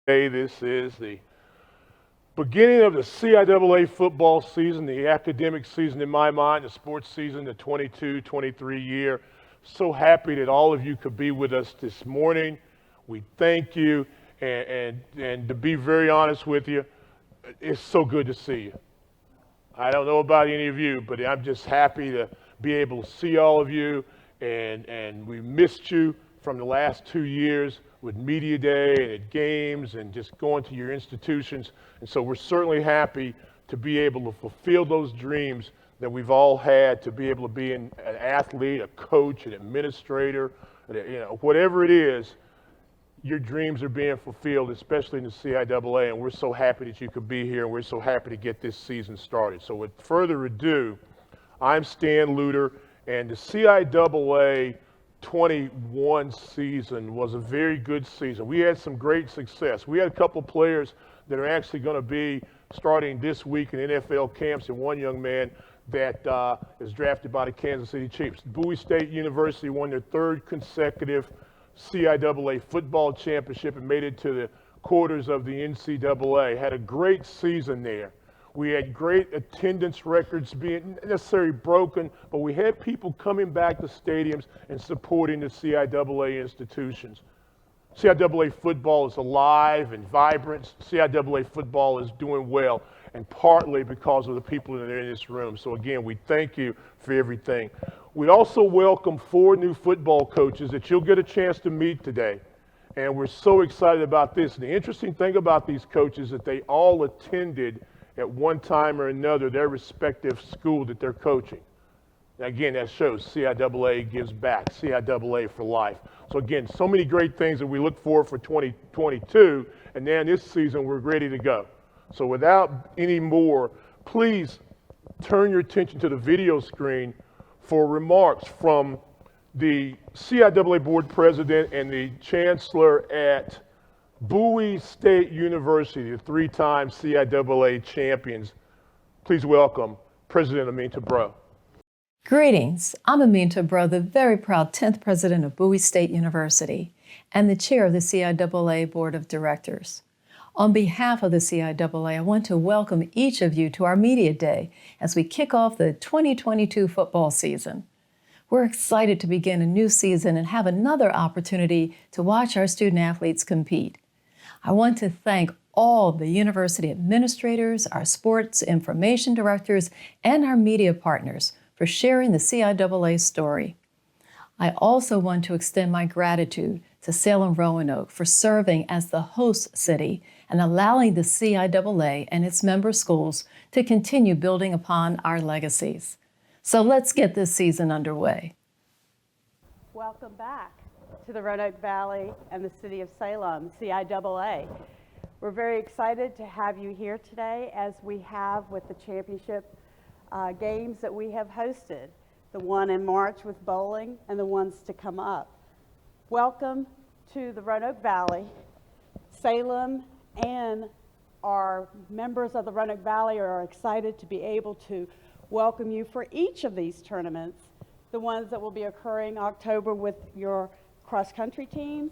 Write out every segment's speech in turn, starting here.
This is the beginning of the CIAA football season, the academic season in my mind, the sports season, the 22-23 year. So happy that all of you could be with us this morning. We thank you, and to be very honest with you, it's so good to see you. I don't know about any of you, but I'm just happy to be able to see all of you, and we missed you from the last 2 years with Media Day and at games and just going to your institutions. And so we're certainly happy to be able to fulfill those dreams that we've all had, to be able to be an athlete, a coach, an administrator, whatever it is, your dreams are being fulfilled, especially in the CIAA, and we're so happy that you could be here, and we're so happy to get this season started. So with further ado, I'm Stan Luter, and the CIAA 21 season was a very good season. We had some great success. We had a couple players that are actually going to be starting this week in NFL camps, and one young man that is drafted by the Kansas City Chiefs. Bowie State University won their third consecutive CIAA football championship and made it to the quarters of the NCAA. Had a great season there. We had great attendance records being necessarily broken, but we had people coming back to stadiums and supporting the CIAA institutions. CIAA football is alive and vibrant. CIAA football is doing well, and partly because of the people that are in this room. So again, we thank you for everything. We also welcome 4 new football coaches that you'll get a chance to meet today. And we're so excited about this. And the interesting thing about these coaches is that they all attended at one time or another their respective school that they're coaching. Now again, that shows CIAA gives back, CIAA for life. So again, so many great things that we look for 2022, and then this season we're ready to go. So without any more, please turn your attention to the video screen for remarks from the CIAA board president and the chancellor at Bowie State University, the 3-time CIAA champions. Please welcome President Aminta Bro. Greetings. I'm Aminta Bro, the very proud 10th president of Bowie State University and the chair of the CIAA Board of Directors. On behalf of the CIAA, I want to welcome each of you to our Media Day as we kick off the 2022 football season. We're excited to begin a new season and have another opportunity to watch our student athletes compete. I want to thank all the university administrators, our sports information directors, and our media partners for sharing the CIAA story. I also want to extend my gratitude to Salem Roanoke for serving as the host city and allowing the CIAA and its member schools to continue building upon our legacies. So let's get this season underway. Welcome back to the Roanoke Valley and the City of Salem, CIAA. We're very excited to have you here today, as we have with the championship games that we have hosted, the one in March with bowling and the ones to come up. Welcome to the Roanoke Valley. Salem and our members of the Roanoke Valley are excited to be able to welcome you for each of these tournaments, the ones that will be occurring October with your cross-country teams,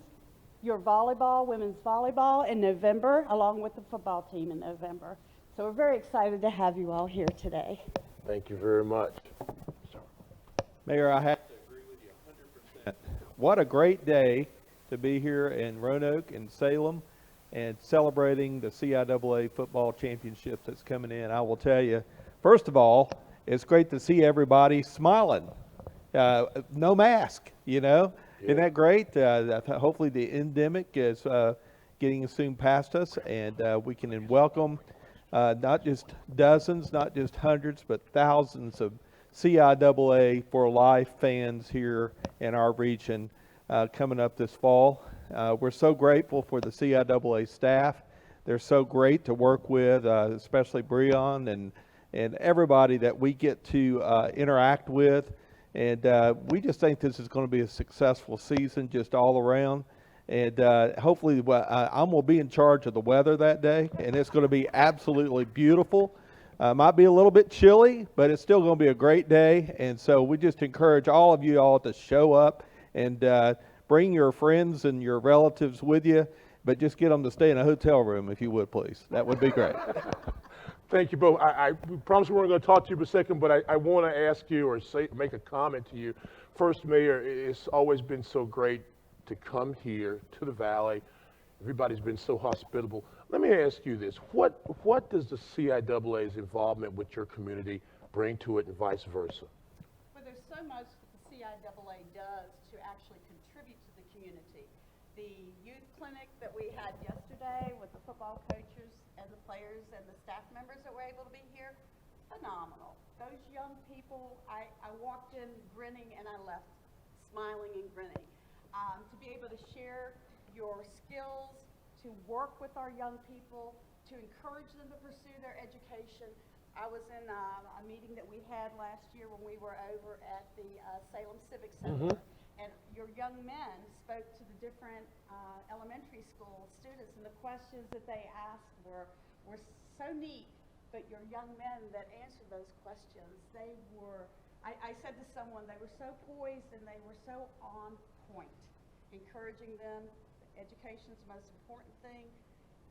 your volleyball, women's volleyball in November, along with the football team in November. So we're very excited to have you all here today. Thank you very much. Mayor, I have to agree with you 100%. What a great day to be here in Roanoke and Salem and celebrating the CIAA football championship that's coming in. I will tell you, first of all, it's great to see everybody smiling. No mask, you know. Yeah. Isn't that great? Hopefully the endemic is getting soon past us, and we can welcome not just dozens, not just hundreds, but thousands of CIAA for life fans here in our region coming up this fall. We're so grateful for the CIAA staff. They're so great to work with, especially Breon and everybody that we get to interact with. And we just think this is going to be a successful season just all around. And hopefully I'm going to be in charge of the weather that day, and it's going to be absolutely beautiful. Might be a little bit chilly, but it's still going to be a great day. And so we just encourage all of you all to show up and bring your friends and your relatives with you. but just get them to stay in a hotel room if you would, please. That would be great. Thank you both. We promised we weren't going to talk to you for a second, but I want to ask you or make a comment to you. First, Mayor, it's always been so great to come here to the Valley. Everybody's been so hospitable. Let me ask you this. What does the CIAA's involvement with your community bring to it and vice versa? Well, there's so much that the CIAA does to actually contribute to the community. The youth clinic that we had yesterday with the football coaches and the players and the staff members that were able to be here, phenomenal. Those young people, I walked in grinning and I left smiling and grinning. To be able to share your skills, to work with our young people, to encourage them to pursue their education. I was in a meeting that we had last year when we were over at the Salem Civic Center, and your young men spoke to the different elementary school students, and the questions that they asked were so neat, but your young men that answered those questions, they were, I said to someone, they were so poised and they were so on point, encouraging them. Education is the most important thing.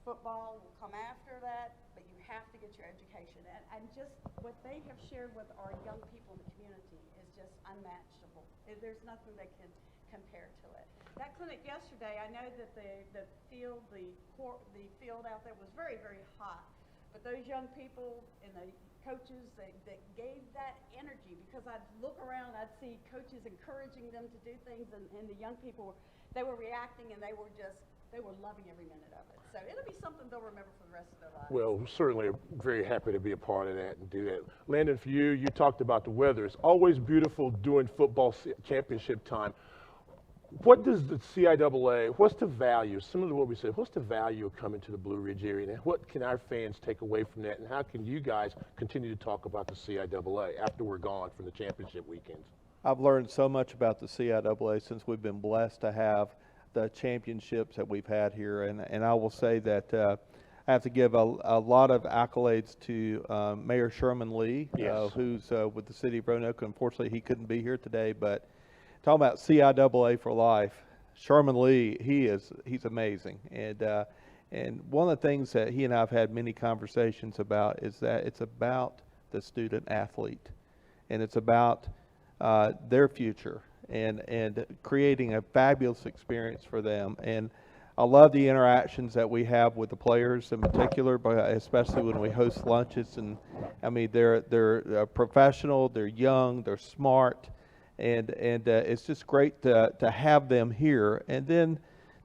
Football will come after that, but you have to get your education. And just what they have shared with our young people in the community is just unmatchable. There's nothing that can compare to it. That clinic yesterday, I know that the field out there was very, very hot, but those young people and the coaches that gave that energy, because I'd look around, I'd see coaches encouraging them to do things, and the young people they were reacting, and they were loving every minute of it. So it'll be something they'll remember for the rest of their lives. Well, certainly very happy to be a part of that and do that. Landon, for you, you talked about the weather. It's always beautiful during football championship time. What does the CIAA, what's the value, similar to what we said, what's the value of coming to the Blue Ridge area? And what can our fans take away from that? And how can you guys continue to talk about the CIAA after we're gone from the championship weekends? I've learned so much about the CIAA since we've been blessed to have the championships that we've had here. And I will say that I have to give a lot of accolades to Mayor Sherman Lee, Yes. who's with the city of Roanoke. Unfortunately, he couldn't be here today, but talking about CIAA for life, Sherman Lee, he's amazing. And one of the things that he and I have had many conversations about is that it's about the student athlete, and it's about their future and creating a fabulous experience for them. And I love the interactions that we have with the players in particular, but especially when we host lunches. And I mean, they're professional, they're young, they're smart, and it's just great to have them here. And then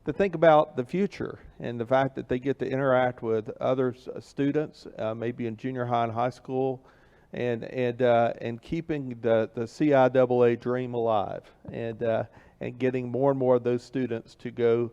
to think about the future and the fact that they get to interact with other students, maybe in junior high and high school, and keeping the CIAA dream alive, and getting more and more of those students to go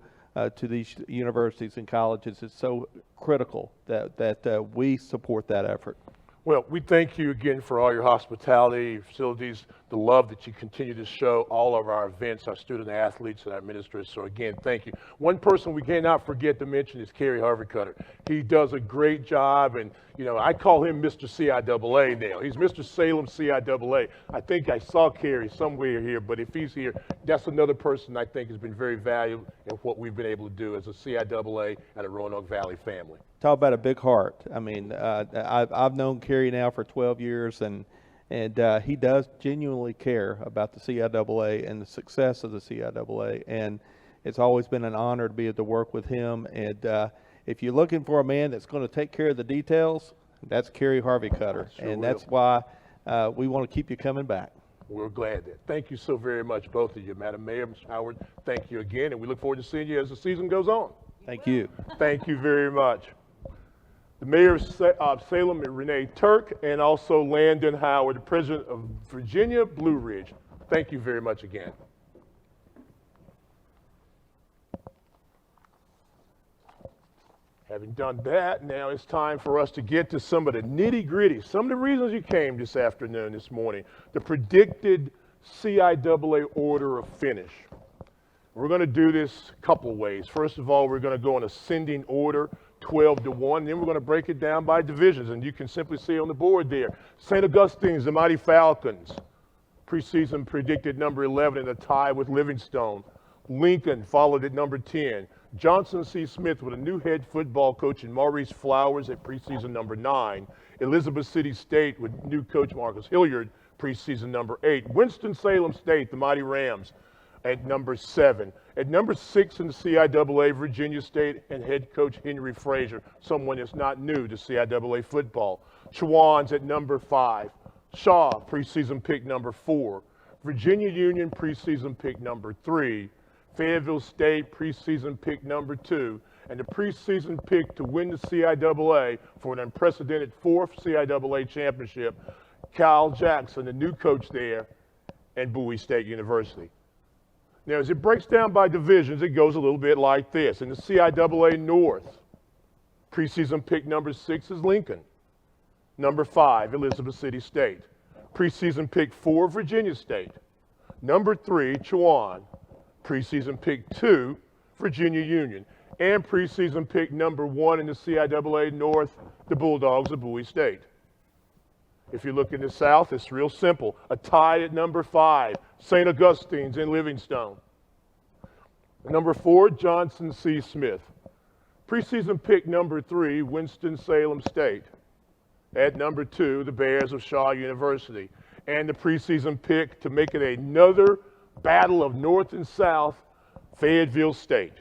to these universities and colleges is so critical that we support that effort. Well, we thank you again for all your hospitality, your facilities, the love that you continue to show all of our events, our student athletes, and our administrators. So again, thank you. One person we cannot forget to mention is Kerry Harvey-Cutter. He does a great job, and you know, I call him Mr. CIAA now. He's Mr. Salem CIAA. I think I saw Kerry somewhere here, but if he's here, that's another person I think has been very valuable in what we've been able to do as a CIAA and a Roanoke Valley family. Talk about a big heart. I mean, I've known Kerry now for 12 years, and he does genuinely care about the CIAA and the success of the CIAA, and it's always been an honor to be able to work with him. And if you're looking for a man that's going to take care of the details, that's Kerry Harvey-Cutter, and that's why we want to keep you coming back. We're glad that. Thank you so very much, both of you. Madam Mayor, Mr. Howard, thank you again, and we look forward to seeing you as the season goes on. Thank you. Thank you very much. The Mayor of Salem, Renee Turk, and also Landon Howard, the President of Virginia Blue Ridge. Thank you very much again. Having done that, now it's time for us to get to some of the nitty-gritty, some of the reasons you came this afternoon, this morning, the predicted CIAA order of finish. We're going to do this a couple of ways. First of all, we're going to go in ascending order, 12 to 1. Then we're going to break it down by divisions, and you can simply see on the board there. St. Augustine's, the Mighty Falcons, preseason predicted number 11 in a tie with Livingstone. Lincoln followed at number 10. Johnson C. Smith with a new head football coach in Maurice Flowers at preseason number 9. Elizabeth City State with new coach Marcus Hilliard, preseason number 8. Winston-Salem State, the Mighty Rams, at number 7. At number 6 in the CIAA, Virginia State and head coach Henry Frazier, someone that's not new to CIAA football. Chowan's at number 5. Shaw, preseason pick number 4. Virginia Union, preseason pick number 3. Fayetteville State, preseason pick number 2. And the preseason pick to win the CIAA for an unprecedented 4th CIAA championship, Kyle Jackson, the new coach there, and Bowie State University. Now, as it breaks down by divisions, it goes a little bit like this. In the CIAA North, preseason pick number 6 is Lincoln. Number 5, Elizabeth City State. Preseason pick 4, Virginia State. Number 3, Chowan. Preseason pick 2, Virginia Union. And preseason pick number 1 in the CIAA North, the Bulldogs of Bowie State. If you look in the South, it's real simple. A tie at number 5, St. Augustine's in Livingstone. Number 4, Johnson C. Smith. Preseason pick number 3, Winston-Salem State. At number 2, the Bears of Shaw University. And the preseason pick to make it another battle of North and South, Fayetteville State.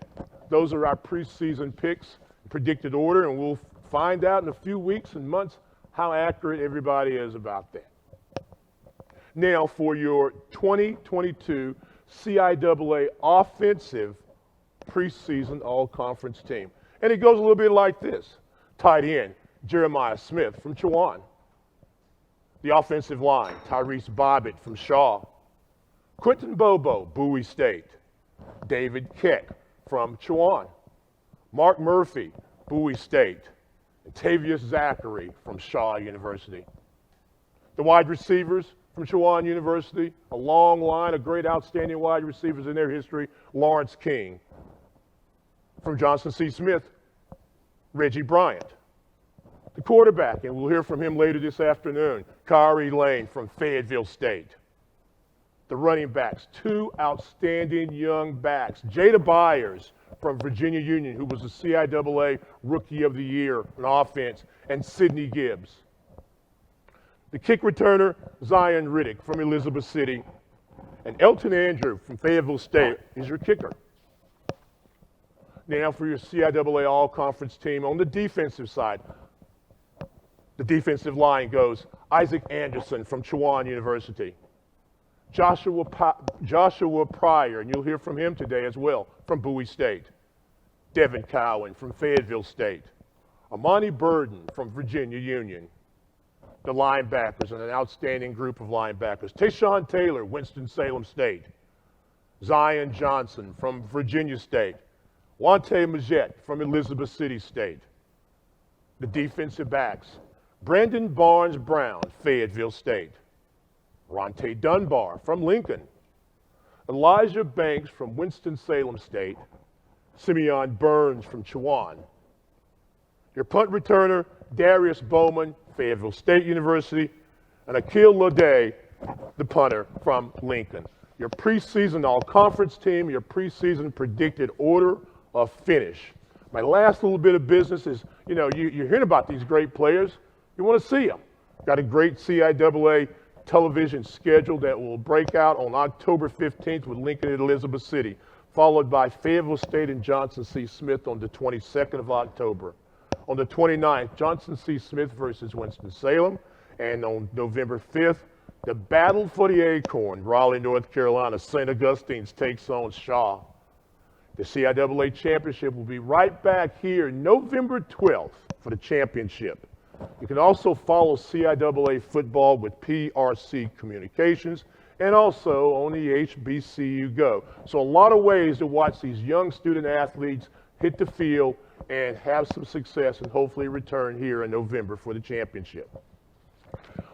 Those are our preseason picks, predicted order, and we'll find out in a few weeks and months how accurate everybody is about that. Now, for your 2022 CIAA offensive preseason all-conference team. And it goes a little bit like this. Tight end, Jeremiah Smith from Chowan. The offensive line, Tyrese Bobbitt from Shaw. Quentin Bobo, Bowie State. David Keck from Chowan. Mark Murphy, Bowie State. And Tavius Zachary from Shaw University. The wide receivers from Chowan University, a long line of great outstanding wide receivers in their history. Lawrence King. From Johnson C. Smith, Reggie Bryant. The quarterback, and we'll hear from him later this afternoon, Kyrie Lane from Fayetteville State. The running backs, 2 outstanding young backs. Jada Byers from Virginia Union, who was the CIAA Rookie of the Year in offense, and Sidney Gibbs. The kick returner, Zion Riddick from Elizabeth City, and Elton Andrew from Fayetteville State is your kicker. Now for your CIAA All-Conference team on the defensive side. The defensive line goes Isaac Anderson from Chowan University. Joshua Pryor, and you'll hear from him today as well, from Bowie State. Devin Cowan from Fayetteville State. Amani Burden from Virginia Union. The linebackers, and an outstanding group of linebackers. Tayshawn Taylor, Winston-Salem State. Zion Johnson from Virginia State. Wante Majette from Elizabeth City State. The defensive backs, Brandon Barnes-Brown, Fayetteville State. Ronte Dunbar from Lincoln. Elijah Banks from Winston-Salem State. Simeon Burns from Chowan. Your punt returner, Darius Bowman, Fayetteville State University. And Akil Lode, the punter from Lincoln. Your preseason all-conference team, your preseason predicted order of finish. My last little bit of business is, you're hearing about these great players. You want to see them. Got a great CIAA television schedule that will break out on October 15th with Lincoln at Elizabeth City, followed by Fayetteville State and Johnson C. Smith on the 22nd of October. On the 29th, Johnson C. Smith versus Winston-Salem, and on November 5th, the battle for the Acorn, Raleigh, North Carolina. St. Augustine's takes on Shaw. The CIAA championship will be right back here November 12th for the championship. You can also follow CIAA football with PRC Communications and also on the HBCU Go. So a lot of ways to watch these young student athletes hit the field and have some success and hopefully return here in November for the championship.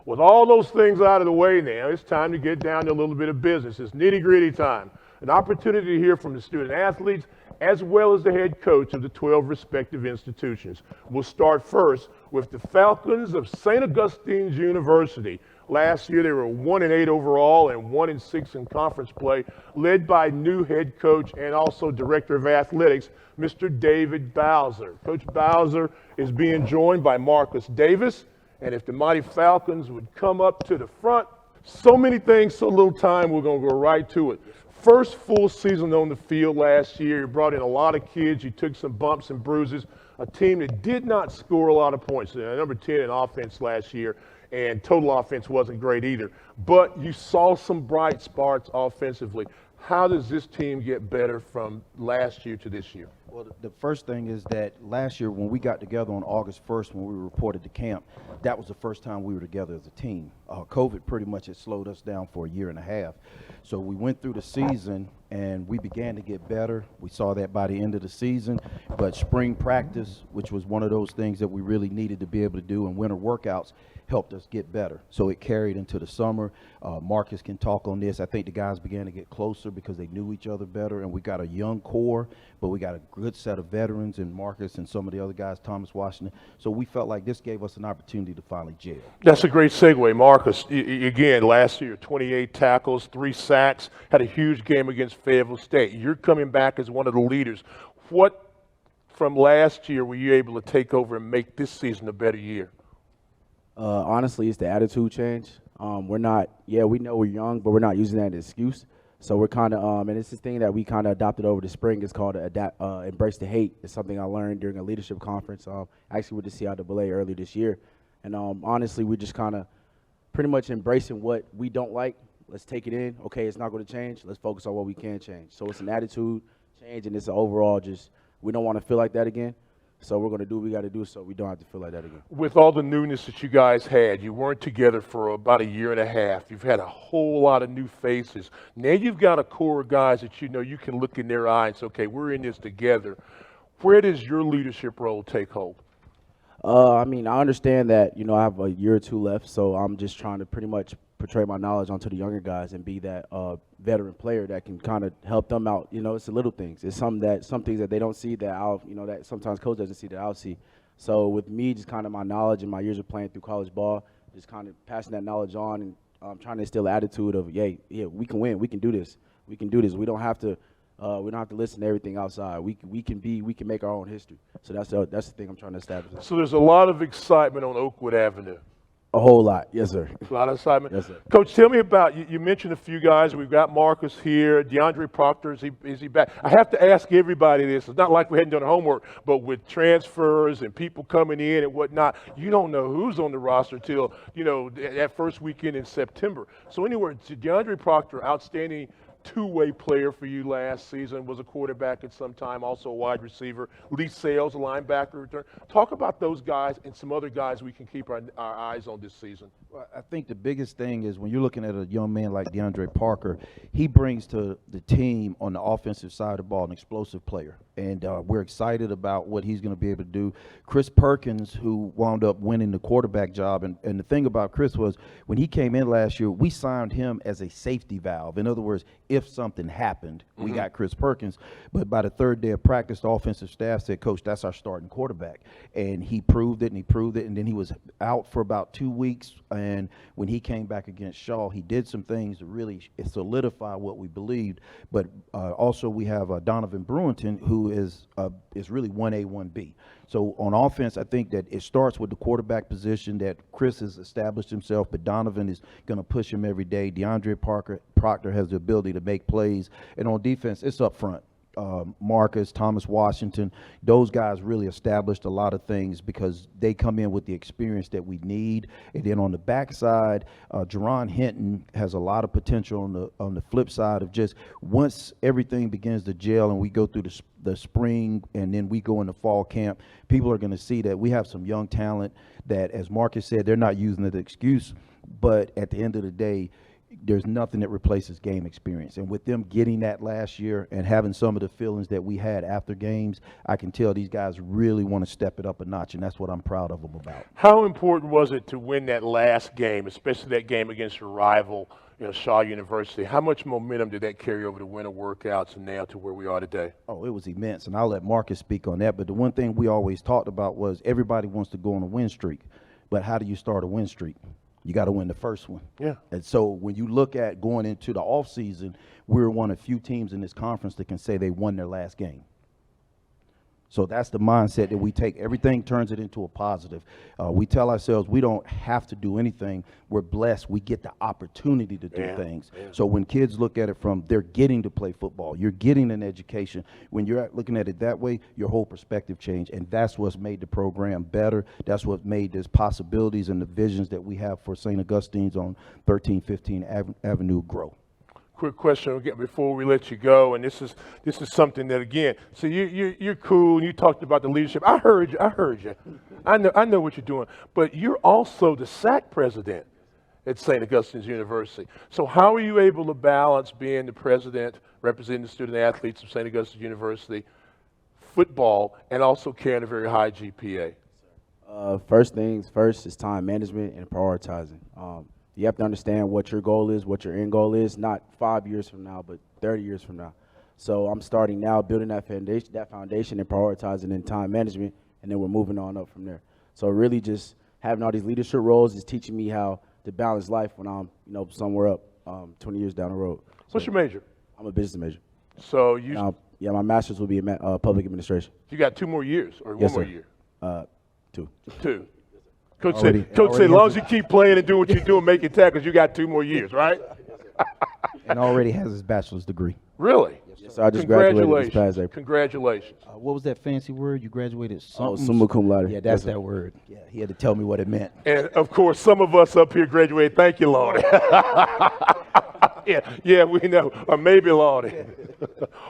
With all those things out of the way now, it's time to get down to a little bit of business. It's nitty-gritty time. An opportunity to hear from the student athletes as well as the head coach of the 12 respective institutions. We'll start first with the Falcons of St. Augustine's University. Last year, they were 1-8 overall and 1-6 in conference play, led by new head coach and also director of athletics, Mr. David Bowser. Coach Bowser is being joined by Marcus Davis, and if the Mighty Falcons would come up to the front. So many things, so little time, we're going to go right to it. First full season on the field last year. You brought in a lot of kids. You took some bumps and bruises. A team that did not score a lot of points. Number 10 in offense last year, and total offense wasn't great either. But you saw some bright spots offensively. How does this team get better from last year to this year? Well, the first thing is that last year when we got together on August 1st when we reported to camp, that was the first time we were together as a team. COVID pretty much had slowed us down for a year and a half. So we went through the season and we began to get better. We saw that by the end of the season. But spring practice, which was one of those things that we really needed to be able to do, and winter workouts helped us get better. So it carried into the summer. Marcus can talk on this. I think the guys began to get closer because they knew each other better, and we got a young core, but we got a good set of veterans in Marcus and some of the other guys, Thomas Washington. So we felt like this gave us an opportunity to finally gel. That's a great segue, Marcus. Again, last year, 28 tackles, 3 sacks, had a huge game against Fayetteville State. You're coming back as one of the leaders. What from last year were you able to take over and make this season a better year? Honestly, it's the attitude change. We know we're young, but we're not using that as an excuse. So we're kind of, and it's this thing that we kind of adopted over the spring. It's called Embrace the Hate. It's something I learned during a leadership conference, actually with the CIAA earlier this year. And honestly, we're just kind of pretty much embracing what we don't like. Let's take it in. Okay, it's not going to change. Let's focus on what we can change. So it's an attitude change, and it's an overall just, we don't want to feel like that again. So we're going to do what we got to do so we don't have to feel like that again. With all the newness that you guys had, you weren't together for about a year and a half. You've had a whole lot of new faces. Now you've got a core of guys that you know you can look in their eyes and say, okay, we're in this together. Where does your leadership role take hold? I understand that, I have a year or two left, so I'm just trying to pretty much portray my knowledge onto the younger guys and be that veteran player that can kind of help them out. It's the little things. It's some things that they don't see that that sometimes coach doesn't see that I'll see. So with me, just kind of my knowledge and my years of playing through college ball, just kind of passing that knowledge on and trying to instill an attitude of, yeah, we can win. We can do this. We can do this. We don't have to listen to everything outside. We can make our own history. So that's the thing I'm trying to establish. So there's a lot of excitement on Oakwood Avenue. A whole lot, yes, sir. A lot of excitement. Yes, sir. Coach, tell me about, you mentioned a few guys. We've got Marcus here. DeAndre Proctor, is he back? I have to ask everybody this. It's not like we hadn't done our homework, but with transfers and people coming in and whatnot, you don't know who's on the roster till, that first weekend in September. So anyway, DeAndre Proctor, outstanding two-way player for you last season, was a quarterback at some time, also a wide receiver. Lee Sales, a linebacker return. Talk about those guys and some other guys we can keep our eyes on this season. Well, I think the biggest thing is when you're looking at a young man like DeAndre Parker, he brings to the team on the offensive side of the ball an explosive player. And we're excited about what he's going to be able to do. Chris Perkins, who wound up winning the quarterback job, and the thing about Chris was when he came in last year, we signed him as a safety valve. In other words, if something happened, we got Chris Perkins. But by the third day of practice, the offensive staff said, Coach, that's our starting quarterback. And he proved it, and then he was out for about 2 weeks. And when he came back against Shaw, he did some things to really solidify what we believed. But also we have Donovan Brewington, who is really 1A, 1B. So on offense, I think that it starts with the quarterback position that Chris has established himself, but Donovan is going to push him every day. DeAndre Proctor has the ability to make plays. And on defense, it's up front. Marcus, Thomas Washington, those guys really established a lot of things because they come in with the experience that we need. And then on the backside, Jerron Hinton has a lot of potential on the flip side of just once everything begins to gel and we go through the spring and then we go into fall camp, people are going to see that we have some young talent that, as Marcus said, they're not using it as an excuse, but at the end of the day, there's nothing that replaces game experience. And with them getting that last year and having some of the feelings that we had after games, I can tell these guys really want to step it up a notch, and that's what I'm proud of them about. How important was it to win that last game, especially that game against your rival, Shaw University? How much momentum did that carry over to winter workouts and now to where we are today? Oh, it was immense, and I'll let Marcus speak on that. But the one thing we always talked about was everybody wants to go on a win streak. But how do you start a win streak? You got to win the first one. Yeah. And so when you look at going into the offseason, we're one of few teams in this conference that can say they won their last game. So that's the mindset that we take. Everything turns it into a positive. We tell ourselves we don't have to do anything. We're blessed. We get the opportunity to do things. Yeah. So when kids look at it from they're getting to play football, you're getting an education. When you're looking at it that way, your whole perspective change. And that's what's made the program better. That's what made this possibilities and the visions that we have for St. Augustine's on 1315 Avenue grow. Quick question again before we let you go, and this is something that again. So you're cool, and you talked about the leadership. I heard you. I know what you're doing, but you're also the SAC president at St. Augustine's University. So how are you able to balance being the president, representing the student athletes of St. Augustine's University, football, and also carrying a very high GPA? First things first is time management and prioritizing. You have to understand what your goal is, what your end goal is, not 5 years from now, but 30 years from now. So I'm starting now building that foundation and prioritizing in time management, and then we're moving on up from there. So really just having all these leadership roles is teaching me how to balance life when I'm, somewhere up 20 years down the road. What's your major? I'm a business major. So you my master's will be in public administration. You got 2 more years or yes, one sir. more year? 2. 2. Coach said, as long as you keep playing and doing what you're doing, making tackles, you got 2 more years, right? And already has his bachelor's degree. Really? Yes, so I just graduated this past April. Congratulations. What was that fancy word? You graduated something? Oh, summa cum laude. Yeah, that's that word. Yeah, he had to tell me what it meant. And, of course, some of us up here graduated. Thank you, Lord. Yeah, we know. Or maybe Lord.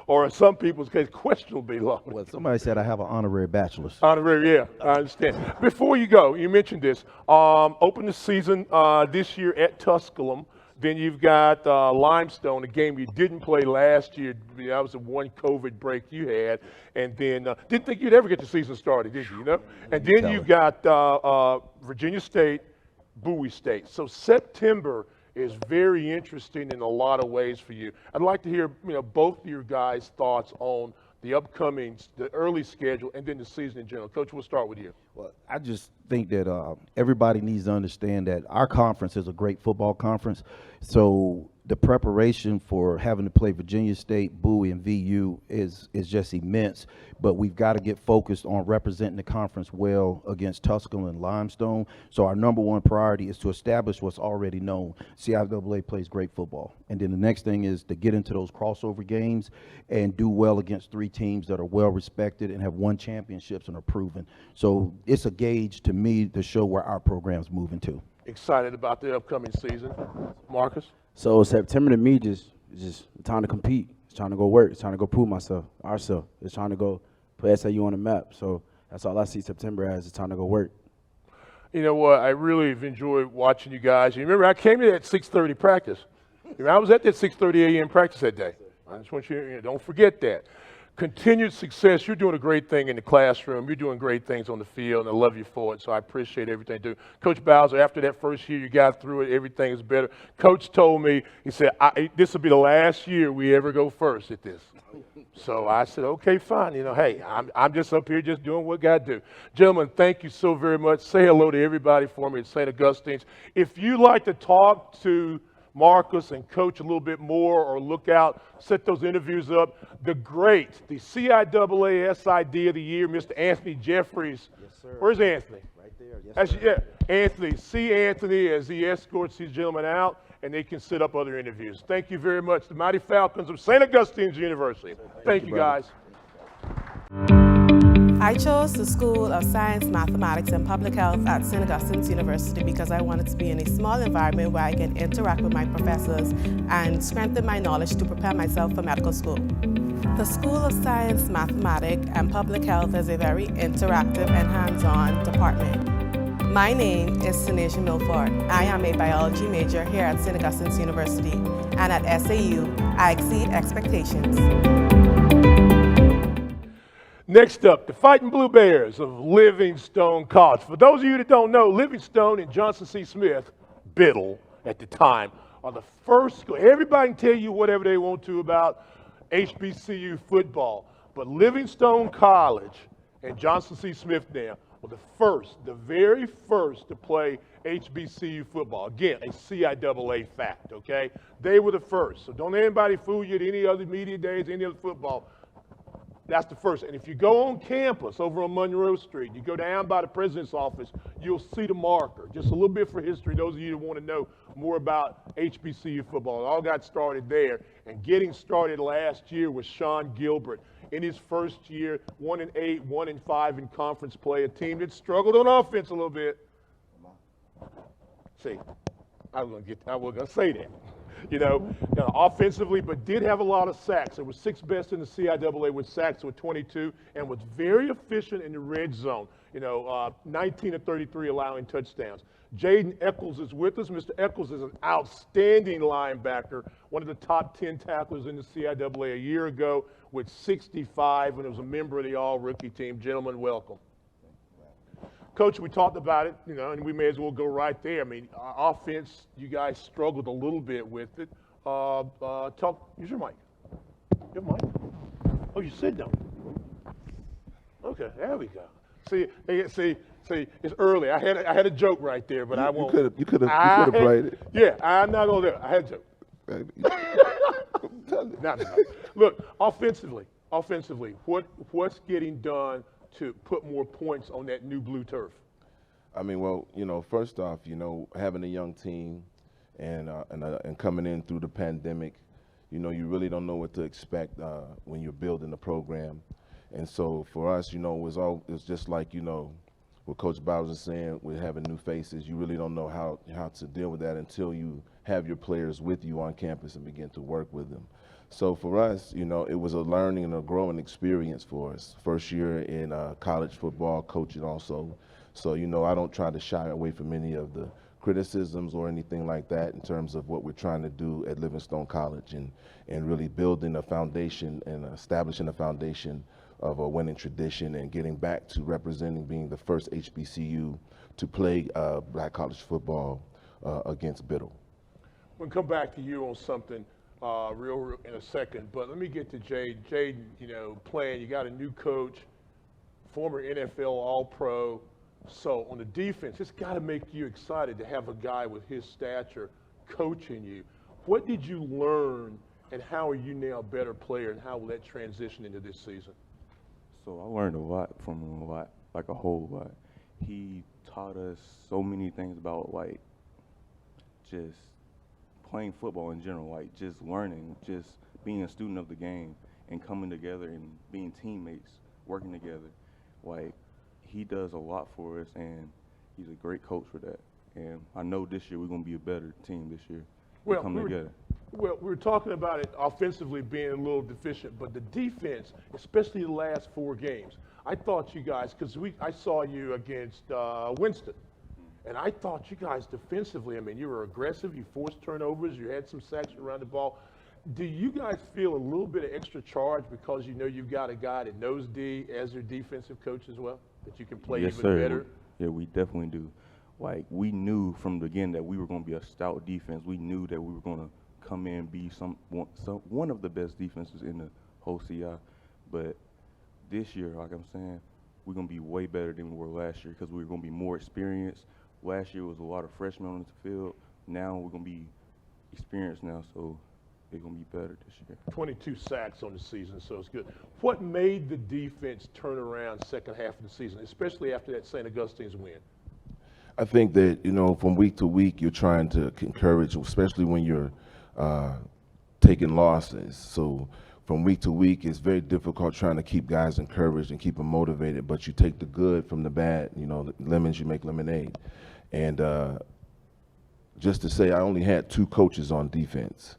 Or in some people's case, questionably Lord. Well, somebody said I have an honorary bachelor's. Honorary, yeah, I understand. Before you go, you mentioned this. Open the season this year at Tusculum. Then you've got Livingstone, a game you didn't play last year. That was the one COVID break you had. And then didn't think you'd ever get the season started, did you? And then you've got Virginia State, Bowie State. So September is very interesting in a lot of ways for you. I'd like to hear both of your guys' thoughts on the upcoming, the early schedule, and then the season in general. Coach, we'll start with you. Well, I just think that everybody needs to understand that our conference is a great football conference. So the preparation for having to play Virginia State, Bowie, and VU is just immense. But we've got to get focused on representing the conference well against Tusculum and Limestone. So our number one priority is to establish what's already known. CIAA plays great football. And then the next thing is to get into those crossover games and do well against 3 teams that are well respected and have won championships and are proven. So it's a gauge to me to show where our program's moving to. Excited about the upcoming season. Marcus? So September to me just time to compete. It's trying to go work. It's trying to go prove ourselves. It's trying to go put SIU on the map. So that's all I see September as. It's time to go work. You know what? I really have enjoyed watching you guys. You remember I came to that 6:30 practice. I was at that 6:30 a.m. practice that day. I just want you to don't forget that. Continued success. You're doing a great thing in the classroom. You're doing great things on the field, and I love you for it. So I appreciate everything you do. Coach Bowser, after that first year you got through it, everything is better. Coach told me, he said, this will be the last year we ever go first at this. So I said, okay, fine. Hey, I'm just up here just doing what God do. Gentlemen, thank you so very much. Say hello to everybody for me at St. Augustine's. If you'd like to talk to Marcus and Coach a little bit more or look out, set those interviews up. The CIAA SID of the year, Mr. Anthony Jeffries. Yes, sir. Where's Anthony? Right there. Yes, sir. Anthony. See Anthony as he escorts these gentlemen out, and they can set up other interviews. Thank you very much. The Mighty Falcons of St. Augustine's University. Thank you, guys. I chose the School of Science, Mathematics, and Public Health at St. Augustine's University because I wanted to be in a small environment where I can interact with my professors and strengthen my knowledge to prepare myself for medical school. The School of Science, Mathematics, and Public Health is a very interactive and hands-on department. My name is Tanisha Milford. I am a biology major here at St. Augustine's University, and at SAU, I exceed expectations. Next up, the Fighting Blue Bears of Livingstone College. For those of you that don't know, Livingstone and Johnson C. Smith, Biddle at the time, are the first school. Everybody can tell you whatever they want to about HBCU football, but Livingstone College and Johnson C. Smith now were the very first to play HBCU football. Again, a CIAA fact, okay? They were the first. So don't anybody fool you at any other media days, any other football. That's the first. And if you go on campus over on Monroe Street, you go down by the president's office, you'll see the marker. Just a little bit for history, those of you who want to know more about HBCU football. It all got started there. And getting started last year was Sean Gilbert. In his first year, 1-8, 1-5 in conference play, a team that struggled on offense a little bit. See, I was gonna say that. You know, offensively, but did have a lot of sacks. It was 6th best in the CIAA with sacks with 22, and was very efficient in the red zone. 19 of 33 allowing touchdowns. Jaden Eccles is with us. Mr. Eccles is an outstanding linebacker, one of the top 10 tacklers in the CIAA a year ago with 65, and was a member of the all-rookie team. Gentlemen, welcome. Coach, we talked about it, and we may as well go right there. I mean, offense, you guys struggled a little bit with it. Use your mic. Your mic? Oh, you sit down. Okay, there we go. See, it's early. I had a joke right there, but I won't. You could have played it. Yeah, I'm not gonna do it. I had a joke. No. Look, offensively, what's getting done to put more points on that new blue turf? I mean, well, first off, having a young team and coming in through the pandemic, you really don't know what to expect when you're building the program. And so for us, it's just like, what Coach Bowers is saying with having new faces. You really don't know how to deal with that until you have your players with you on campus and begin to work with them. So for us, it was a learning and a growing experience for us. First year in college football, coaching also. So, I don't try to shy away from any of the criticisms or anything like that in terms of what we're trying to do at Livingstone College and really building a foundation and establishing a foundation of a winning tradition and getting back to representing being the first HBCU to play black college football against Biddle. We'll come back to you on something real in a second, but let me get to Jade. Jade, playing, you got a new coach, former NFL All-Pro. So on the defense, it's got to make you excited to have a guy with his stature coaching you. What did you learn, and how are you now a better player, and how will that transition into this season? So I learned a lot from him, like a whole lot. He taught us so many things about, just playing football in general, just learning, just being a student of the game and coming together and being teammates, working together. He does a lot for us, and he's a great coach for that. And I know this year we're going to be a better team this year. We're coming together. Well, we were talking about it offensively being a little deficient, but the defense, especially the last 4 games, I thought you guys, because I saw you against Winston, and I thought you guys defensively, you were aggressive, you forced turnovers, you had some sacks around the ball. Do you guys feel a little bit of extra charge because you've got a guy that knows D as your defensive coach as well, that you can play yes, even sir. better? Yeah, we definitely do. We knew from the beginning that we were going to be a stout defense. We knew that we were going to come in and be one of the best defenses in the whole CI. But this year, like I'm saying, we're going to be way better than we were last year because we're going to be more experienced. Last year was a lot of freshmen on the field. Now we're going to be experienced now, so it's going to be better this year. 22 sacks on the season, so it's good. What made the defense turn around second half of the season, especially after that St. Augustine's win? I think that, from week to week, you're trying to encourage, especially when you're taking losses. So from week to week, it's very difficult trying to keep guys encouraged and keep them motivated, but you take the good from the bad, the lemons, you make lemonade. And just to say, I only had 2 coaches on defense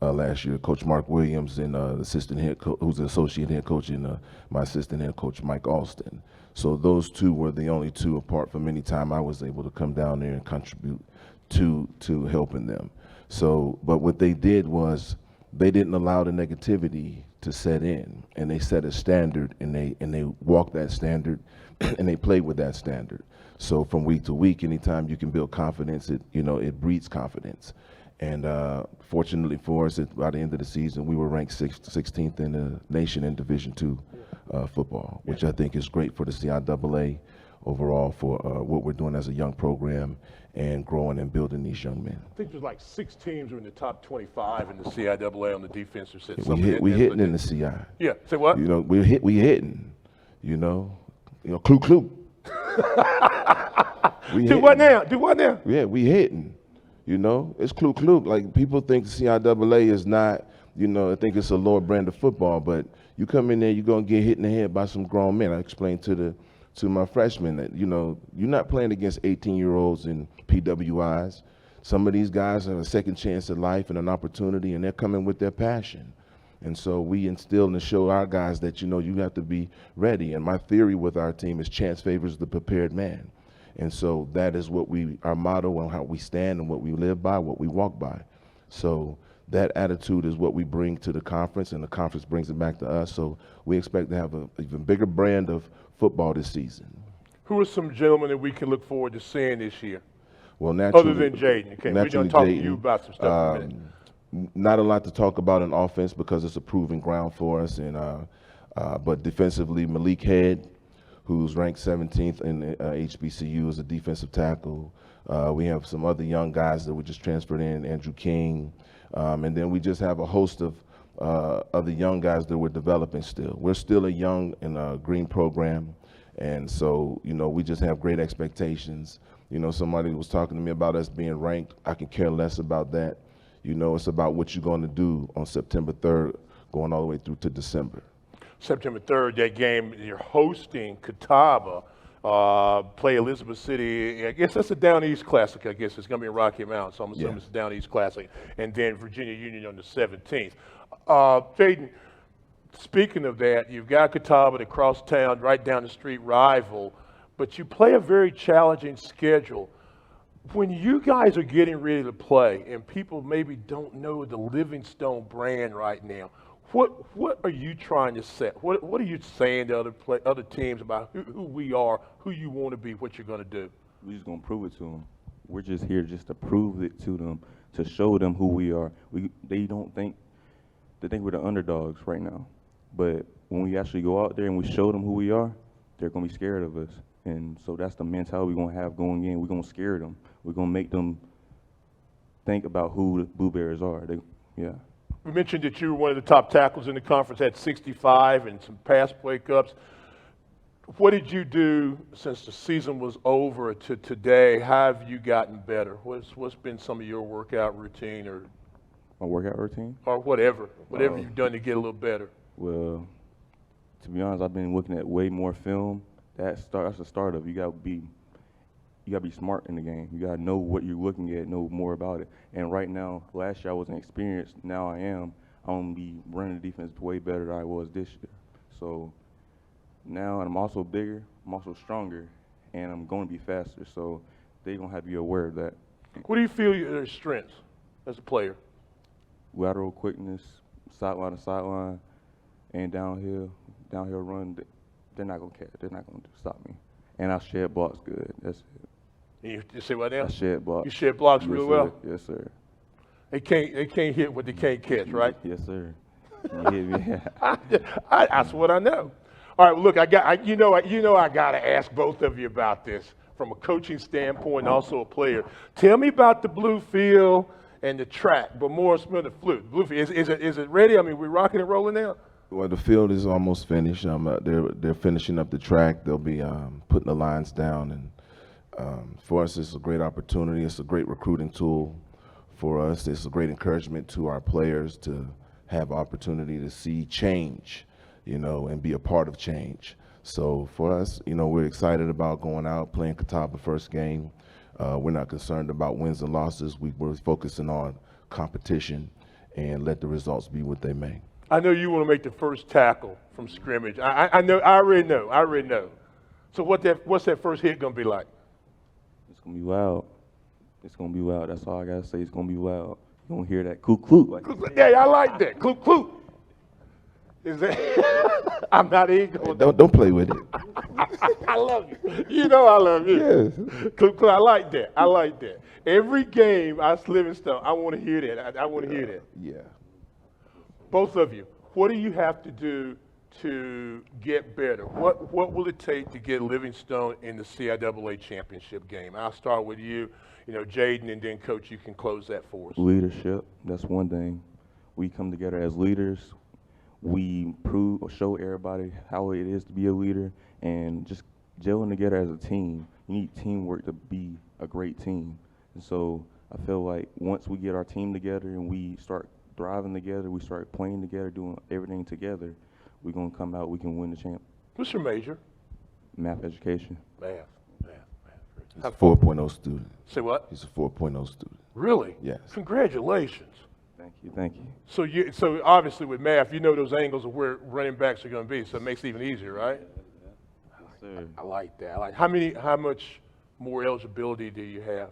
last year, Coach Mark Williams and the assistant head coach, who's the associate head coach, and my assistant head coach, Mike Alston. So those 2 were the only 2, apart from any time I was able to come down there and contribute to helping them. So, but what they did was they didn't allow the negativity to set in, and they set a standard, and they walked that standard, and they played with that standard. So from week to week, anytime you can build confidence, it breeds confidence. And fortunately for us, by the end of the season, we were ranked 16th in the nation in Division II football, which I think is great for the CIAA overall for what we're doing as a young program and growing and building these young men. I think there's like 6 teams who are in the top 25 in the CIAA on the defensive side. We hitting in the CI. Yeah, say what? You know, we hitting. You know, clue. Do what now? Do what now? Yeah, we hitting. You know, it's clue. Like, people think the CIAA is not, I think it's a lower brand of football, but you come in there, you're going to get hit in the head by some grown men. I explained to my freshmen that, you're not playing against 18-year-olds in PWIs. Some of these guys have a second chance at life and an opportunity, and they're coming with their passion. And so we instill and show our guys that, you have to be ready. And my theory with our team is chance favors the prepared man. And so that is what our motto and how we stand and what we live by, what we walk by. So that attitude is what we bring to the conference, and the conference brings it back to us. So we expect to have an even bigger brand of football this season. Who are some gentlemen that we can look forward to seeing this year? Well, naturally, other than Jaden, okay, we're going to talk to you about some stuff in a minute. Not a lot to talk about in offense because it's a proven ground for us, and but defensively, Malik Head, who's ranked 17th in HBCU as a defensive tackle. We have some other young guys that we just transferred in, Andrew King, and then we just have a host of other young guys that we're developing still. We're still a young and green program, and so, we just have great expectations. Somebody was talking to me about us being ranked. I can care less about that. It's about what you're going to do on September 3rd, going all the way through to December. September 3rd, that game, you're hosting Catawba, play Elizabeth City. I guess that's a Down East Classic. I guess it's going to be in Rocky Mount, so I'm assuming it's a Down East Classic. And then Virginia Union on the 17th. Jaden, speaking of that, you've got Catawba, the crosstown, right down the street rival, but you play a very challenging schedule. When you guys are getting ready to play and people maybe don't know the Livingstone brand right now, what are you trying to set? What are you saying to other teams about who we are, who you want to be, what you're going to do? We're just going to prove it to them. We're just here just to prove it to them, to show them who we are. They think we're the underdogs right now. But when we actually go out there and we show them who we are, they're going to be scared of us. And so that's the mentality we're going to have going in. We're going to scare them. We're going to make them think about who the Blue Bears are. We mentioned that you were one of the top tackles in the conference, had 65 and some pass breakups. What did you do since the season was over to today? How have you gotten better? What's been some of your workout routine or my workout routine? Or whatever you've done to get a little better? Well, to be honest, I've been looking at way more film. That's the start of it. You gotta be smart in the game. You gotta know what you're looking at, know more about it. And right now, last year I wasn't experienced. Now I am. I'm gonna be running the defense way better than I was this year. So now, and I'm also bigger, I'm also stronger, and I'm going to be faster. So they're gonna have to be aware of that. What do you feel are your strengths as a player? Lateral quickness, sideline to sideline, and downhill run. They're not gonna catch. They're not gonna stop me. And I shed blocks good. That's it. You say what now? I shed blocks. You shed blocks real well? Yes, sir. They can't hit what they can't catch, right? Yes, sir. You hit me. That's what I know. All right, well, look, I got to ask both of you about this from a coaching standpoint and also a player. Tell me about the blue field and the track, but more so the flute. Blue field, is it ready? I mean, we're rocking and rolling now? Well, the field is almost finished. They're finishing up the track. They'll be putting the lines down, and for us, it's a great opportunity. It's a great recruiting tool for us. It's a great encouragement to our players to have opportunity to see change, and be a part of change. So for us, we're excited about going out, playing Catawba first game. We're not concerned about wins and losses. We're focusing on competition and let the results be what they may. I know you want to make the first tackle from scrimmage. I know. I already know. So what's that first hit going to be like? It's going to be loud. It's going to be loud. That's all I got to say. It's going to be loud. You're going to hear that clunk. Like yeah, I like that. Clunk. Is that? I'm not even going to. Don't play with it. I love you. I love you. Yes. Clunk. I like that. Every game I Livingstone, I want to hear that. I want to hear that. Yeah. Both of you, what do you have to do to get better? What will it take to get Livingstone in the CIAA championship game? I'll start with you, Jaden, and then Coach, you can close that for us. Leadership, that's one thing. We come together as leaders. We show everybody how it is to be a leader, and just gelling together as a team. You need teamwork to be a great team. And so I feel like once we get our team together and we start thriving together, we start playing together, doing everything together, we're going to come out, we can win the champ. What's your major? Math education. Math. He's a 4.0 student. Say what? He's a 4.0 student. Really? Yes. Congratulations. Thank you. So obviously with math, you know those angles of where running backs are going to be, so it makes it even easier, right? Yes, sir. I like that. How much more eligibility do you have?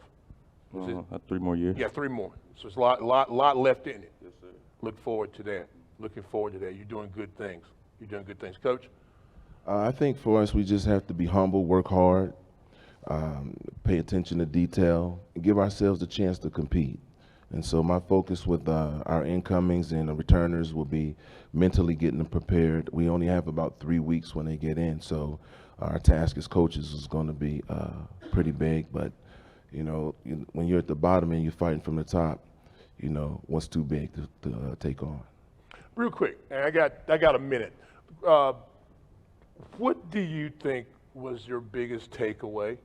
3 more years. Yeah, 3 more. So it's a lot left in it. Yes, sir. Looking forward to that. You're doing good things. Coach? I think for us, we just have to be humble, work hard, pay attention to detail, and give ourselves the chance to compete. And so my focus with our incomings and the returners will be mentally getting them prepared. We only have about 3 weeks when they get in, so our task as coaches is going to be pretty big. But, when you're at the bottom and you're fighting from the top, what's too big to take on? Real quick, and I got a minute. What do you think was your biggest takeaway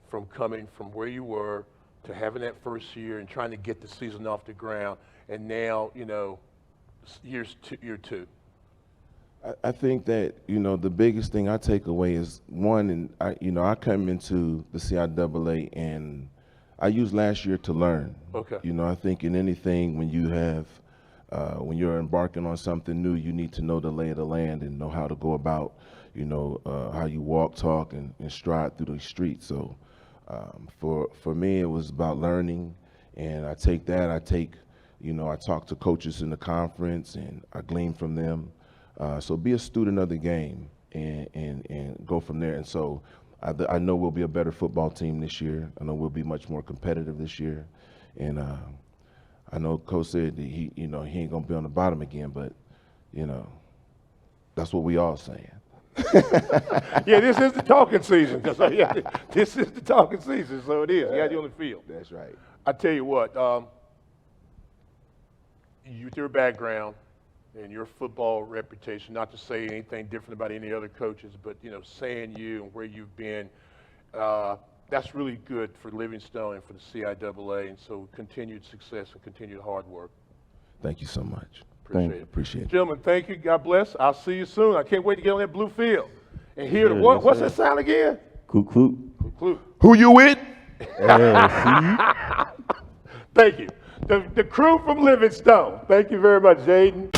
from coming from where you were to having that first year and trying to get the season off the ground, and now, year 2? I think that, the biggest thing I take away is, one, and I come into the CIAA and I used last year to learn. Okay. I think in anything, when you're embarking on something new, you need to know the lay of the land and know how to go about, how you walk, talk, and stride through the streets. So for me, it was about learning, and I take that. I talk to coaches in the conference, and I glean from them. So be a student of the game and go from there. And so I know we'll be a better football team this year. I know we'll be much more competitive this year. And I know Coach said that he ain't gonna be on the bottom again, but that's what we all saying. Yeah, this is the talking season. This is the talking season, so it is. You got you on the field. That's right. I tell you what, with your background and your football reputation, not to say anything different about any other coaches, but saying you and where you've been, that's really good for Livingstone and for the CIAA, and so continued success and continued hard work. Thank you so much. Appreciate it. Gentlemen, thank you. God bless. I'll see you soon. I can't wait to get on that blue field and hear the what? What's that sound again? Coot, coot. Clue. Who you with? Thank you. The crew from Livingstone. Thank you very much, Jaden.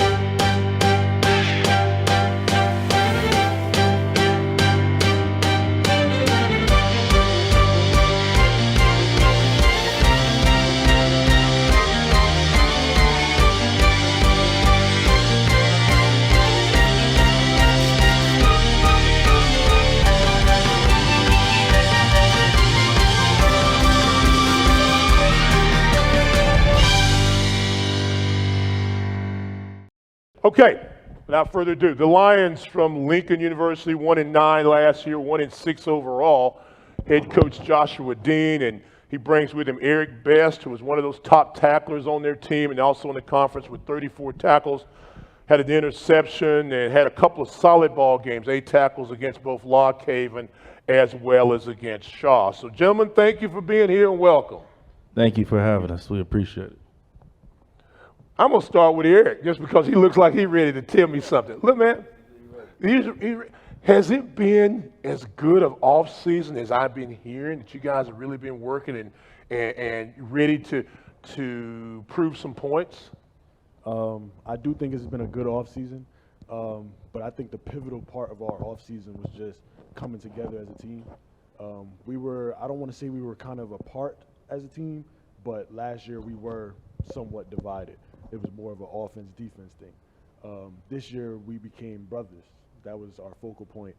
Okay, without further ado, the Lions from Lincoln University, 1-9 last year, 1-6 overall. Head coach Joshua Dean, and he brings with him Eric Best, who was one of those top tacklers on their team and also in the conference with 34 tackles. Had an interception and had a couple of solid ball games, 8 tackles against both Lock Haven as well as against Shaw. So, gentlemen, thank you for being here and welcome. Thank you for having us. We appreciate it. I'm going to start with Eric just because he looks like he's ready to tell me something. Look, man, has it been as good of off season as I've been hearing, that you guys have really been working and ready to prove some points? I do think it's been a good off season, but I think the pivotal part of our off season was just coming together as a team. I don't want to say we were kind of apart as a team, but last year we were somewhat divided. It was more of an offense-defense thing. This year, we became brothers. That was our focal point.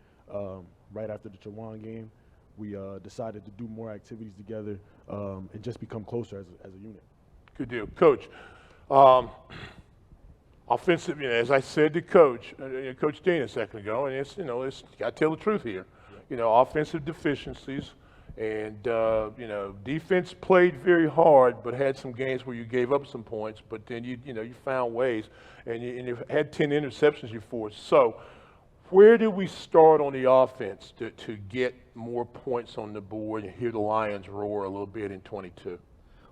Right after the Chowan game, we decided to do more activities together and just become closer as a unit. Good deal. Coach, offensive, as I said to Coach Dean a second ago, and it's got to tell the truth here. Offensive deficiencies, and defense played very hard, but had some games where you gave up some points. But then you found ways, and you had 10 interceptions you forced. So, where do we start on the offense to get more points on the board and hear the Lions roar a little bit in 22?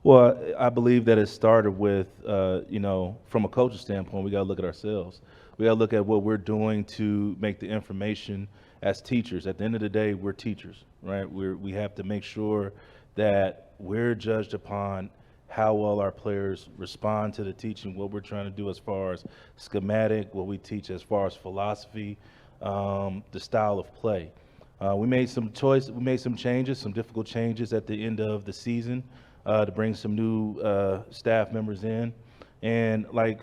Well, I believe that it started with, from a coaching standpoint, we got to look at ourselves. We got to look at what we're doing to make the information as teachers. At the end of the day, we're teachers, right? We have to make sure that we're judged upon how well our players respond to the teaching, what we're trying to do as far as schematic, what we teach as far as philosophy, the style of play. We made some changes, some difficult changes at the end of the season to bring some new staff members in. And like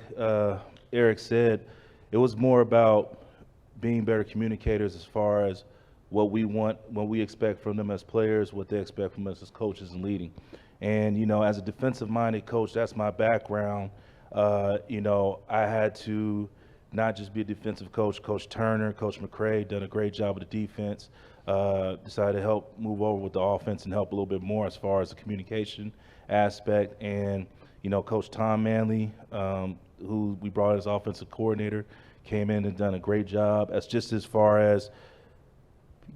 Eric said, it was more about being better communicators as far as what we want, what we expect from them as players, what they expect from us as coaches and leading. And, as a defensive-minded coach, that's my background. I had to not just be a defensive coach. Coach Turner, Coach McCray done a great job with the defense. Decided to help move over with the offense and help a little bit more as far as the communication aspect. And, Coach Tom Manley, who we brought as offensive coordinator, came in and done a great job. That's just as far as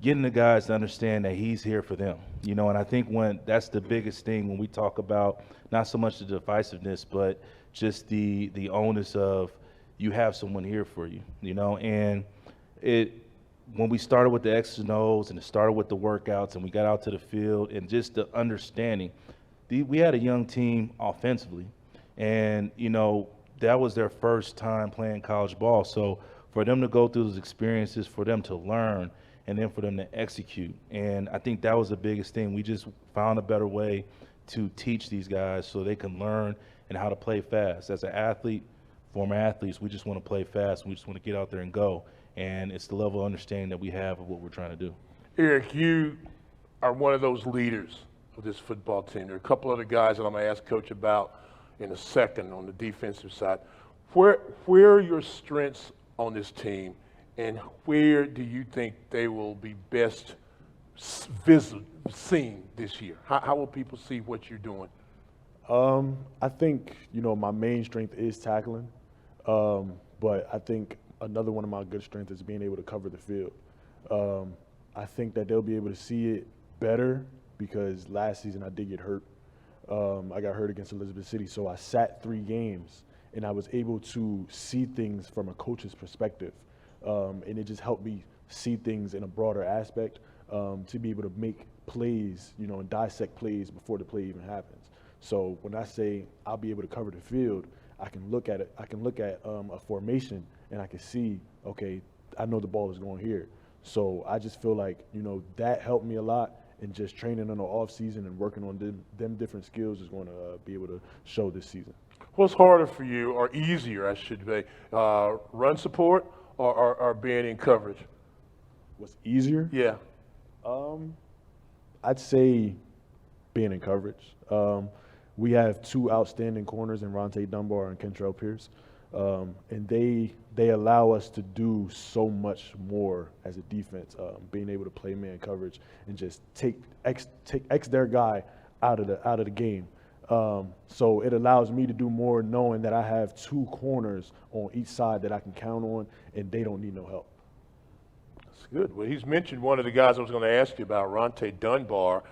getting the guys to understand that he's here for them. And I think that's the biggest thing when we talk about not so much the divisiveness, but just the onus of you have someone here for you, and when we started with the X's and O's and it started with the workouts and we got out to the field and just the understanding, we had a young team offensively, and, that was their first time playing college ball. So for them to go through those experiences, for them to learn, and then for them to execute. And I think that was the biggest thing. We just found a better way to teach these guys so they can learn and how to play fast. As an athlete, former athletes, we just want to play fast. And we just want to get out there and go. And it's the level of understanding that we have of what we're trying to do. Eric, you are one of those leaders of this football team. There are a couple other guys that I'm going to ask Coach about in a second on the defensive side. Where are your strengths on this team, and where do you think they will be best seen this year? How will people see what you're doing? I think, my main strength is tackling, but I think another one of my good strengths is being able to cover the field. I think that they'll be able to see it better because last season I did get hurt. I got hurt against Elizabeth City, so I sat 3 games, and I was able to see things from a coach's perspective. And it just helped me see things in a broader aspect, to be able to make plays, and dissect plays before the play even happens. So when I say I'll be able to cover the field, I can look at it. I can look at a formation, and I can see, okay, I know the ball is going here. So I just feel like, that helped me a lot, and just training in the off season and working on them different skills is going to be able to show this season. What's harder for you, or easier, I should say, run support or being in coverage? What's easier? Yeah. I'd say being in coverage. We have 2 outstanding corners in Ronte Dunbar and Kentrell Pierce, and they allow us to do so much more as a defense, being able to play man coverage and just take X their guy out of the game. So it allows me to do more, knowing that I have 2 corners on each side that I can count on, and they don't need no help. That's good. Well, he's mentioned one of the guys I was going to ask you about, Ronte Dunbar.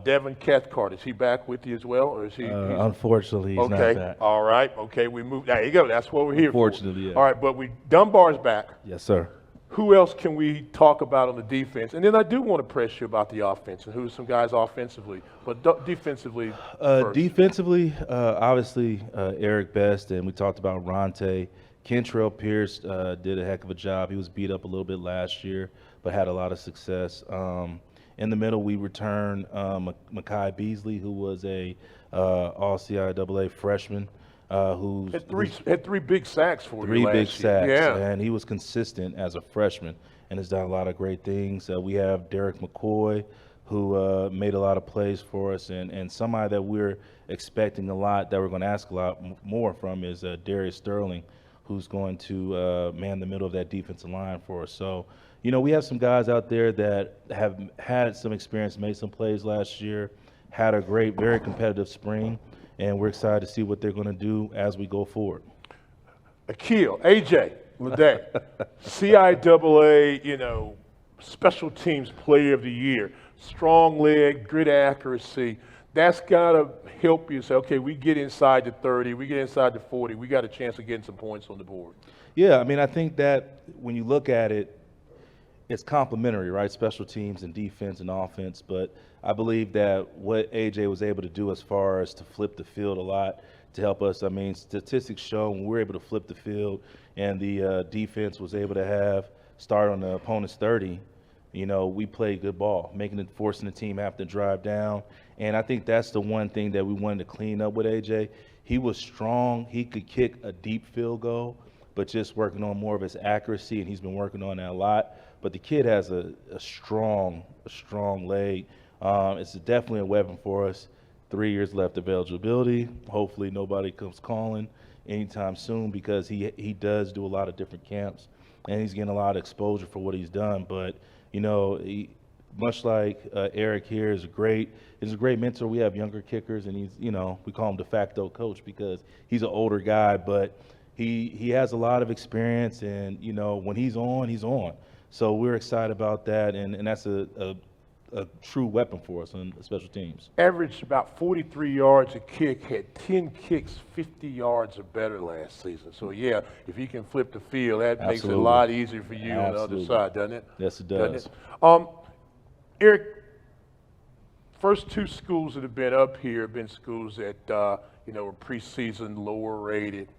Devin Cathcart, is he back with you as well, or is he? Unfortunately, he's not back. All right. Okay, we moved. There you go. That's what we're here for. Unfortunately, yeah. All right, but Dunbar's back. Yes, sir. Who else can we talk about on the defense? And then I do want to press you about the offense and who's some guys offensively, but defensively first. Defensively, obviously, Eric Best, and we talked about Ronte. Kentrell Pierce did a heck of a job. He was beat up a little bit last year, but had a lot of success. In the middle, we returned Makai Beasley, who was a all CIAA freshman. Who had 3 big sacks for you last year. 3 big sacks, yeah. And he was consistent as a freshman and has done a lot of great things. We have Derek McCoy, who made a lot of plays for us, and somebody that we're expecting a lot, that we're going to ask a lot more from, is Darius Sterling, who's going to man the middle of that defensive line for us. So, you know, we have some guys out there that have had some experience, made some plays last year, had a great, very competitive spring, and we're excited to see what they're going to do as we go forward. Akil, AJ, Ledet, CIAA, you know, special teams player of the year, strong leg, good accuracy. That's got to help you say, okay, we get inside the 30, we get inside the 40, we got a chance of getting some points on the board. Yeah, I mean, I think that when you look at it, it's complementary, right? Special teams and defense and offense. But I believe that what AJ was able to do as far as to flip the field a lot to help us, I mean, statistics show when we're able to flip the field and the defense was able to start on the opponent's 30, you know, we played good ball, forcing the team have to drive down. And I think that's the one thing that we wanted to clean up with AJ. He was strong. He could kick a deep field goal, but just working on more of his accuracy, and he's been working on that a lot. But the kid has a strong leg. It's definitely a weapon for us. 3 years left of eligibility. Hopefully nobody comes calling anytime soon, because he does do a lot of different camps, and he's getting a lot of exposure for what he's done. But, you know, much like Eric here is a great mentor. We have younger kickers, and he's, you know, we call him de facto coach because he's an older guy, but he has a lot of experience, and, you know, when he's on, he's on. So we're excited about that, and that's a true weapon for us on special teams. Averaged about 43 yards a kick, had 10 kicks, 50 yards or better last season. So, yeah, if he can flip the field, that makes it a lot easier for you on the other side, doesn't it? Yes, it does. Eric, first two schools that have been up here have been schools that, you know, were preseason lower rated.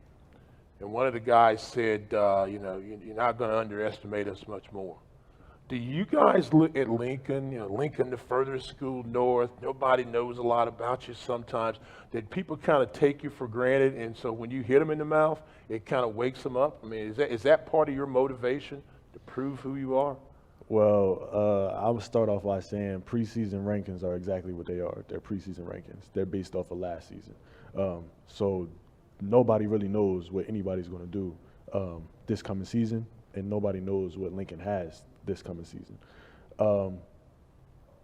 And one of the guys said, you know, you're not going to underestimate us much more. Do you guys look at Lincoln, you know, Lincoln, the furthest school north, nobody knows a lot about you sometimes, that people kind of take you for granted, and so when you hit them in the mouth, it kind of wakes them up? I mean, is that part of your motivation to prove who you are? Well, I would start off by saying preseason rankings are exactly what they are. They're preseason rankings. They're based off of last season. So nobody really knows what anybody's going to do this coming season, and nobody knows what Lincoln has this coming season.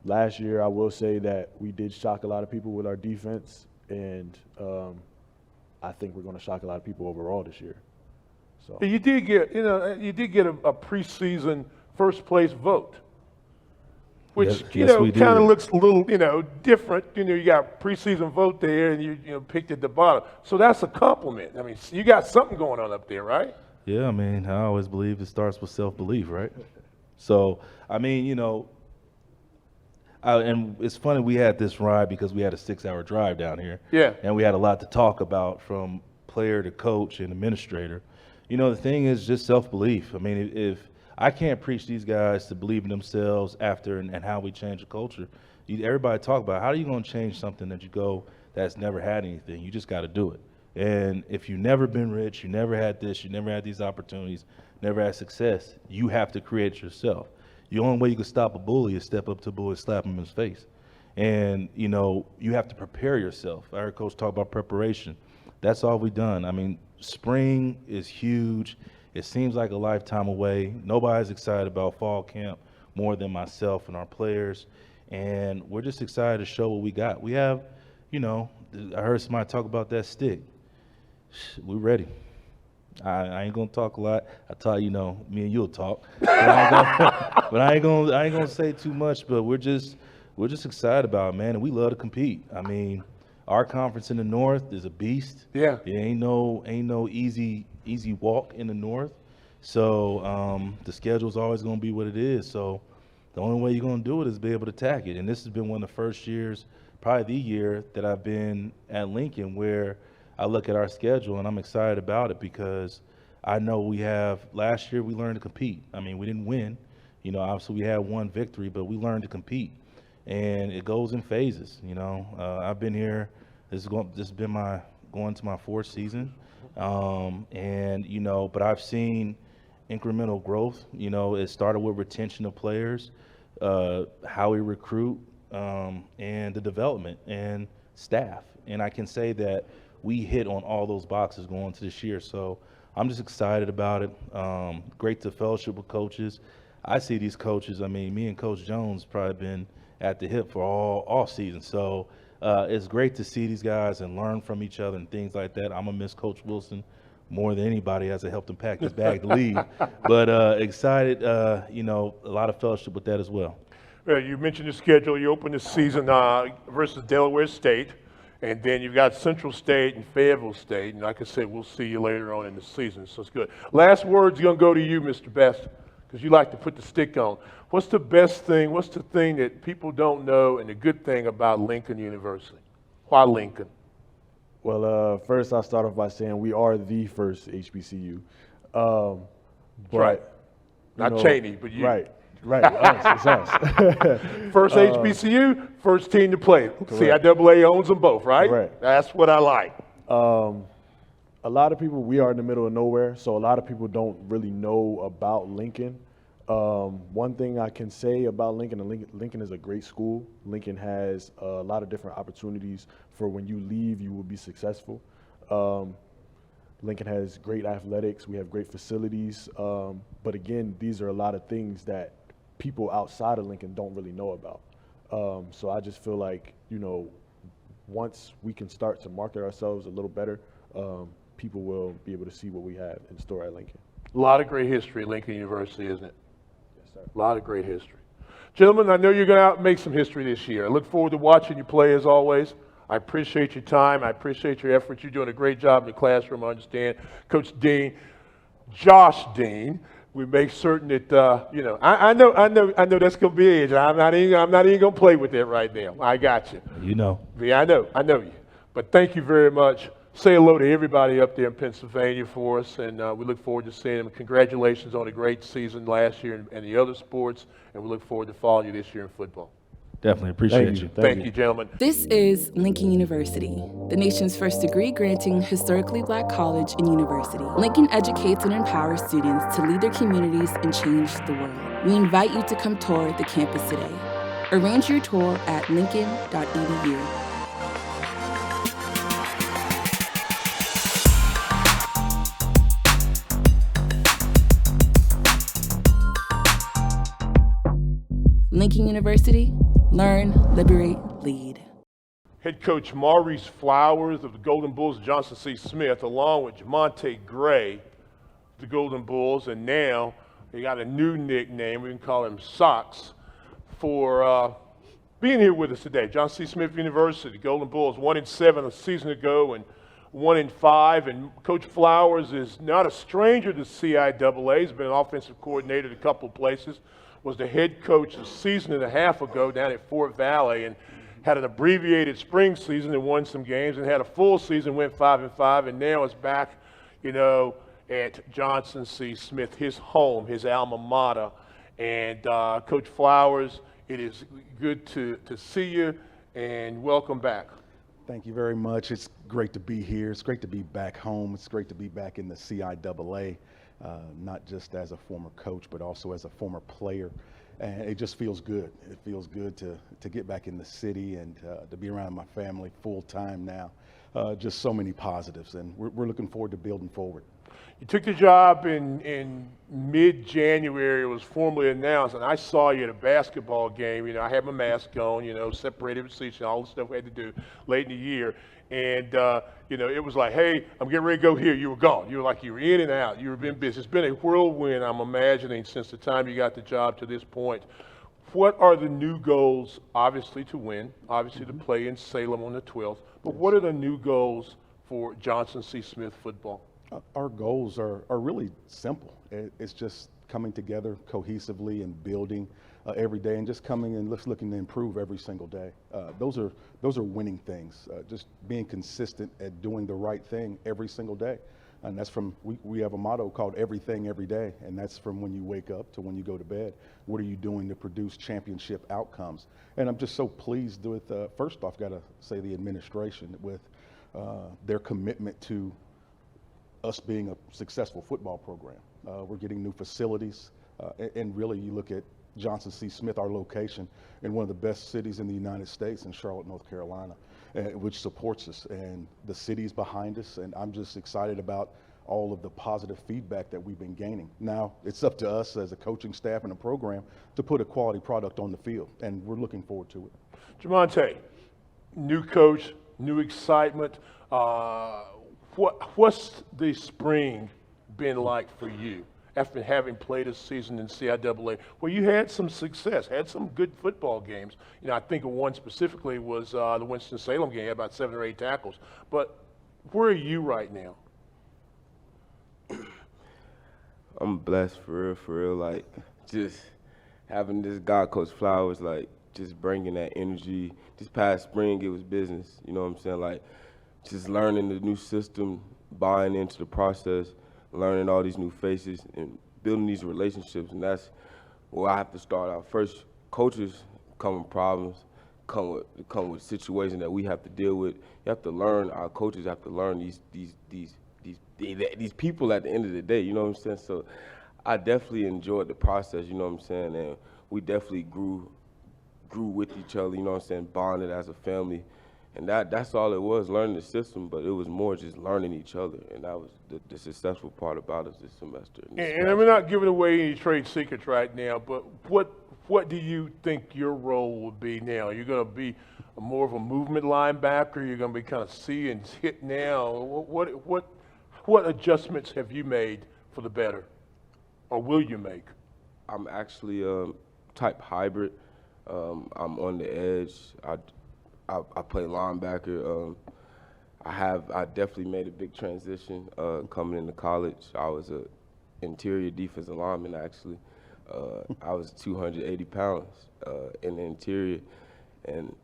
Last year, I will say that we did shock a lot of people with our defense, and I think we're going to shock a lot of people overall this year. So you did get, you know, a preseason first place vote, which you know kind of looks a little, you know, different. You know, you got preseason vote there, and you know picked at the bottom. So that's a compliment. I mean, you got something going on up there, right? Yeah, I mean, I always believe it starts with self-belief, right? So, I mean, you know, and it's funny we had this ride because we had a 6-hour drive down here. Yeah. And we had a lot to talk about, from player to coach and administrator. You know, the thing is just self-belief. I mean, if I can't preach these guys to believe in themselves after and how we change the culture. Everybody talk about how are you going to change something that you go that's never had anything. You just got to do it. And if you've never been rich, you never had this, you never had these opportunities, never had success, you have to create it yourself. The only way you can stop a bully is step up to a bully and slap him in his face. And, you know, you have to prepare yourself. I heard Coach talk about preparation. That's all we've done. I mean, spring is huge. It seems like a lifetime away. Nobody's excited about fall camp more than myself and our players. And we're just excited to show what we got. We have, you know, I heard somebody talk about that stick. We're ready. I ain't gonna talk a lot. I thought, you know, me and you'll talk. But I ain't gonna say too much. But we're just excited about it, man, and we love to compete. I mean, our conference in the North is a beast. Yeah. It ain't no easy walk in the North. So the schedule's always gonna be what it is. So the only way you're gonna do it is be able to attack it. And this has been one of the first years, probably the year, that I've been at Lincoln where I look at our schedule and I'm excited about it because I know last year we learned to compete. I mean, we didn't win. You know, obviously we had one victory, but we learned to compete. And it goes in phases, you know. I've been here, this has been going to my 4th season. And, you know, but I've seen incremental growth. You know, it started with retention of players, how we recruit, and the development and staff. And I can say that we hit on all those boxes going into this year. So I'm just excited about it. Great to fellowship with coaches. I see these coaches, I mean, me and Coach Jones probably been at the hip for all season. So it's great to see these guys and learn from each other and things like that. I'm going to miss Coach Wilson more than anybody as I helped him pack his bag to leave. But excited, a lot of fellowship with that as well. Well, you mentioned the schedule. You opened the season versus Delaware State, and then you've got Central State and Fayetteville State. And like I said, we'll see you later on in the season, so it's good. Last word's going to go to you, Mr. Best, because you like to put the stick on. What's the best thing, what's the thing that people don't know and the good thing about Lincoln University? Why Lincoln? Well, first I'll start off by saying we are the first HBCU. But, right. Not Cheney, but you. Right. It's us. First HBCU, first team to play. CIAA owns them both, right? Correct. That's what I like. A lot of people, we are in the middle of nowhere, so a lot of people don't really know about Lincoln. One thing I can say about Lincoln, and Lincoln is a great school. Lincoln has a lot of different opportunities for when you leave, you will be successful. Lincoln has great athletics. We have great facilities. But again, these are a lot of things that people outside of Lincoln don't really know about. So I just feel like, once we can start to market ourselves a little better, people will be able to see what we have in store at Lincoln. A lot of great history at Lincoln University, isn't it? Yes, sir. A lot of great history. Gentlemen, I know you're going to make some history this year. I look forward to watching you play as always. I appreciate your time. I appreciate your efforts. You're doing a great job in the classroom, I understand. Coach Dean, Josh Dean, we make certain that, I know that's going to be it. I'm not even going to play with that right now. I got you. You know. Yeah, I know you. But thank you very much. Say hello to everybody up there in Pennsylvania for us, and we look forward to seeing them. Congratulations on a great season last year and the other sports, and we look forward to following you this year in football. Definitely appreciate you. Thank you, gentlemen. This is Lincoln University, the nation's first degree-granting historically black college and university. Lincoln educates and empowers students to lead their communities and change the world. We invite you to come tour the campus today. Arrange your tour at lincoln.edu. Lincoln University, learn, liberate, lead. Head coach Maurice Flowers of the Golden Bulls, Johnson C. Smith, along with Jamonte Gray, the Golden Bulls, and now they got a new nickname, we can call him Sox, for being here with us today. Johnson C. Smith University, Golden Bulls, 1-7 a season ago and 1-5, and Coach Flowers is not a stranger to CIAA. He's been an offensive coordinator at a couple of places. Was the head coach a season and a half ago down at Fort Valley, and had an abbreviated spring season and won some games, and had a full season, went 5-5, and now is back, at Johnson C. Smith, his home, his alma mater. And Coach Flowers, it is good to see you, and welcome back. Thank you very much. It's great to be here. It's great to be back home. It's great to be back in the CIAA. Not just as a former coach, but also as a former player. And it just feels good. It feels good to get back in the city and to be around my family full time now. Just so many positives, and we're looking forward to building forward. You took the job in mid-January. It was formally announced, and I saw you at a basketball game. I had my mask on, separated seats, all the stuff we had to do late in the year. And, it was like, hey, I'm getting ready to go here. You were gone. You were in and out. You were been busy. It's been a whirlwind, I'm imagining, since the time you got the job to this point. What are the new goals? Obviously to win, obviously to play in Salem on the 12th. But what are the new goals for Johnson C. Smith football? Our goals are really simple. It's just coming together cohesively and building every day, and just coming and looking to improve every single day. Those are winning things. Just being consistent at doing the right thing every single day, and that's from we have a motto called "Everything Every Day," and that's from when you wake up to when you go to bed. What are you doing to produce championship outcomes? And I'm just so pleased with. First off, got to say the administration with their commitment to us being a successful football program. We're getting new facilities, and really you look at Johnson C. Smith, our location, in one of the best cities in the United States, in Charlotte, North Carolina, which supports us. And the city's behind us, and I'm just excited about all of the positive feedback that we've been gaining. Now, it's up to us as a coaching staff and a program to put a quality product on the field, and we're looking forward to it. Jamonte, new coach, new excitement. What's the spring been like for you after having played a season in CIAA where you had some success, had some good football games? You know, I think of one specifically was the Winston-Salem game, about 7 or 8 tackles. But where are you right now? I'm blessed for real, like just having this guy, Coach Flowers, like just bringing that energy. This past spring, it was business, you know what I'm saying? Like just learning the new system, buying into the process, learning all these new faces and building these relationships. And that's where I have to start out. First, coaches come with problems, come with situations that we have to deal with. You have to learn, our coaches have to learn these people at the end of the day, you know what I'm saying? So I definitely enjoyed the process, you know what I'm saying? And we definitely grew with each other, you know what I'm saying? Bonded as a family. And that's all it was, learning the system, but it was more just learning each other. And that was the successful part about us this semester. And we're not giving away any trade secrets right now, but what do you think your role will be now? You're going to be more of a movement linebacker? You're going to be kind of see and hit now? What adjustments have you made for the better, or will you make? I'm actually type hybrid. I'm on the edge. I play linebacker. I definitely made a big transition coming into college. I was an interior defensive lineman, actually. I was 280 pounds in the interior, and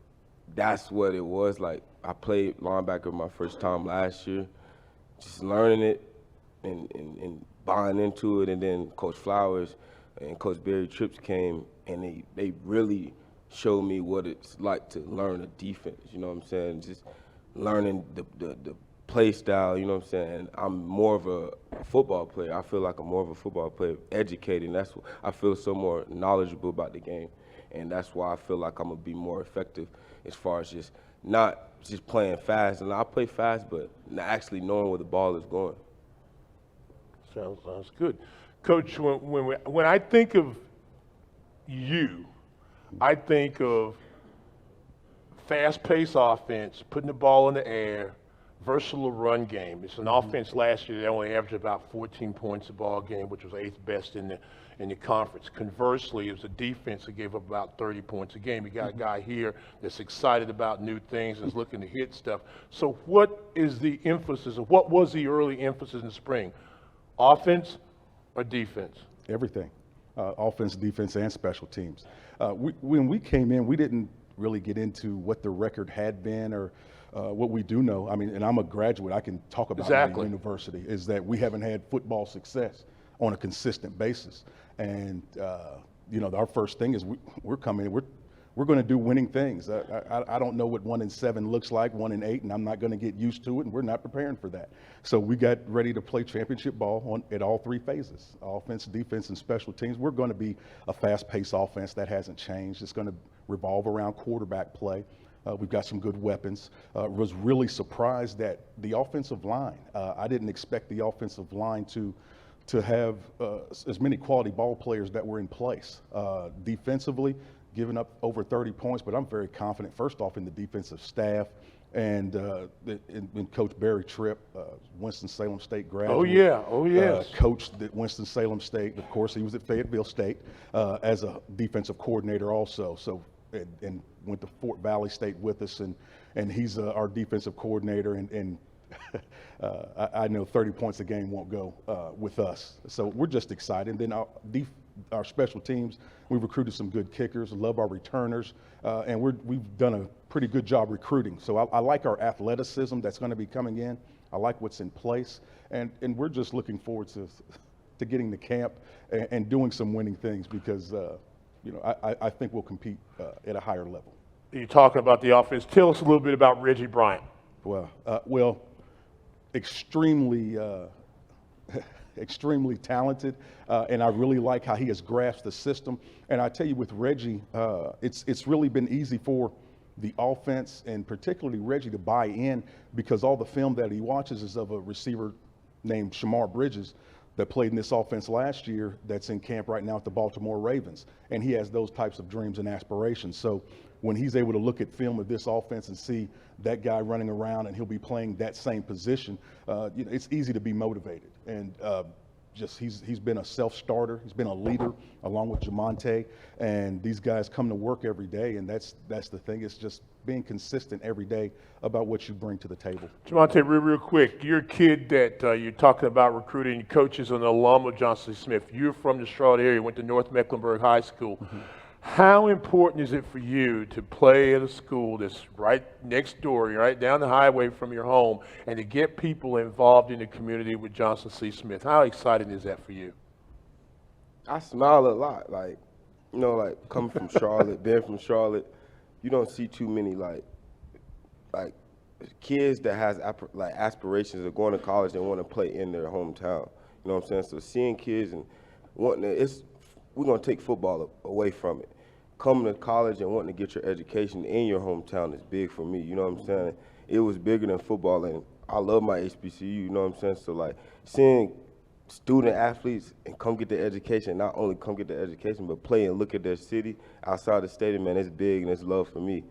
that's what it was like. I played linebacker my first time last year, just learning it and buying into it. And then Coach Flowers and Coach Barry Trips came, and they really showed me what it's like to learn a defense, you know what I'm saying? Just learning the play style, you know what I'm saying? I'm more of a football player. I feel like I'm more of a football player, educated, and that's what I feel so more knowledgeable about the game. And that's why I feel like I'm going to be more effective as far as just not just playing fast. And I play fast, but actually knowing where the ball is going. Sounds good. Coach, when I think of you, I think of fast-paced offense, putting the ball in the air, versatile run game. It's an offense last year that only averaged about 14 points a ball game, which was 8th best in the conference. Conversely, it was a defense that gave up about 30 points a game. You got a guy here that's excited about new things and is looking to hit stuff. So what is the emphasis, or what was the early emphasis in the spring? Offense or defense? Everything. Offense, defense, and special teams. When we came in, we didn't really get into what the record had been or what we do know. I mean, and I'm a graduate. I can talk about my university, is that we haven't had football success on a consistent basis. And, our first thing is we're coming in, we're going to do winning things. I don't know what 1-7 looks like, 1-8, and I'm not going to get used to it, and we're not preparing for that. So we got ready to play championship ball at all 3 phases, offense, defense, and special teams. We're going to be a fast-paced offense. That hasn't changed. It's going to revolve around quarterback play. We've got some good weapons. Was really surprised that the offensive line, I didn't expect the offensive line to have as many quality ball players that were in place. Defensively, giving up over 30 points, but I'm very confident, first off, in the defensive staff and in Coach Barry Tripp, Winston-Salem State graduate. Oh, yes. Coached at Winston-Salem State. Of course, he was at Fayetteville State as a defensive coordinator also. So, and went to Fort Valley State with us, and he's our defensive coordinator, and I know 30 points a game won't go with us. So we're just excited. And then our special teams, we've recruited some good kickers, love our returners, and we've done a pretty good job recruiting. So I like our athleticism that's going to be coming in. I like what's in place, and we're just looking forward to getting to camp and doing some winning things because I think we'll compete at a higher level. You're talking about the offense. Tell us a little bit about Reggie Bryant. Well, extremely extremely talented, and I really like how he has grasped the system. And I tell you, with Reggie, it's really been easy for the offense and particularly Reggie to buy in, because all the film that he watches is of a receiver named Shamar Bridges that played in this offense last year that's in camp right now at the Baltimore Ravens. And he has those types of dreams and aspirations. So when he's able to look at film of this offense and see that guy running around and he'll be playing that same position, it's easy to be motivated. And he's been a self-starter. He's been a leader along with Jamonte, and these guys come to work every day, and that's the thing. It's just being consistent every day about what you bring to the table. Jamonte, real quick, you're a kid that you're talking about recruiting coaches and an alum of Johnson C. Smith. You're from the Charlotte area, went to North Mecklenburg High School. Mm-hmm. How important is it for you to play at a school that's right next door, right down the highway from your home, and to get people involved in the community with Johnson C. Smith? How exciting is that for you? I smile a lot, like coming from Charlotte, being from Charlotte, you don't see too many like kids that has aspirations of going to college and want to play in their hometown. You know what I'm saying? So seeing kids and wanting to, we're going to take football away from it. Coming to college and wanting to get your education in your hometown is big for me, you know what I'm saying? It was bigger than football, and I love my HBCU, you know what I'm saying? So, like, seeing student athletes and come get their education, not only come get their education, but play and look at their city outside the stadium, man, it's big and it's love for me.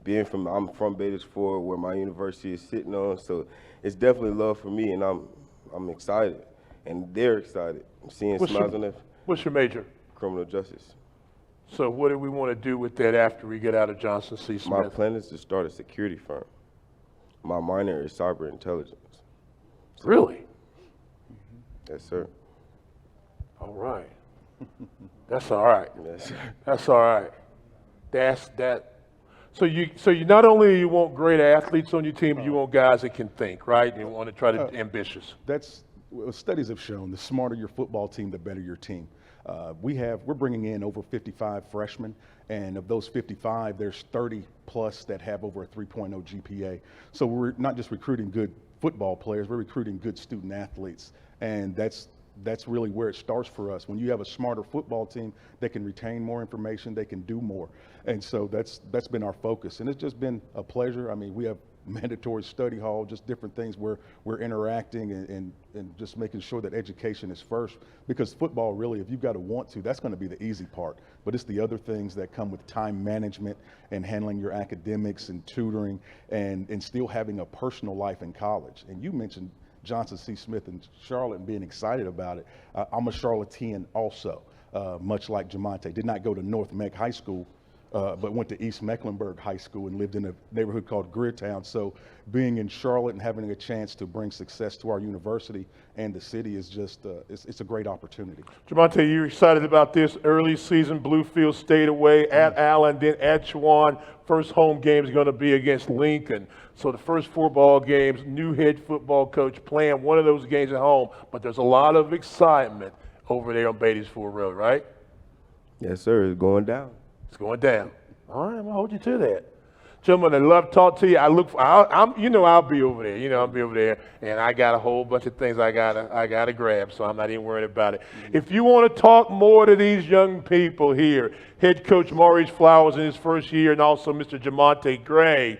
I'm from Badersford, where my university is sitting on, so it's definitely love for me, and I'm excited, and they're excited. I'm seeing smiles on their face. What's your major? Criminal justice. So what do we want to do with that after we get out of Johnson C. Smith? My plan is to start a security firm. My minor is cyber intelligence. So, really? Yes, sir. All right. That's all right. Yes, sir. That's all right. That's that. So you not only you want great athletes on your team, but you want guys that can think, right? You want to try to ambitious. That's what studies have shown. The smarter your football team, the better your team. We're bringing in over 55 freshmen, and of those 55, there's 30 plus that have over a 3.0 GPA. So we're not just recruiting good football players, we're recruiting good student athletes, and that's really where it starts for us. When you have a smarter football team, they can retain more information, they can do more, and so that's been our focus, and it's just been a pleasure. I mean, we have mandatory study hall, just different things where we're interacting and just making sure that education is first, because football really, if you've got to want to, that's going to be the easy part, but it's the other things that come with time management and handling your academics and tutoring and still having a personal life in college. And you mentioned Johnson C. Smith and Charlotte and being excited about it. I'm a Charlottean also, much like Jamonte. Did not go to North Meck High School, but went to East Mecklenburg High School and lived in a neighborhood called Greertown. So being in Charlotte and having a chance to bring success to our university and the city is just, it's a great opportunity. Jamonte, you're excited about this early season, Bluefield State away at Allen, then at Chowan. First home game is going to be against Lincoln. So the first 4 ball games, new head football coach playing one of those games at home, but there's a lot of excitement over there on Badersford Road, right? Yes, sir, it's going down. It's going down. All right, I'm gonna hold you to that. Gentlemen, I love to talk to you. I'll be over there. I'll be over there, and I got a whole bunch of things I gotta grab, so I'm not even worried about it. If you want to talk more to these young people here, head coach Maurice Flowers in his first year, and also Mr. Jamonte Gray,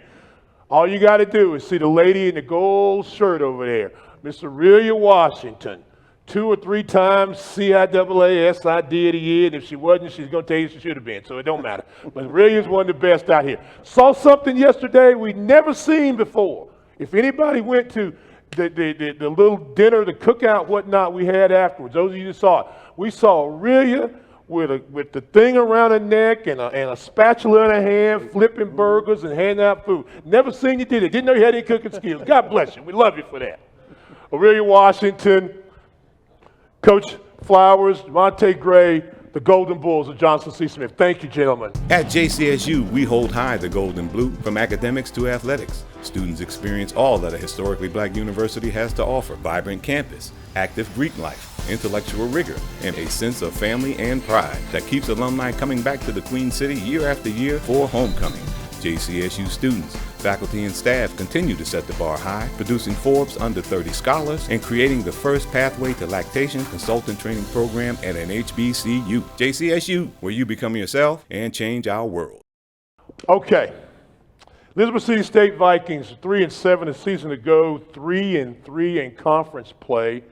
all you got to do is see the lady in the gold shirt over there, Miss Aurelia Washington. 2 or 3 times CIAA SID of the year, and if she wasn't, she's going to tell you she should have been, so it don't matter. But Aurelia's one of the best out here. Saw something yesterday we'd never seen before. If anybody went to the little dinner, the cookout, whatnot we had afterwards, those of you that saw it, we saw Aurelia with the thing around her neck and a spatula in her hand, flipping burgers and handing out food. Never seen you did it. Didn't know you had any cooking skills. God bless you. We love you for that. Aurelia Washington, Coach Flowers, Jamonte Gray, the Golden Bulls of Johnson C. Smith. Thank you, gentlemen. At JCSU, we hold high the gold and blue, from academics to athletics. Students experience all that a historically black university has to offer: vibrant campus, active Greek life, intellectual rigor, and a sense of family and pride that keeps alumni coming back to the Queen City year after year for homecoming. JCSU students, Faculty and staff continue to set the bar high, producing Forbes under 30 scholars and creating the first pathway to lactation consultant training program at an HBCU. JCSU, where you become yourself and change our world. Okay. Elizabeth City State Vikings, 3-7 a season ago, 3-3 in conference play.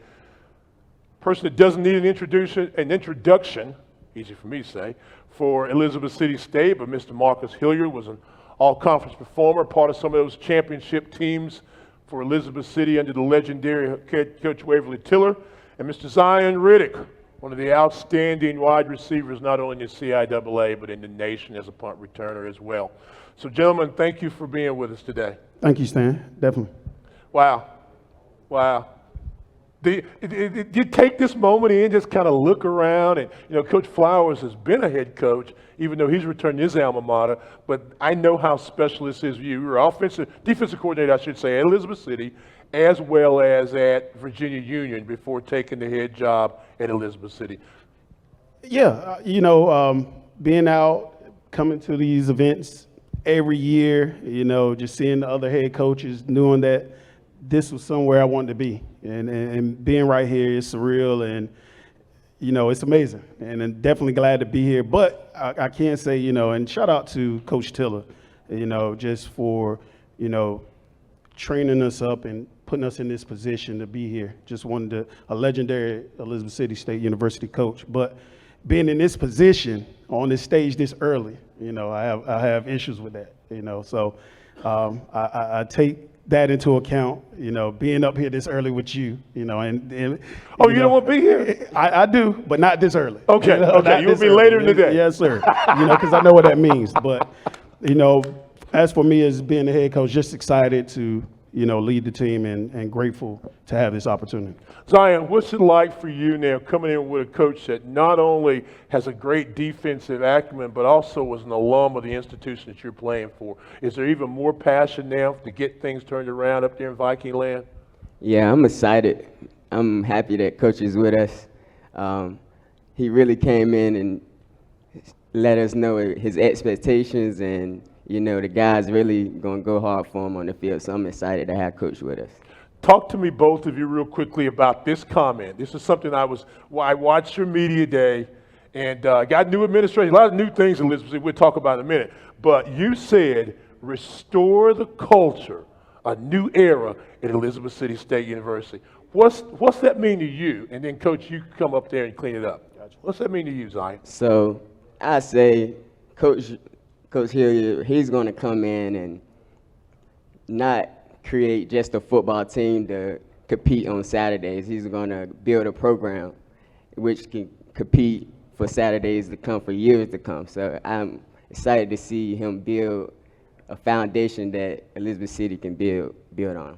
Person that doesn't need an introduction, easy for me to say, for Elizabeth City State, but Mr. Marcus Hilliard was an all-conference performer, part of some of those championship teams for Elizabeth City under the legendary head coach Waverly Tiller, and Mr. Zion Riddick, one of the outstanding wide receivers, not only in the CIAA, but in the nation as a punt returner as well. So, gentlemen, thank you for being with us today. Thank you, Stan. Definitely. Wow. Wow. Do you take this moment in, just kind of look around, and Coach Flowers has been a head coach, even though he's returned his alma mater, but I know how special this is for you. You were defensive coordinator, I should say, at Elizabeth City, as well as at Virginia Union before taking the head job at Elizabeth City. Yeah, being out, coming to these events every year, just seeing the other head coaches, knowing that this was somewhere I wanted to be. And being right here is surreal, and, it's amazing. And I'm definitely glad to be here. But I can't say, and shout out to Coach Tiller, just for, training us up and putting us in this position to be here. Just a legendary Elizabeth City State University coach. But being in this position on this stage this early, I have issues with that, So I take that into account, being up here this early with you, and oh, you don't want to be here? I do, but not this early. Okay, okay, you'll be later in the day. Yes, sir. Because I know what that means. But, as for me as being the head coach, just excited to, lead the team and grateful to have this opportunity. Zion, what's it like for you now coming in with a coach that not only has a great defensive acumen, but also was an alum of the institution that you're playing for? Is there even more passion now to get things turned around up there in Viking land? Yeah, I'm excited. I'm happy that Coach is with us. He really came in and let us know his expectations, and the guys really going to go hard for him on the field. So I'm excited to have Coach with us. Talk to me, both of you, real quickly about this comment. This is something I watched your media day, and got new administration, a lot of new things, Elizabeth, we'll talk about in a minute. But you said, restore the culture, a new era at Elizabeth City State University. What's that mean to you? And then, Coach, you come up there and clean it up. Gotcha. What's that mean to you, Zion? So I say, Coach Hilliard, he's going to come in and not create just a football team to compete on Saturdays. He's going to build a program which can compete for Saturdays to come, for years to come. So I'm excited to see him build a foundation that Elizabeth City can build on.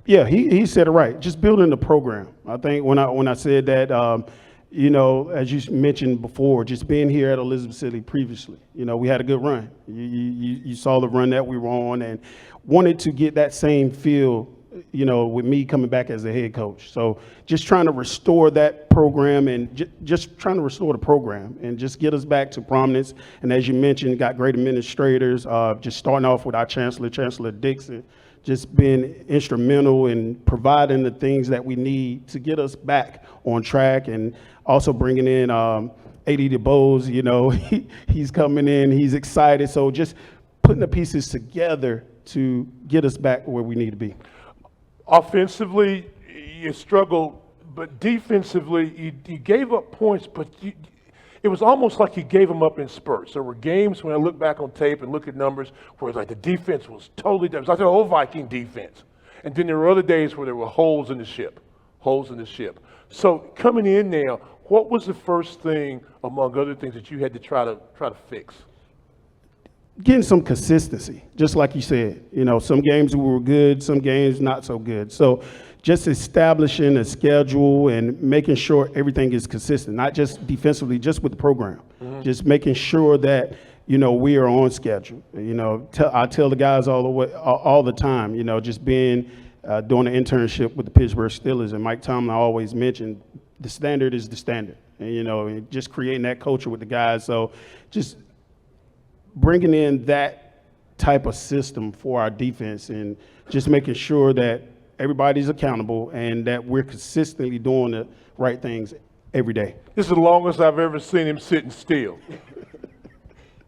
Yeah, he said it right. Just building the program. I think when I said that, as you mentioned before, just being here at Elizabeth City previously, we had a good run. You saw the run that we were on, and wanted to get that same feel, with me coming back as a head coach. So just trying to restore that program, and just trying to restore the program and just get us back to prominence. And as you mentioned, got great administrators, just starting off with our Chancellor Dixon, just being instrumental in providing the things that we need to get us back on track, and also bringing in A.D. DeBose, he's coming in, he's excited. So just putting the pieces together to get us back where we need to be. Offensively, you struggled, but defensively, you gave up points, but it was almost like you gave them up in spurts. There were games when I look back on tape and look at numbers where it's like the defense was totally different. It was like the old Viking defense. And then there were other days where there were holes in the ship. So coming in now, what was the first thing, among other things, that you had to try to fix? Getting some consistency, just like you said. Some games we were good, some games not so good. So just establishing a schedule and making sure everything is consistent, not just defensively, just with the program. Mm-hmm. Just making sure that, we are on schedule. I tell the guys all the time, just being doing an internship with the Pittsburgh Steelers, and Mike Tomlin always mentioned the standard is the standard. And, just creating that culture with the guys. So just bringing in that type of system for our defense and just making sure that everybody's accountable and that we're consistently doing the right things every day. This is the longest I've ever seen him sitting still.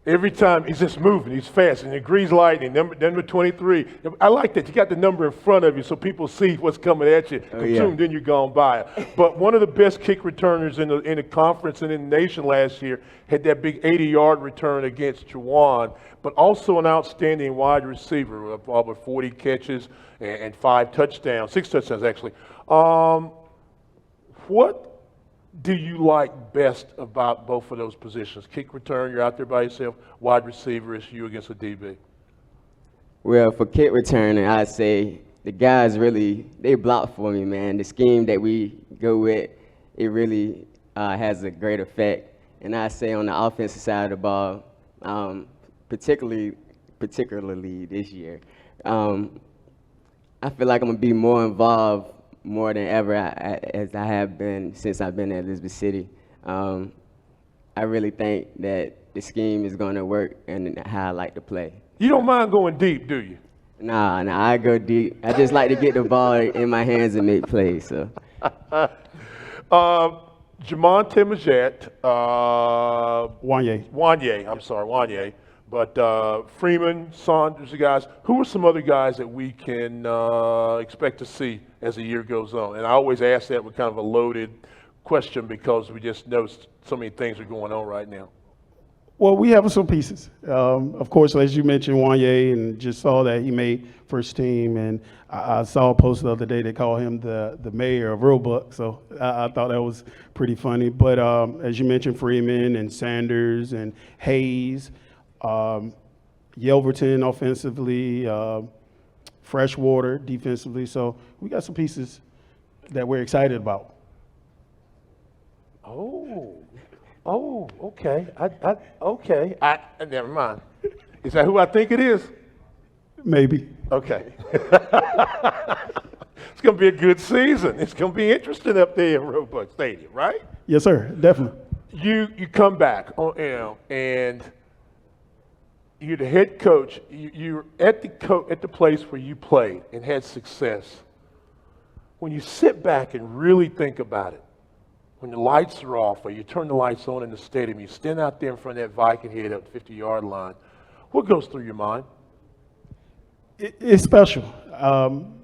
Every time he's just moving, he's fast, and it grease lightning, number 23. I like that. You got the number in front of you so people see what's coming at you. Then you're gone by. But one of the best kick returners in the conference and in the nation last year had that big 80-yard return against Chowan, but also an outstanding wide receiver of over 40 catches and 5 touchdowns, 6 touchdowns actually. What do you like best about both of those positions? Kick return, you're out there by yourself. Wide receiver, it's you against a DB. Well, for kick returning, I'd say the guys really, they block for me, man. The scheme that we go with, it really has a great effect. And I'd say on the offensive side of the ball, particularly this year, I feel like I'm going to be more involved more than ever as I have been since I've been at Elizabeth City. I really think that the scheme is going to work and how I like to play. You don't mind going deep, do you? Nah, I go deep. I just like to get the ball in my hands and make plays. So. Jamonte Majette. Wanye. But Freeman, Saunders, the guys. Who are some other guys that we can expect to see as the year goes on? And I always ask that with kind of a loaded question because we just know so many things are going on right now. Well, we have some pieces. Of course, as you mentioned, Wanye, and just saw that he made first team. And I saw a post the other day, they call him the mayor of Roebuck. So I thought that was pretty funny. But as you mentioned, Freeman and Sanders and Hayes, Yelverton offensively, Freshwater defensively. So we got some pieces that we're excited about. Okay. Okay. Never mind. Is that who I think it is? Maybe. Okay. It's going to be a good season. It's going to be interesting up there in Roebuck Stadium, right? Yes, sir. Definitely. You come back, and you're the head coach. You're at the place where you played and had success. When you sit back and really think about it, when the lights are off or you turn the lights on in the stadium, you stand out there in front of that Viking head at the 50-yard line, what goes through your mind? It's special.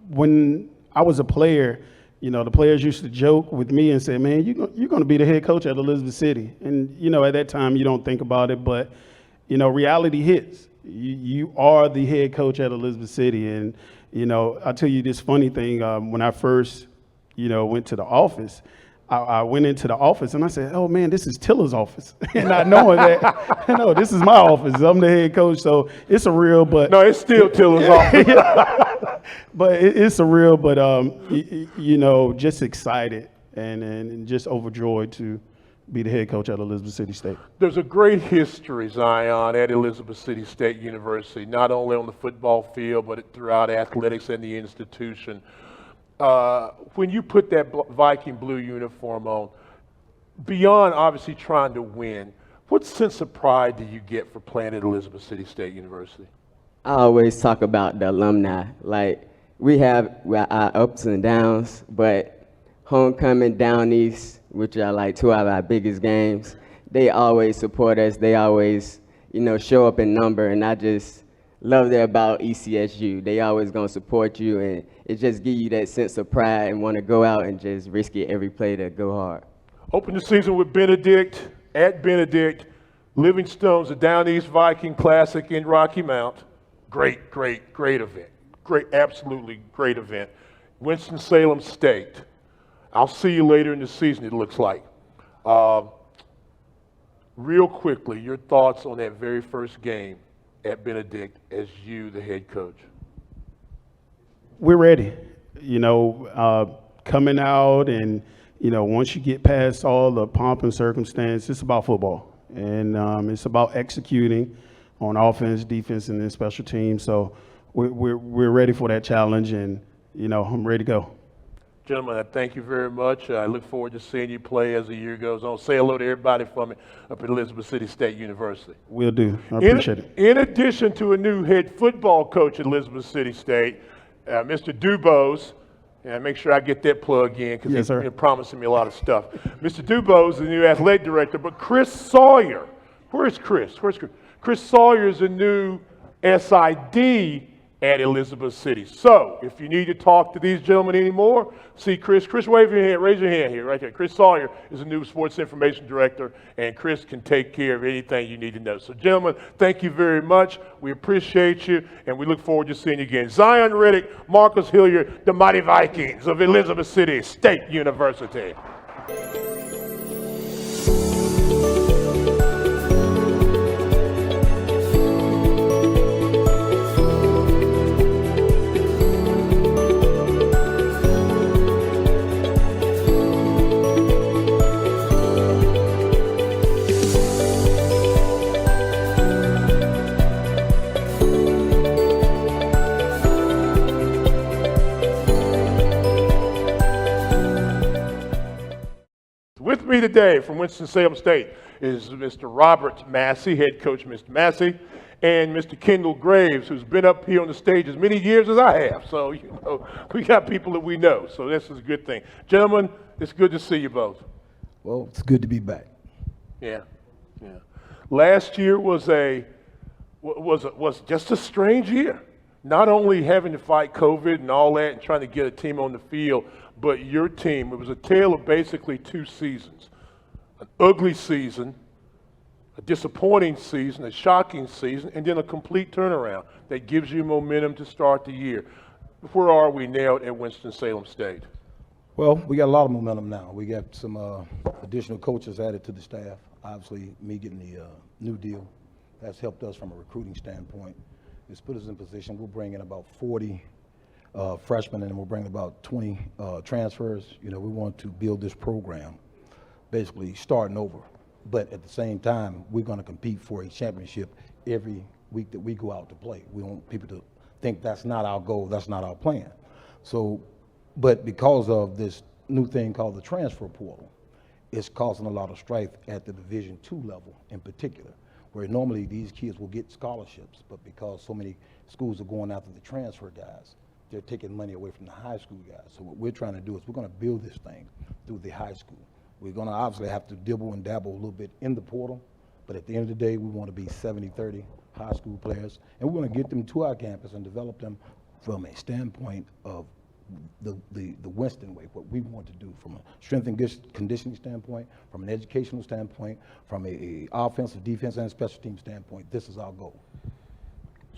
When I was a player, the players used to joke with me and say, man, you're going to be the head coach at Elizabeth City. And, at that time you don't think about it, but, reality hits. You are the head coach at Elizabeth City. And, I'll tell you this funny thing. When I first, went to the office, I went into the office and I said, oh man, this is Tilla's office. And not knowing that, no, this is my office. I'm the head coach. So it's surreal, but. No, it's still Tilla's office. But it's surreal, but, just excited and just overjoyed to be the head coach at Elizabeth City State. There's a great history, Zion, at Elizabeth City State University, not only on the football field, but throughout athletics and the institution. When you put that Viking blue uniform on, beyond obviously trying to win, what sense of pride do you get for playing at Elizabeth City State University? I always talk about the alumni. Like, we have our ups and downs, but homecoming down east, which are like 2 of our biggest games, they always support us. They always, show up in number, and I just love that about ECSU. They always gonna support you, and it just give you that sense of pride and want to go out and just risk it every play to go hard. Open the season with Benedict at Benedict. Livingstone's the Down East Viking Classic in Rocky Mount. Great event. Absolutely great event. Winston-Salem State. I'll see you later in the season, it looks like. Real quickly, your thoughts on that very first game at Benedict as you, the head coach? We're ready. Coming out and, once you get past all the pomp and circumstance, it's about football. And it's about executing on offense, defense, and then special teams. So we're ready for that challenge, and, I'm ready to go. Gentlemen, I thank you very much. I look forward to seeing you play as the year goes on. Say hello to everybody for me up at Elizabeth City State University. Will do. I appreciate it. In addition to a new head football coach at Elizabeth City State, Mr. Dubose, and make sure I get that plug in because he's promising me a lot of stuff. Mr. Dubose is the new athletic director, but Chris Sawyer, where's Chris? Chris Sawyer is the new SID at Elizabeth City. So, if you need to talk to these gentlemen anymore, see Chris. Chris, wave your hand, raise your hand here, right there. Chris Sawyer is the new sports information director, and Chris can take care of anything you need to know. So, gentlemen, thank you very much. We appreciate you, and we look forward to seeing you again. Zion Riddick, Marcus Hilliard, the Mighty Vikings of Elizabeth City State University. With me today from Winston-Salem State is Mr. Robert Massey, head coach Mr. Massey, and Mr. Kendall Graves, who's been up here on the stage as many years as I have. So, we got people that we know, so this is a good thing. Gentlemen, it's good to see you both. Well, it's good to be back. Yeah. Last year was just a strange year. Not only having to fight COVID and all that and trying to get a team on the field, but your team, it was a tale of basically two seasons. An ugly season, a disappointing season, a shocking season, and then a complete turnaround that gives you momentum to start the year. Where are we now at Winston-Salem State? Well, we got a lot of momentum now. We got some additional coaches added to the staff. Obviously, me getting the new deal, that's helped us from a recruiting standpoint. It's put us in position. We'll bring in about 40 freshmen, and we'll bring about 20 transfers. We want to build this program, basically starting over. But at the same time, we're going to compete for a championship every week that we go out to play. We don't want people to think that's not our goal, that's not our plan. So, but because of this new thing called the transfer portal, it's causing a lot of strife at the Division II level in particular, where normally these kids will get scholarships, but because so many schools are going after the transfer guys, they're taking money away from the high school guys. So what we're trying to do is we're going to build this thing through the high school. We're going to obviously have to dibble and dabble a little bit in the portal, but at the end of the day, we want to be 70-30 high school players, and we're going to get them to our campus and develop them from a standpoint of the Winston way, what we want to do from a strength and conditioning standpoint, from an educational standpoint, from a offensive, defense, and special team standpoint. This is our goal.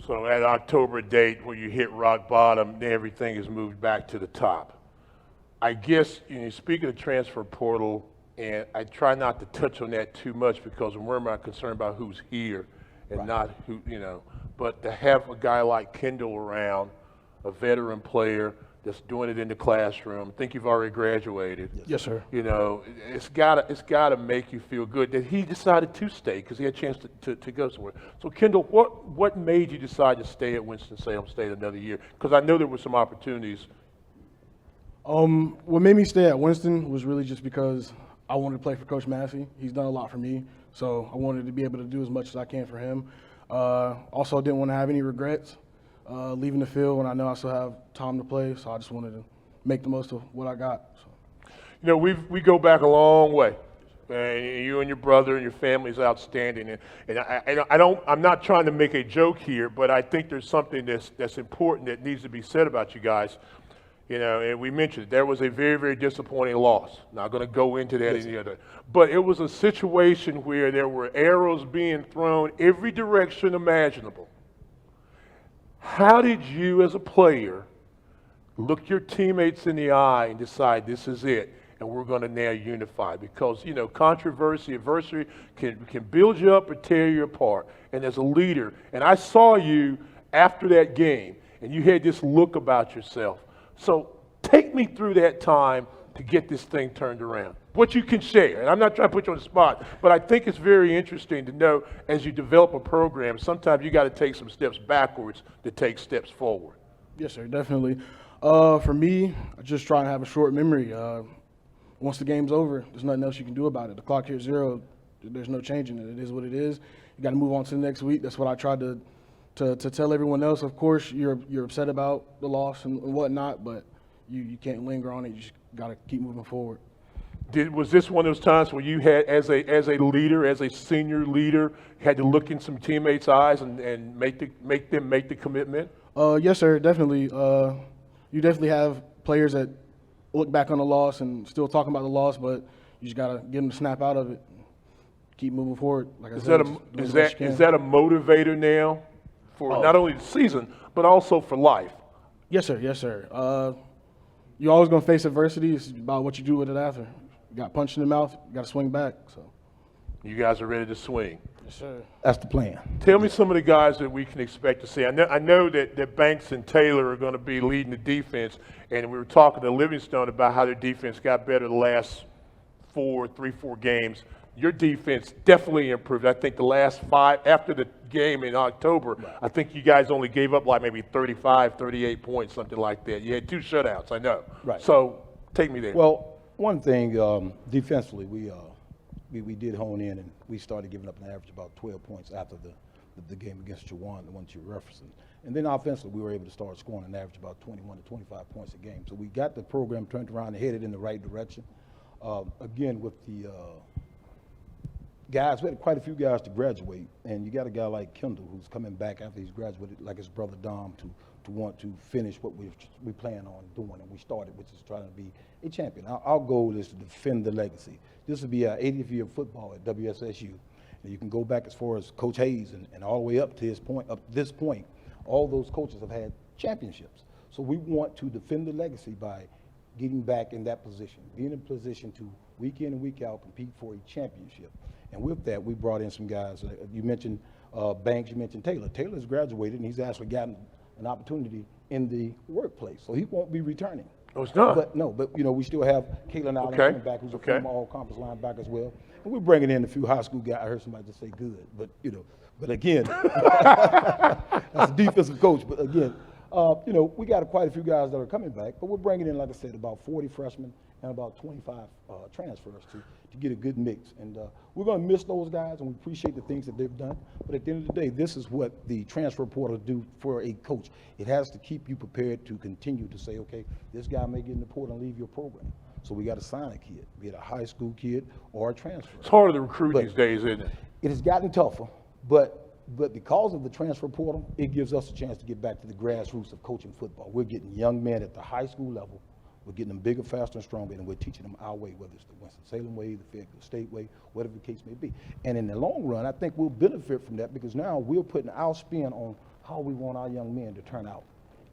So at October date, when you hit rock bottom, everything is moved back to the top. I guess, speaking of transfer portal, and I try not to touch on that too much because we're more concerned about who's here and not who, but to have a guy like Kendall around, a veteran player that's doing it in the classroom. I think you've already graduated. Yes, sir. It's gotta make you feel good that he decided to stay because he had a chance to go somewhere. So Kendall, what made you decide to stay at Winston-Salem State another year? Because I know there were some opportunities. What made me stay at Winston was really just because I wanted to play for Coach Massey. He's done a lot for me, so I wanted to be able to do as much as I can for him. Also didn't want to have any regrets leaving the field when I know I still have time to play, so I just wanted to make the most of what I got. So. We go back a long way. And you and your brother and your family is outstanding. And I'm not trying to make a joke here, but I think there's something that's important that needs to be said about you guys. And we mentioned there was a very, very disappointing loss. Not going to go into that any other, but it was a situation where there were arrows being thrown every direction imaginable. How did you, as a player, look your teammates in the eye and decide this is it, and we're going to now unify? Because controversy, adversity can build you up or tear you apart. And as a leader, and I saw you after that game, and you had this look about yourself. So take me through that time to get this thing turned around. What you can share, and I'm not trying to put you on the spot, but I think it's very interesting to know as you develop a program, sometimes you got to take some steps backwards to take steps forward. Yes, sir, definitely. For me, I just try to have a short memory. Once the game's over, there's nothing else you can do about it. The clock hits 0. There's no changing it. It is what it is. You got to move on to the next week. That's what I tried to tell everyone else. Of course, you're upset about the loss and whatnot, but you can't linger on it. You just got to keep moving forward. Was this one of those times where you had, as a leader, as a senior leader, had to look in some teammates' eyes and make them make the commitment? Yes, sir, definitely. You definitely have players that look back on the loss and still talking about the loss, but you just gotta get them to snap out of it, keep moving forward. Like I said, is that a motivator now for not only the season but also for life? Yes, sir. Yes, sir. You're always gonna face adversity. It's about what you do with it after. You got punched in the mouth, you got to swing back. So, you guys are ready to swing. Yes, sir. That's the plan. Tell me some of the guys that we can expect to see. I know that Banks and Taylor are going to be leading the defense, and we were talking to Livingstone about how their defense got better the last 4 games. Your defense definitely improved. I think the last 5, after the game in October, I think you guys only gave up like maybe 35, 38 points, something like that. You had 2 shutouts, I know. Right. So take me there. Well, one thing, defensively, we did hone in, and we started giving up an average about 12 points after the game against Chowan, the one that you're referencing. And then offensively, we were able to start scoring an average about 21 to 25 points a game. So we got the program turned around and headed in the right direction. Again, with the guys, we had quite a few guys to graduate, and you got a guy like Kendall who's coming back after he's graduated, like his brother Dom, to want to finish what we plan on doing, and we started, which is trying to be a champion. Our goal is to defend the legacy. This will be our 80th year of football at WSSU. And you can go back as far as Coach Hayes and all the way up to this point, all those coaches have had championships. So we want to defend the legacy by getting back in that position, being in a position to week in and week out compete for a championship. And with that, we brought in some guys. You mentioned Banks, you mentioned Taylor. Taylor's graduated, and he's actually gotten an opportunity in the workplace, so he won't be returning. Oh, it's not? But you know, we still have Kalen Allen coming back, who's a former all-conference linebacker as well. And we're bringing in a few high school guys. I heard somebody just say good, but you know, but again, that's a defensive coach. But again, you know, we got quite a few guys that are coming back, but we're bringing in, like I said, about 40 freshmen and about 25 transfers to get a good mix. And we're going to miss those guys, and we appreciate the things that they've done. But at the end of the day, this is what the transfer portal do for a coach. It has to keep you prepared to continue to say, okay, this guy may get in the portal and leave your program. So we got to sign a kid, be it a high school kid or a transfer. It's harder to recruit these days, isn't it? It has gotten tougher, but because of the transfer portal, it gives us a chance to get back to the grassroots of coaching football. We're getting young men at the high school level. We're getting them bigger, faster, and stronger, and we're teaching them our way, whether it's the Winston-Salem way, the Fayetteville State way, whatever the case may be. And in the long run, I think we'll benefit from that because now we're putting our spin on how we want our young men to turn out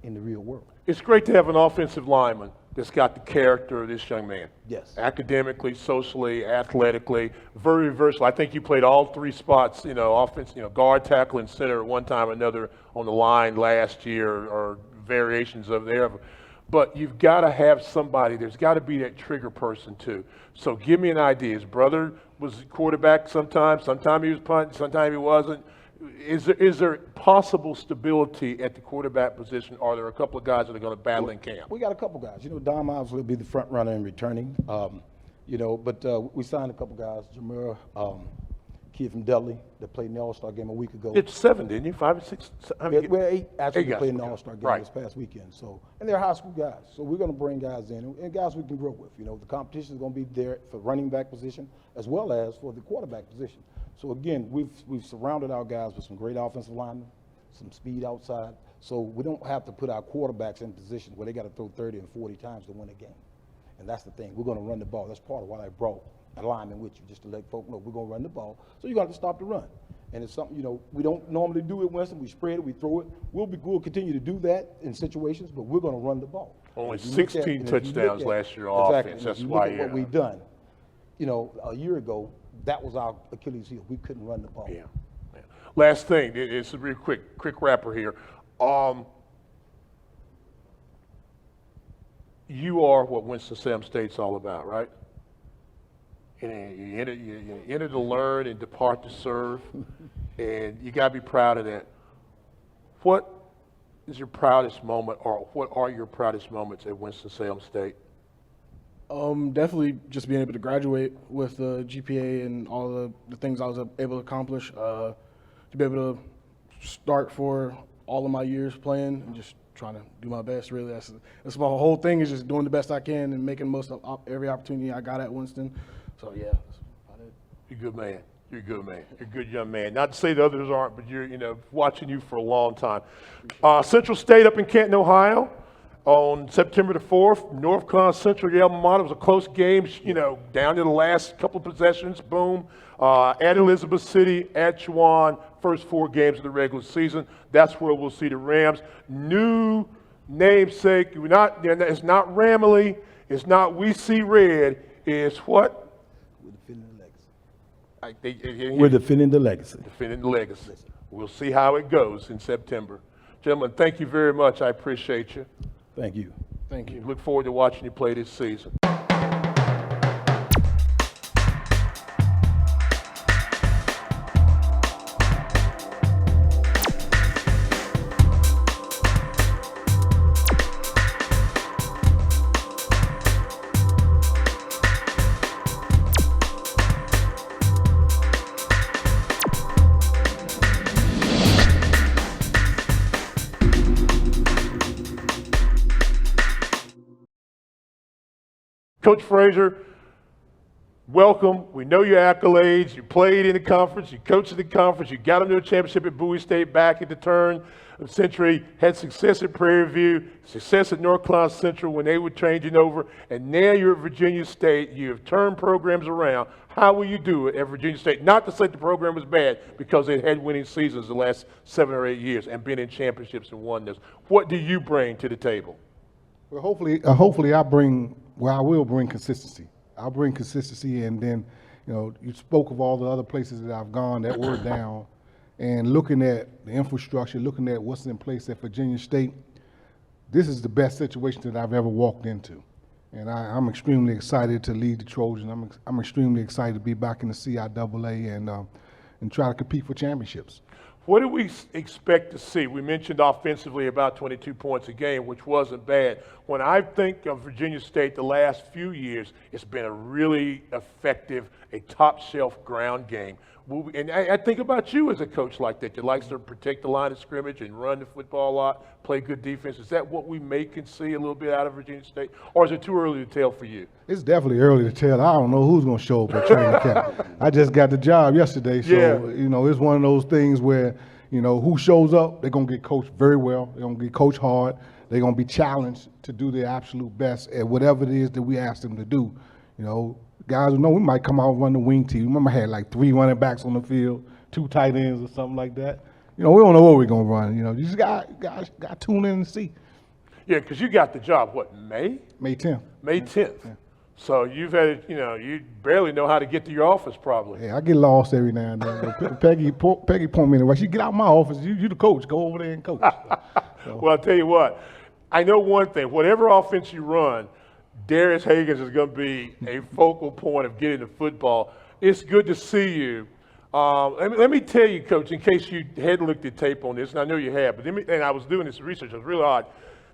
in the real world. It's great to have an offensive lineman that's got the character of this young man. Yes. Academically, socially, athletically, very versatile. I think you played all 3 spots, you know, offense, you know, guard, tackle, and center at one time or another on the line last year, or variations of there. But you've got to have somebody, there's got to be that trigger person too. So give me an idea. His brother was quarterback sometimes he was punting, sometimes he wasn't. Is there possible stability at the quarterback position? Are there a couple of guys that are going to battle in camp? We got a couple guys. You know, Dom obviously will be the front runner in returning. You know, but we signed a couple guys. Jameer, kid from Dudley that played in the All-Star game a week ago. It's 7, didn't you? 5 or 6? We're 8 actually guys. played in the All-Star game this past weekend. So, and they're high school guys. So we're going to bring guys in and guys we can grow with. You know, the competition is going to be there for running back position as well as for the quarterback position. So again, we've surrounded our guys with some great offensive linemen, some speed outside. So we don't have to put our quarterbacks in positions where they got to throw 30 and 40 times to win a game. And that's the thing. We're going to run the ball. That's part of why I brought a lineman with you, just to let folk know we're going to run the ball. So you're going to have to stop the run. And it's something, you know, we don't normally do it, Winston. We spread it, we throw it. We'll continue to do that in situations, but we're going to run the ball. Only 16 touchdowns last year on offense. That's why you're what we've done. You know, a year ago, that was our Achilles heel. We couldn't run the ball. Yeah. Last thing, it's a real quick wrapper here. You are what Winston-Salem State's all about, right? And you enter to learn and depart to serve, and you got to be proud of that. What is your proudest moment, or what are your proudest moments at Winston-Salem State? Definitely just being able to graduate with the GPA and all the things I was able to accomplish. To be able to start for all of my years playing and just trying to do my best, really. That's my whole thing, is just doing the best I can and making the most of every opportunity I got at Winston. So, yeah, that's about it. You're a good man. You're a good man. You're a good young man. Not to say the others aren't, but you're, watching you for a long time. Central State up in Canton, Ohio, on September the 4th. North Carolina Central, your alma mater. It was a close game, down to the last couple of possessions. Boom. At Elizabeth City, at Chowan, first 4 games of the regular season. That's where we'll see the Rams. New namesake. It's not Ramley. It's not We See Red. It's what? We're defending the legacy. Defending the legacy. We'll see how it goes in September. Gentlemen, thank you very much. I appreciate you. Thank you. Thank you. Look forward to watching you play this season. Coach Frazier, welcome. We know your accolades. You played in the conference. You coached in the conference. You got them to a championship at Bowie State back at the turn of the century. Had success at Prairie View, success at North Carolina Central when they were changing over. And now you're at Virginia State. You have turned programs around. How will you do it at Virginia State? Not to say the program was bad, because they had winning seasons the last 7 or 8 years and been in championships and won this. What do you bring to the table? Well, hopefully I will bring consistency. I'll bring consistency, and then, you spoke of all the other places that I've gone that were down, and looking at the infrastructure, looking at what's in place at Virginia State, this is the best situation that I've ever walked into. And I'm extremely excited to lead the Trojans. I'm extremely excited to be back in the CIAA and try to compete for championships. What do we expect to see? We mentioned offensively about 22 points a game, which wasn't bad. When I think of Virginia State the last few years, it's been a really effective, a top-shelf ground game. And I think about you as a coach like that likes to protect the line of scrimmage and run the football a lot, play good defense. Is that what we may can see a little bit out of Virginia State, or is it too early to tell for you? It's definitely early to tell. I don't know who's going to show up at training camp. I just got the job yesterday, so it's one of those things where who shows up, they're going to get coached very well. They're going to get coached hard. They're going to be challenged to do their absolute best at whatever it is that we ask them to do. Guys, we might come out and run the wing team. Remember, I had like 3 running backs on the field, 2 tight ends or something like that. We don't know what we're going to run. You just got to tune in and see. Yeah, because you got the job, what, May? May 10th. May 10th. Yeah. So you've had, you barely know how to get to your office probably. Yeah, I get lost every now and then. But Peggy point me in the way. She get out of my office. You the coach. Go over there and coach. So. Well, I'll tell you what. I know one thing. Whatever offense you run, Darius Higgins is going to be a focal point of getting the football. It's good to see you. Let me tell you, Coach, in case you hadn't looked at tape on this, and I know you have, and I was doing this research. It was really odd.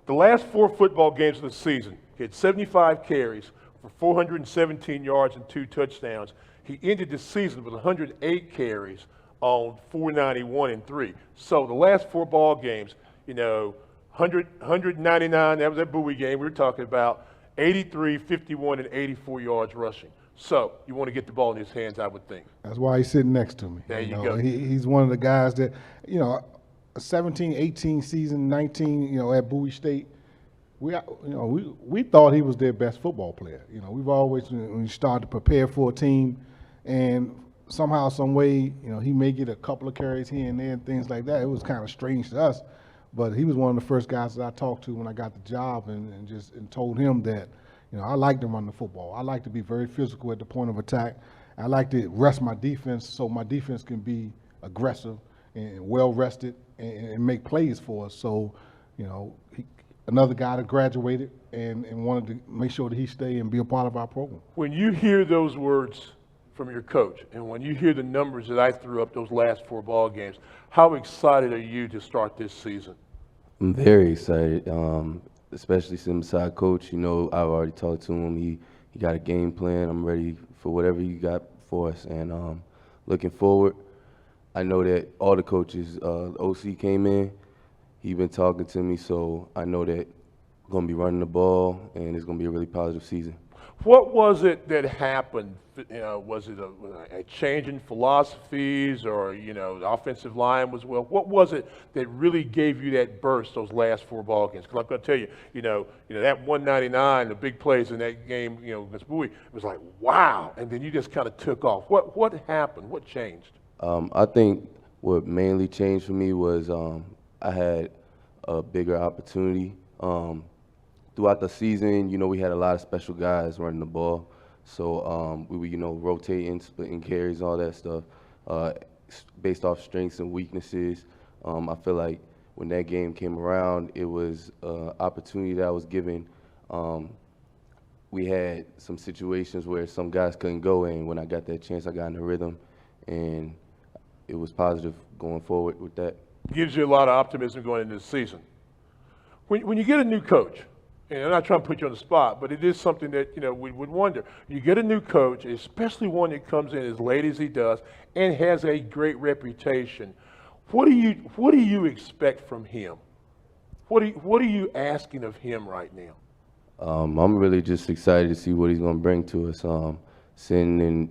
The last 4 football games of the season, he had 75 carries for 417 yards and 2 touchdowns. He ended the season with 108 carries on 491 and 3. So the last 4 ball games, 199, that was that Bowie game we were talking about, 83, 51, and 84 yards rushing. So you want to get the ball in his hands, I would think. That's why he's sitting next to me. There you go. He's one of the guys that, a 17, 18 season, 19, at Bowie State, we thought he was their best football player. We've always, when we started to prepare for a team, and somehow, some way, he may get a couple of carries here and there and things like that. It was kind of strange to us. But he was one of the first guys that I talked to when I got the job, and told him that, I like to run the football. I like to be very physical at the point of attack. I like to rest my defense so my defense can be aggressive and well rested and make plays for us. So, another guy that graduated and wanted to make sure that he stay and be a part of our program. When you hear those words from your coach, and when you hear the numbers that I threw up those last 4 ball games, how excited are you to start this season? I'm very excited, especially sitting beside Coach. You know, I've already talked to him. He got a game plan. I'm ready for whatever you got for us, and looking forward. I know that all the coaches, OC came in. He been talking to me, so I know that I'm going to be running the ball, and it's going to be a really positive season. What was it that happened? You know, was it a change in philosophies, or the offensive line was well? What was it that really gave you that burst those last 4 ball games? Because I'm going to tell you, that 199, the big plays in that game, against Bowie, it was like wow, and then you just kind of took off. What happened? What changed? I think what mainly changed for me was I had a bigger opportunity. Throughout the season, we had a lot of special guys running the ball. So we were, rotating, splitting carries, all that stuff, based off strengths and weaknesses. I feel like when that game came around, it was an opportunity that I was given. We had some situations where some guys couldn't go, and when I got that chance, I got in the rhythm, and it was positive going forward with that. Gives you a lot of optimism going into the season. When you get a new coach, and I'm not trying to put you on the spot, but it is something that we would wonder. You get a new coach, especially one that comes in as late as he does and has a great reputation. What do you expect from him? What are you asking of him right now? I'm really just excited to see what he's going to bring to us. Sending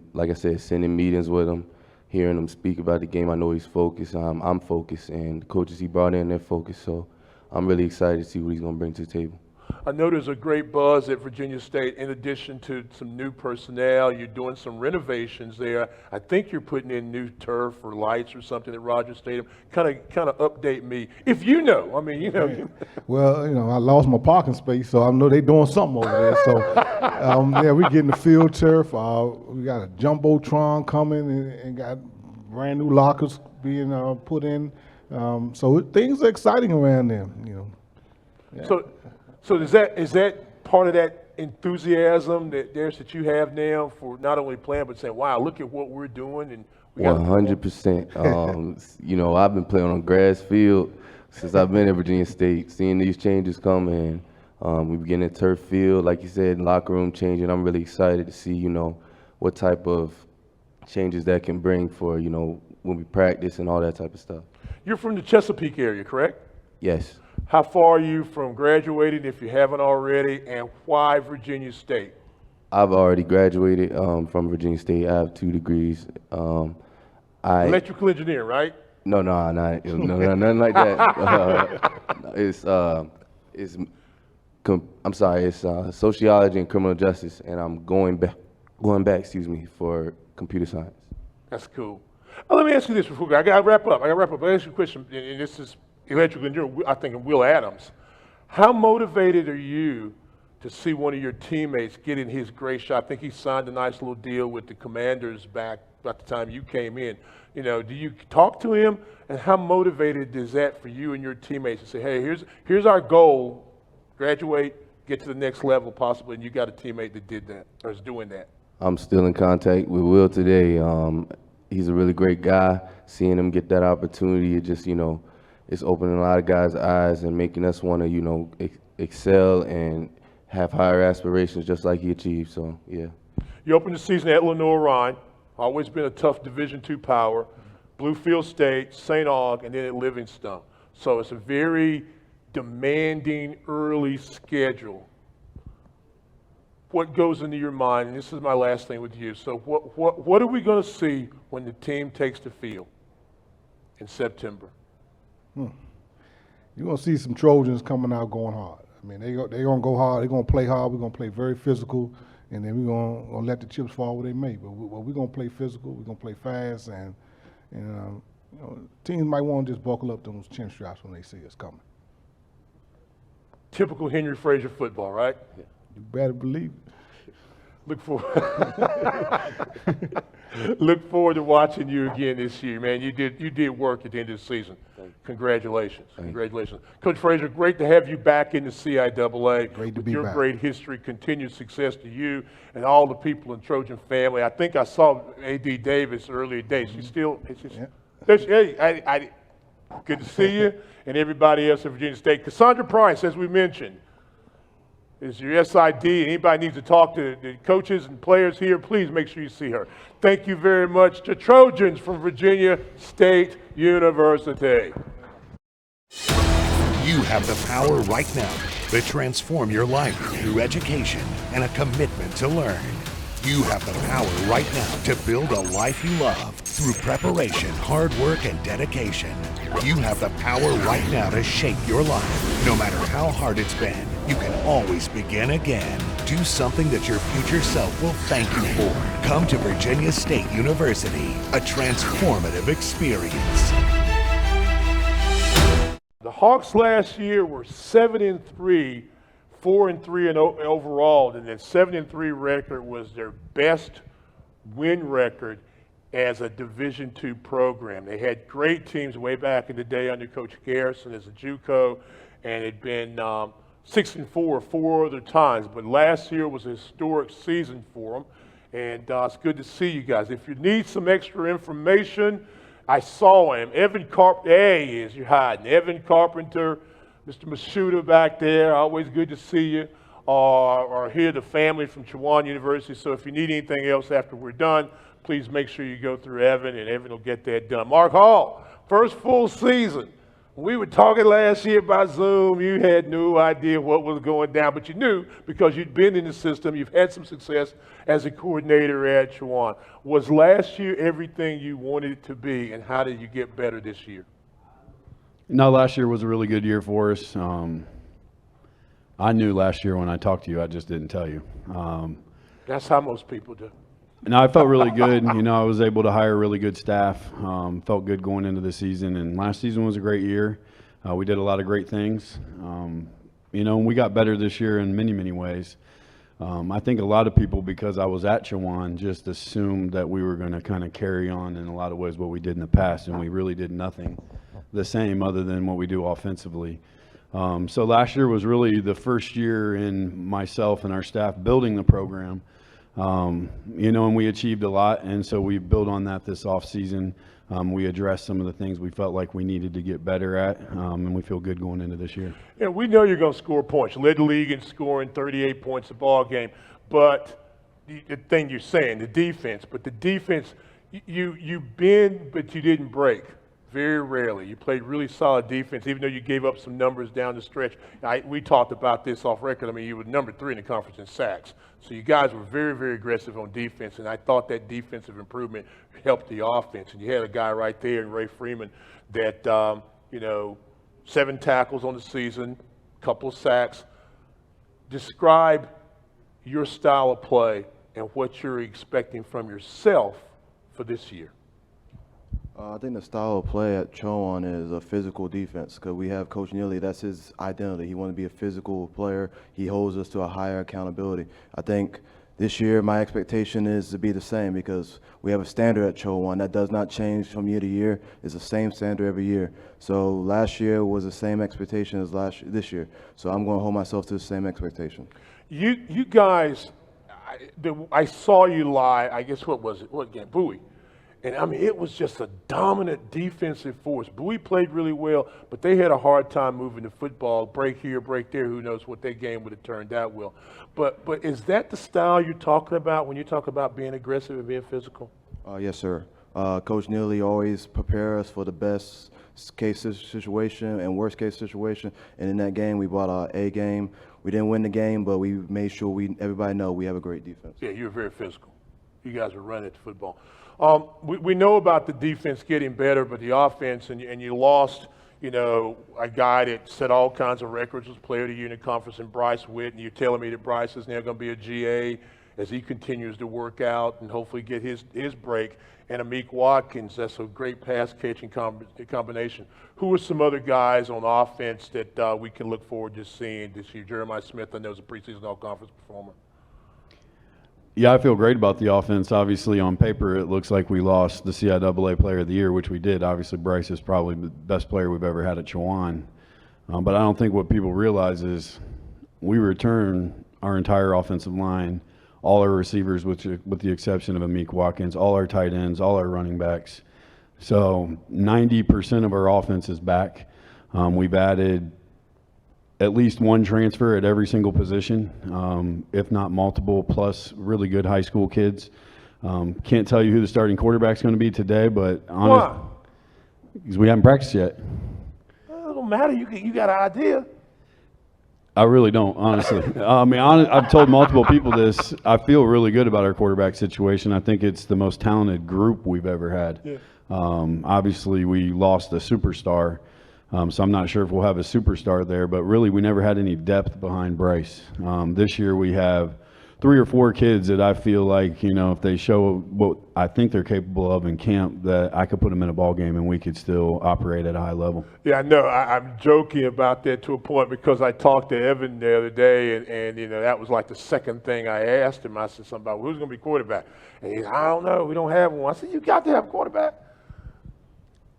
meetings with him, hearing him speak about the game. I know he's focused. I'm focused, and the coaches he brought in, they're focused. So I'm really excited to see what he's going to bring to the table. I know there's a great buzz at Virginia State. In addition to some new personnel, you're doing some renovations there. I think you're putting in new turf or lights or something at Rogers Stadium. Kind of update me, if you know. I mean, Well, I lost my parking space, so I know they're doing something over there. So, yeah, we're getting the field turf. We got a jumbotron coming and got brand new lockers being put in. So things are exciting around there. Yeah. So is that part of that enthusiasm that you have now for not only playing but saying, "Wow, look at what we're doing"? And 100%. I've been playing on grass field since I've been at Virginia State. Seeing these changes come in, we begin at turf field, like you said, locker room changing. I'm really excited to see what type of changes that can bring for when we practice and all that type of stuff. You're from the Chesapeake area, correct? Yes. How far are you from graduating, if you haven't already, and why Virginia State? I've already graduated from Virginia State. I have 2 degrees. Electrical engineer, right? No, nothing like that. It's sociology and criminal justice, and I'm going back, for computer science. That's cool. Let me ask you this before I got to wrap up. I ask you a question, and this is electrical engineer, I think of Will Adams. How motivated are you to see one of your teammates getting his great shot? I think he signed a nice little deal with the Commanders back about the time you came in. Do you talk to him, and how motivated is that for you and your teammates to say, hey, here's our goal, graduate, get to the next level possibly, and you got a teammate that did that or is doing that? I'm still in contact with Will today. He's a really great guy. Seeing him get that opportunity, it just, it's opening a lot of guys' eyes and making us want to, excel and have higher aspirations just like he achieved. So, yeah. You opened the season at Lenoir-Rhyne. Always been a tough Division II power. Bluefield State, St. Aug, and then at Livingstone. So it's a very demanding early schedule. What goes into your mind? And this is my last thing with you. So what are we going to see when the team takes the field in September? You're going to see some Trojans coming out going hard. I mean, they're going to go hard. They're going to play hard. We're going to play very physical, and then we're going to let the chips fall where they may. But we're going to play physical. We're going to play fast, and teams might want to just buckle up those chin straps when they see us coming. Typical Henry Frazier football, right? Yeah. You better believe it. Look forward to watching you again this year, man. You did work at the end of the season. Congratulations. Congratulations. Coach Frazier, great to have you back in the CIAA. Great to with be your back. Great history, continued success to you and all the people in Trojan family. I think I saw A.D. Davis earlier today. She's still, Good to see you, and everybody else at Virginia State. Cassandra Price, as we mentioned, is your SID. Anybody needs to talk to the coaches and players here, please make sure you see her. Thank you very much to Trojans from Virginia State University. You have the power right now to transform your life through education and a commitment to learn. You have the power right now to build a life you love through preparation, hard work, and dedication. You have the power right now to shape your life. No matter how hard it's been, you can always begin again. Do something that your future self will thank you for. Come to Virginia State University, a transformative experience. The Hawks last year were 7-3, 4-3 overall, and that 7-3 record was their best win record as a Division II program. They had great teams way back in the day under Coach Garrison as a JUCO, and had been 6-4 4 other times. But last year was a historic season for them, and it's good to see you guys. If you need some extra information, I saw him. Evan Carpenter, there he is, you're hiding. Evan Carpenter, Mr. Mashuda back there, always good to see you. Or here, the family from Chowan University. So if you need anything else after we're done, please make sure you go through Evan, and Evan will get that done. Mark Hall, first full season. We were talking last year about Zoom. You had no idea what was going down, but you knew because you'd been in the system. You've had some success as a coordinator at Chowan. Was last year everything you wanted it to be, and how did you get better this year? No, last year was a really good year for us. I knew last year when I talked to you, I just didn't tell you. That's how most people do. No, I felt really good. You know, I was able to hire really good staff. Felt good going into the season, and last season was a great year. We did a lot of great things. You know, and we got better this year in many, many ways. I think a lot of people, because I was at Chowan, just assumed that we were going to kind of carry on in a lot of ways what we did in the past, and we really did nothing the same other than what we do offensively. So last year was really the first year in myself and our staff building the program. You know, and we achieved a lot, and so we built on that this off season. We addressed some of the things we felt like we needed to get better at, and we feel good going into this year. Yeah, we know you're going to score points. You led the league in scoring 38 points a ball game, but the thing you're saying, the defense, you bend, but you didn't break. Very rarely. You played really solid defense, even though you gave up some numbers down the stretch. We talked about this off record. I mean, you were number 3 in the conference in sacks. So you guys were very, very aggressive on defense, and I thought that defensive improvement helped the offense. And you had a guy right there in Ray Freeman that, 7 tackles on the season, a couple of sacks. Describe your style of play and what you're expecting from yourself for this year. I think the style of play at Chowan is a physical defense because we have Coach Neely. That's his identity. He wants to be a physical player. He holds us to a higher accountability. I think this year my expectation is to be the same because we have a standard at Chowan that does not change from year to year. It's the same standard every year. So last year was the same expectation as this year. So I'm going to hold myself to the same expectation. You guys, I saw you live. I guess what was it? What game? Bowie. And, I mean, it was just a dominant defensive force. Bowie played really well, but they had a hard time moving the football. Break here, break there. Who knows what their game would have turned out well. But is that the style you're talking about when you talk about being aggressive and being physical? Yes, sir. Coach Neely always prepares us for the best case situation and worst case situation. And in that game, we brought our A game. We didn't win the game, but we made sure everybody know we have a great defense. Yeah, you were very physical. You guys were running at the football. We know about the defense getting better, but the offense, and you lost, a guy that set all kinds of records, was player of the year in the conference, and Bryce Witt, and you're telling me that Bryce is now going to be a GA as he continues to work out and hopefully get his break. And Amik Watkins, that's a great pass-catching combination. Who are some other guys on offense that we can look forward to seeing this year? Jeremiah Smith, I know, is a preseason all-conference performer. Yeah, I feel great about the offense. Obviously, on paper, it looks like we lost the CIAA Player of the Year, which we did. Obviously, Bryce is probably the best player we've ever had at Chowan. But I don't think what people realize is we return our entire offensive line, all our receivers, with the exception of Amik Watkins, all our tight ends, all our running backs. So 90% of our offense is back. We've added at least one transfer at every single position, if not multiple, plus really good high school kids. Can't tell you who the starting quarterback's going to be today, but honestly, because we haven't practiced yet. It don't matter. You got an idea. I really don't, honestly. I've told multiple people this. I feel really good about our quarterback situation. I think it's the most talented group we've ever had. Yeah. Obviously, we lost a superstar, so I'm not sure if we'll have a superstar there, but really we never had any depth behind Bryce. This year we have 3 or 4 kids that I feel like, if they show what I think they're capable of in camp, that I could put them in a ball game and we could still operate at a high level. Yeah, I know. I'm joking about that to a point because I talked to Evan the other day, and that was like the second thing I asked him. I said something about who's going to be quarterback, and he said, I don't know. We don't have one. I said, you got to have a quarterback.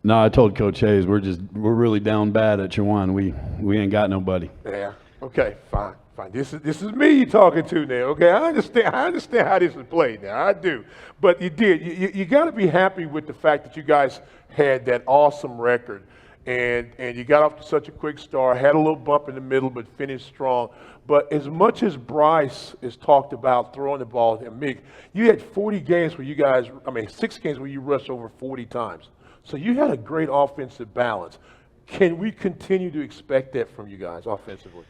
No, I told Coach Hayes we're really down bad at Chowan. We ain't got nobody. Yeah. Okay. Fine. This is me you're talking to now. Okay. I understand how this is played now. I do. But you got to be happy with the fact that you guys had that awesome record, and you got off to such a quick start. Had a little bump in the middle, but finished strong. But as much as Bryce is talked about throwing the ball, and Mick, you had 40 games where 6 games where you rushed over 40 times. So you had a great offensive balance. Can we continue to expect that from you guys offensively?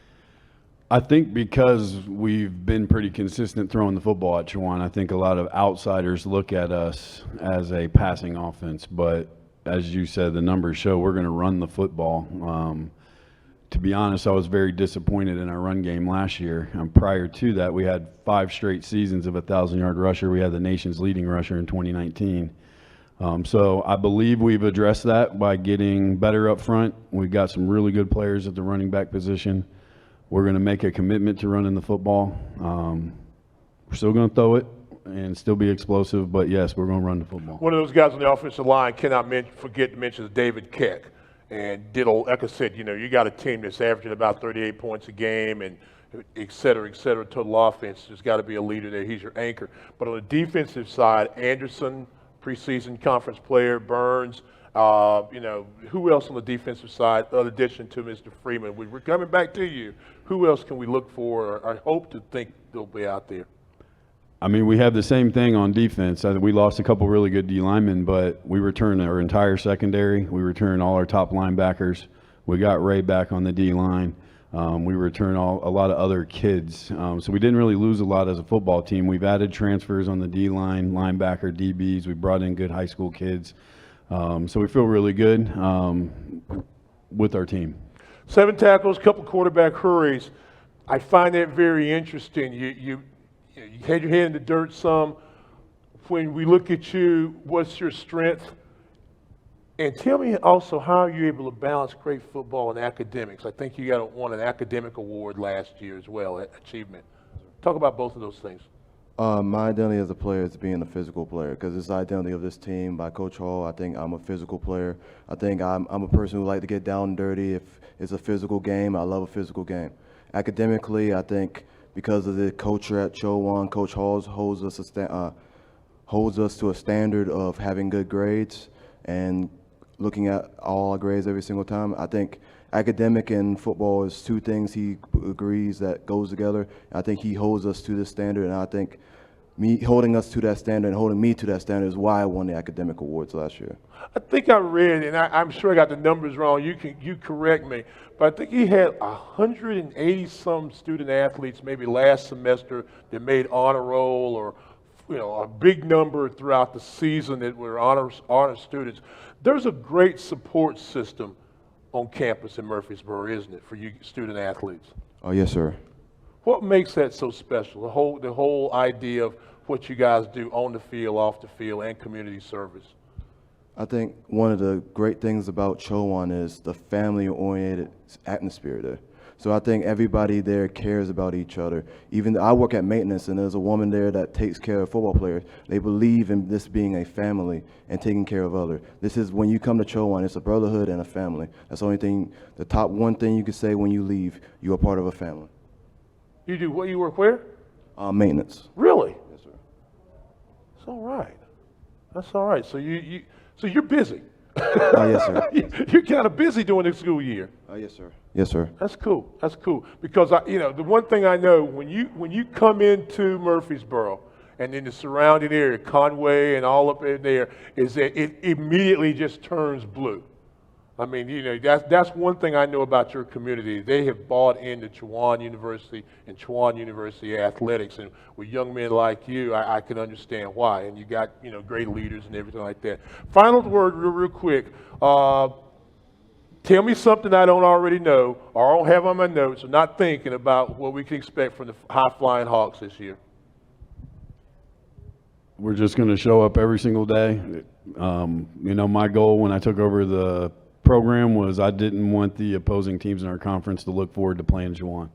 I think because we've been pretty consistent throwing the football at Chowan, I think a lot of outsiders look at us as a passing offense. But as you said, the numbers show we're going to run the football. To be honest, I was very disappointed in our run game last year. Prior to that, we had 5 straight seasons of a 1,000-yard rusher. We had the nation's leading rusher in 2019. So I believe we've addressed that by getting better up front. We've got some really good players at the running back position. We're going to make a commitment to running the football. We're still going to throw it and still be explosive, but yes, we're going to run the football. One of those guys on the offensive line cannot forget to mention David Keck. And like I said, you got a team that's averaging about 38 points a game and et cetera, total offense. There's got to be a leader there. He's your anchor. But on the defensive side, Anderson, preseason conference player, Burns, who else on the defensive side, in addition to Mr. Freeman? We're coming back to you. Who else can we look for or hope to think they'll be out there? We have the same thing on defense. We lost a couple really good D linemen, but we returned our entire secondary. We returned all our top linebackers. We got Ray back on the D line. We returned a lot of other kids. So we didn't really lose a lot as a football team. We've added transfers on the D line, linebacker, DBs. We brought in good high school kids. So we feel really good with our team. 7 tackles, couple quarterback hurries. I find that very interesting. You had your head in the dirt some. When we look at you, what's your strength? And tell me also, how are you able to balance great football and academics? I think you won an academic award last year as well, achievement. Talk about both of those things. My identity as a player is being a physical player, because it's the identity of this team by Coach Hall. I think I'm a physical player. I think I'm a person who like to get down and dirty. If it's a physical game, I love a physical game. Academically, I think because of the culture at Chowan, Coach Hall holds us to a standard of having good grades and looking at all our grades every single time. I think academic and football is 2 things he agrees that goes together. I think he holds us to this standard, and I think me holding us to that standard and holding me to that standard is why I won the academic awards last year. I think I read, and I'm sure I got the numbers wrong. You correct me, but I think he had 180 some student athletes maybe last semester that made honor roll, or a big number throughout the season that were honor students. There's a great support system on campus in Murfreesboro, isn't it, for you student athletes? Oh, yes, sir. What makes that so special, the whole idea of what you guys do on the field, off the field, and community service? I think one of the great things about Chowan is the family-oriented atmosphere there. So I think everybody there cares about each other. Even I work at maintenance, and there's a woman there that takes care of football players. They believe in this being a family and taking care of others. This is, when you come to Chowan, it's a brotherhood and a family. That's the only thing, the top one thing you can say when you leave, you are part of a family. You do what? You work where? Maintenance. Really? Yes, sir. That's all right. That's all right. So So you're busy. Yes, sir. You're kind of busy during the school year. Yes, sir. Yes, sir. That's cool. That's cool. Because the one thing I know when you come into Murfreesboro and in the surrounding area, Conway and all up in there, is that it immediately just turns blue. I mean, that's one thing I know about your community. They have bought into Chowan University and Chowan University athletics, and with young men like you, I can understand why. And you got great leaders and everything like that. Final word, real quick. Tell me something I don't already know, or I don't have on my notes, or not thinking about what we can expect from the high-flying Hawks this year. We're just going to show up every single day. My goal when I took over the program was I didn't want the opposing teams in our conference to look forward to playing Chowan.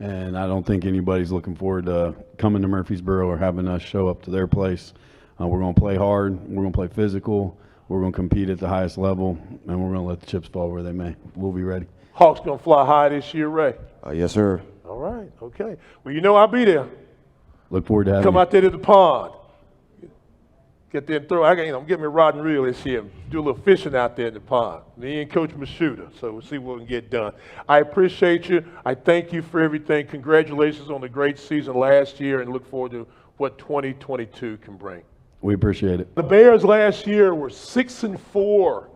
And I don't think anybody's looking forward to coming to Murfreesboro or having us show up to their place. We're going to play hard. We're going to play physical. We're going to compete at the highest level, and we're going to let the chips fall where they may. We'll be ready. Hawks going to fly high this year, Ray? Yes, sir. All right, okay. Well, I'll be there. Look forward to having Come you. out there to the pond. Get there and throw. I'm getting me a rod and reel this year. Do a little fishing out there in the pond. Me and Coach Mashuda. So we'll see what we can get done. I appreciate you. I thank you for everything. Congratulations on the great season last year, and look forward to what 2022 can bring. We appreciate it. The Bears last year were 6-4,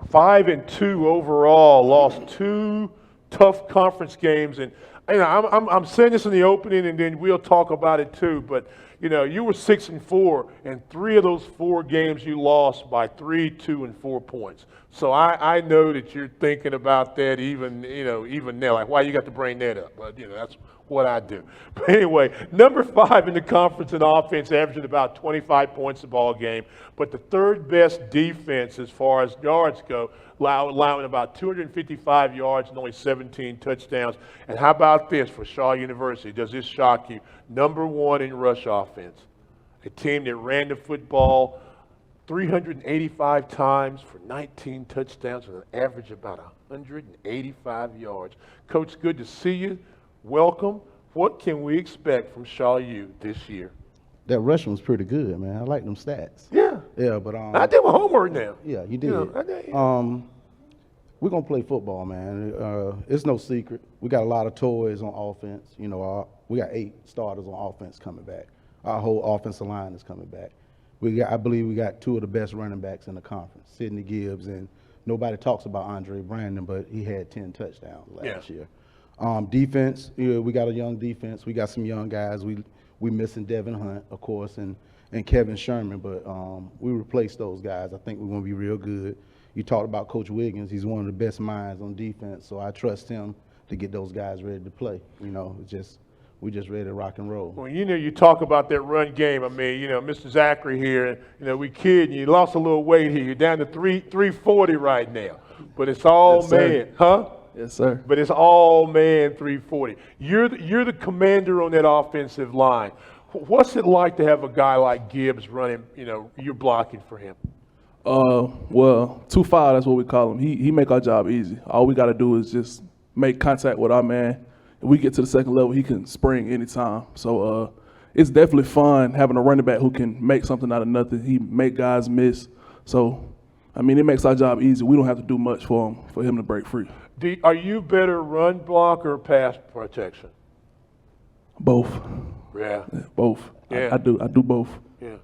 5-2 overall. Lost 2 tough conference games, and I'm saying this in the opening, and then we'll talk about it too. But you were 6-4, and 3 of those 4 games you lost by 3, 2, and 4 points. So I know that you're thinking about that even now. Like, why you got to bring that up? But that's what I do. But anyway, number 5 in the conference in offense, averaging about 25 points a ball game, but the 3rd best defense as far as yards go, allowing about 255 yards and only 17 touchdowns. And how about this for Shaw University? Does this shock you? Number 1 in rush offense. A team that ran the football 385 times for 19 touchdowns and an average of about 185 yards. Coach, good to see you. Welcome. What can we expect from Shaw U this year? That rushing was pretty good, man. I like them stats. Yeah. Yeah, but I did my homework now. Yeah, you did. I did. We're gonna play football, man. It's no secret. We got a lot of toys on offense. We got 8 starters on offense coming back. Our whole offensive line is coming back. I believe we got 2 of the best running backs in the conference, Sidney Gibbs, and nobody talks about Andre Brandon, but he had 10 touchdowns last year. Defense, we got a young defense. We got some young guys. We missing Devin Hunt, of course, and Kevin Sherman, but we replaced those guys. I think we're going to be real good. You talked about Coach Wiggins. He's one of the best minds on defense, so I trust him to get those guys ready to play. We just ready to rock and roll. Well, you talk about that run game. I mean, Mr. Zachary here, we kid you lost a little weight here. You're down to 340 right now, but it's all Yes, man, sir. huh? Yes, sir. But it's all man 340. You're the commander on that offensive line. What's it like to have a guy like Gibbs running? You're blocking for him. Well, 2-5, that's what we call him. He make our job easy. All we got to do is just make contact with our man. If we get to the second level, he can spring anytime. So it's definitely fun having a running back who can make something out of nothing. He make guys miss. So, it makes our job easy. We don't have to do much for him to break free. Are you better run block or pass protection? Both. Yeah. Both. Yeah. I do both. Yeah.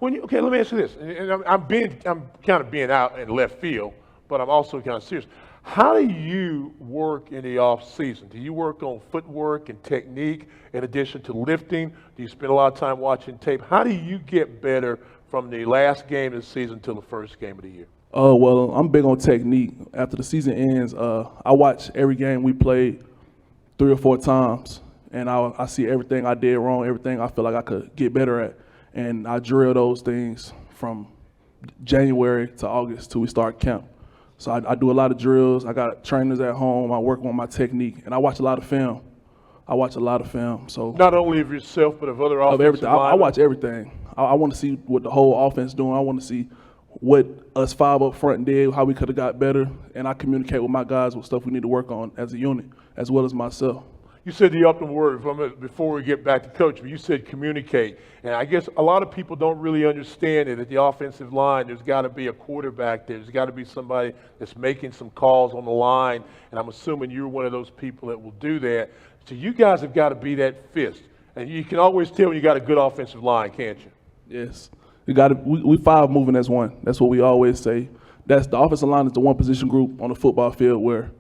Okay, let me ask you this. And I'm kind of being out in left field, but I'm also kind of serious. How do you work in the off season? Do you work on footwork and technique in addition to lifting? Do you spend a lot of time watching tape? How do you get better from the last game of the season to the first game of the year? Well, I'm big on technique. After the season ends, I watch every game we played 3 or 4 times, and I see everything I did wrong, everything I feel like I could get better at, and I drill those things from January to August till we start camp. So I do a lot of drills. I got trainers at home. I work on my technique, and I watch a lot of film. So not only of yourself, but of other offensive everything. I linemen? watch everything. I want to see what the whole offense doing. I want to see what us 5 up front did, how we could have got better, and I communicate with my guys what stuff we need to work on as a unit, as well as myself. You said the optimal word before we get back to coach, but you said communicate. And I guess a lot of people don't really understand it. At the offensive line, there's got to be a quarterback there. There's got to be somebody that's making some calls on the line. And I'm assuming you're one of those people that will do that. So you guys have got to be that fist. And you can always tell when you got a good offensive line, can't you? Yes. We five moving as one. That's what we always say. That's the offensive line is the one position group on the football field where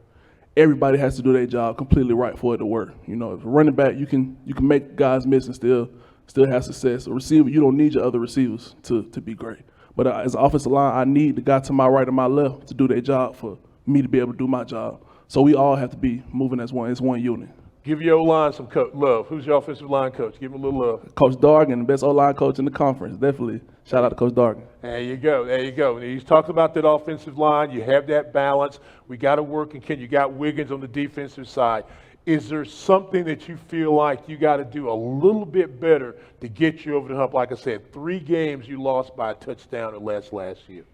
everybody has to do their job completely right for it to work. You know, if a running back, you can make guys miss and still have success. A receiver, you don't need your other receivers to be great. But as an offensive line, I need the guy to my right and my left to do their job for me to be able to do my job. So we all have to be moving as one. It's one unit. Give your O-line some love. Who's your offensive line coach? Give him a little love. Coach Dargan, the best O-line coach in the conference. Definitely. Shout out to Coach Dargan. There you go. There you go. And he's talked about that offensive line. You have that balance. We got to work. And you got Wiggins on the defensive side. Is there something that you feel like you got to do a little bit better to get you over the hump? Like I said, 3 games you lost by a touchdown or less last year.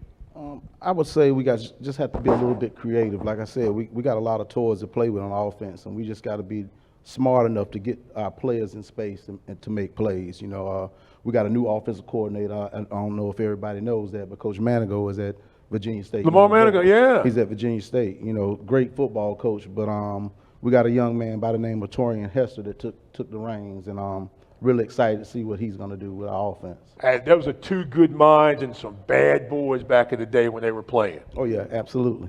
I would say we just have to be a little bit creative. Like I said, we got a lot of toys to play with on offense, and we just got to be smart enough to get our players in space and to make plays. You know, we got a new offensive coordinator. I don't know if everybody knows that, but Coach Manigo is at Virginia State. Lamar Manigo, yeah. He's at Virginia State. You know, great football coach, but we got a young man by the name of Torian Hester that took the reins, and really excited to see what he's going to do with our offense. And those are 2 good minds and some bad boys back in the day when they were playing. Oh, yeah, absolutely.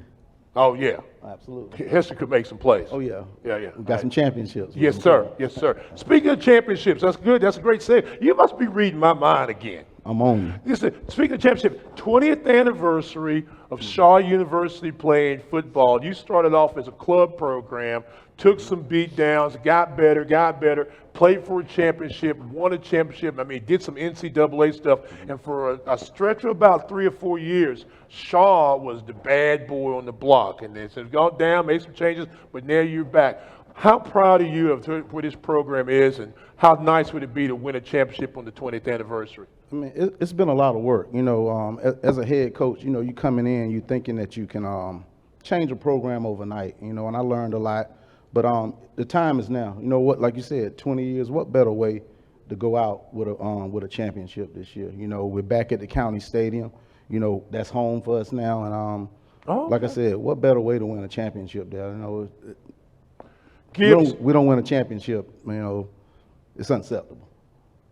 Oh, yeah. Absolutely. Hester could make some plays. Oh, yeah. Yeah. We got some championships. Yes, sir. Yes, sir. Speaking of championships, that's good. That's a great save. You must be reading my mind again. I'm on you. Listen, speaking of championship, 20th anniversary of Shaw University playing football. You started off as a club program, took some beat downs, got better, played for a championship, won a championship. I mean, did some NCAA stuff. And for a stretch of about 3 or 4 years, Shaw was the bad boy on the block. And it's gone down, made some changes, but now you're back. How proud are you of what this program is, and how nice would it be to win a championship on the 20th anniversary? I mean, it's been a lot of work. You know, as a head coach, you know, you coming in, you thinking that you can change a program overnight, you know, and I learned a lot. But the time is now. You know what, like you said, 20 years, what better way to go out with a championship this year? You know, we're back at the county stadium. You know, that's home for us now. And like I said, what better way to win a championship there? You know, we don't win a championship, you know, it's unacceptable.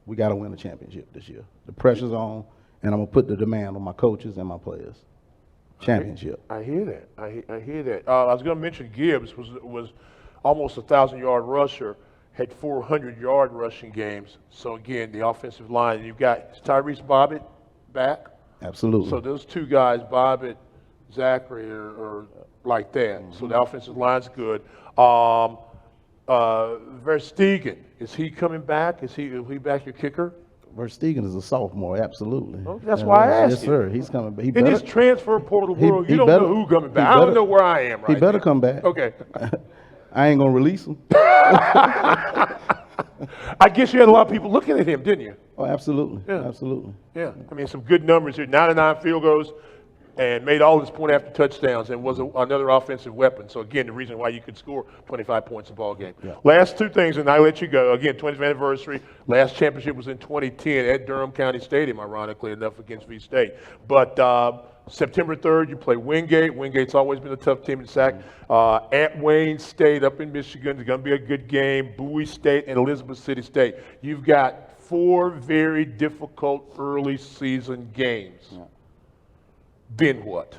We got to win a championship this year. The pressure's on, and I'm going to put the demand on my coaches and my players. Championship. I hear that. I hear that. I was going to mention Gibbs was almost a 1,000-yard rusher, had 400-yard rushing games. So, again, the offensive line, you've got Tyrese Bobbitt back. Absolutely. So those 2 guys, Bobbitt, Zachary, are like that. So the offensive line's good. Verstegen, is he coming back? Is he back, your kicker? Verstegen is a sophomore, absolutely. Oh, that's why I asked you. Yes, sir. He's coming back. In this transfer portal world, you don't know who's coming back. I don't know where I am right now. He better come back. Okay. I ain't going to release him. I guess you had a lot of people looking at him, didn't you? Oh, absolutely. Yeah. Absolutely. Yeah. I mean, some good numbers here. 99 field goals, and made all his point after touchdowns, and was another offensive weapon. So, again, the reason why you could score 25 points a ball game. Yeah. Last 2 things, and I let you go. Again, 20th anniversary. Last championship was in 2010 at Durham County Stadium, ironically enough, against V State. But September 3rd, you play Wingate. Wingate's always been a tough team to sack. At Wayne State up in Michigan. It's going to be a good game. Bowie State and Elizabeth City State. You've got 4 very difficult early season games. Yeah. Then what?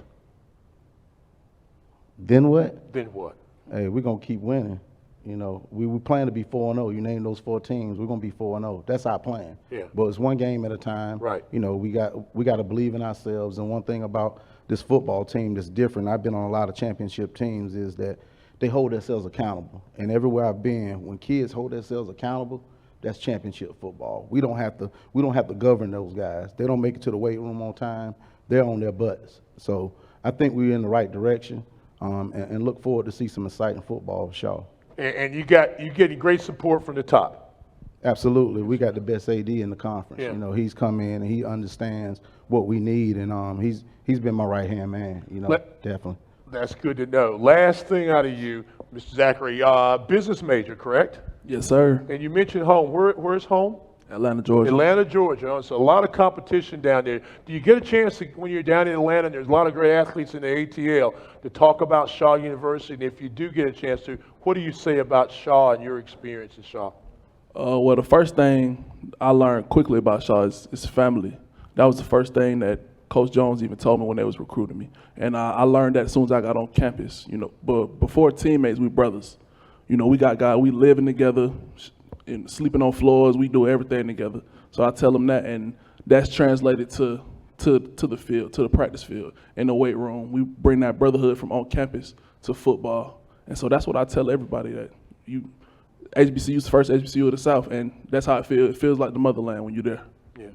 Then what? Then what? Hey, we're going to keep winning. You know, we plan to be 4-0. You name those 4 teams, we're going to be 4-0. That's our plan. Yeah. But it's one game at a time. Right. You know, we got to believe in ourselves. And one thing about this football team that's different, I've been on a lot of championship teams, is that they hold themselves accountable. And everywhere I've been, when kids hold themselves accountable, that's championship football. We don't have to govern those guys. They don't make it to the weight room on time. They're on their butts. So I think we're in the right direction, and look forward to see some exciting football with Shaw. And you're getting great support from the top. Absolutely. We got the best AD in the conference. Yeah. You know, he's come in and he understands what we need, and he's been my right-hand man, you know, definitely. That's good to know. Last thing out of you, Mr. Zachary, business major, correct? Yes, sir. And you mentioned home. Where's home? Atlanta, Georgia. Atlanta, Georgia. So a lot of competition down there. Do you get a chance to, when you're down in Atlanta, and there's a lot of great athletes in the ATL, to talk about Shaw University? And if you do get a chance to, what do you say about Shaw and your experience at Shaw? Well, the first thing I learned quickly about Shaw is family. That was the first thing that Coach Jones even told me when they was recruiting me. And I learned that as soon as I got on campus, But before teammates, we brothers. We got guys, we living together, and sleeping on floors, we do everything together. So I tell them that, and that's translated to the field, to the practice field, in the weight room. We bring that brotherhood from on campus to football. And so that's what I tell everybody, that HBCU is the first HBCU of the South, and that's how it feels. It feels like the motherland when you're there. Yeah.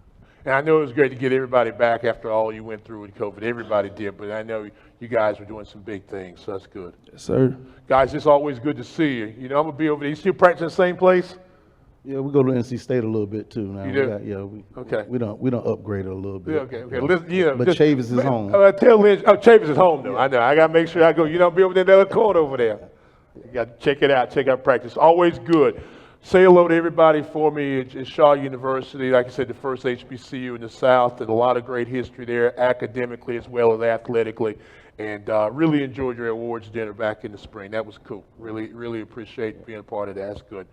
And I know it was great to get everybody back after all you went through with COVID. Everybody did, but I know you guys were doing some big things, so that's good. Yes, sir. Guys, it's always good to see you. I'm going to be over there. You still practicing the same place? Yeah, we go to NC State a little bit too now. You do? Okay. We don't upgrade it a little bit. Yeah, okay. Listen, but Chavis is home. Tell Lynch, Chavis is home though. Yeah. I know. I got to make sure I go. Be over there in the other corner over there. You got to check it out. Check out practice. Always good. Say hello to everybody for me. It's Shaw University. Like I said, the first HBCU in the South, and a lot of great history there, academically as well as athletically. And really enjoyed your awards dinner back in the spring. That was cool. Really, really appreciate being a part of that. That's good.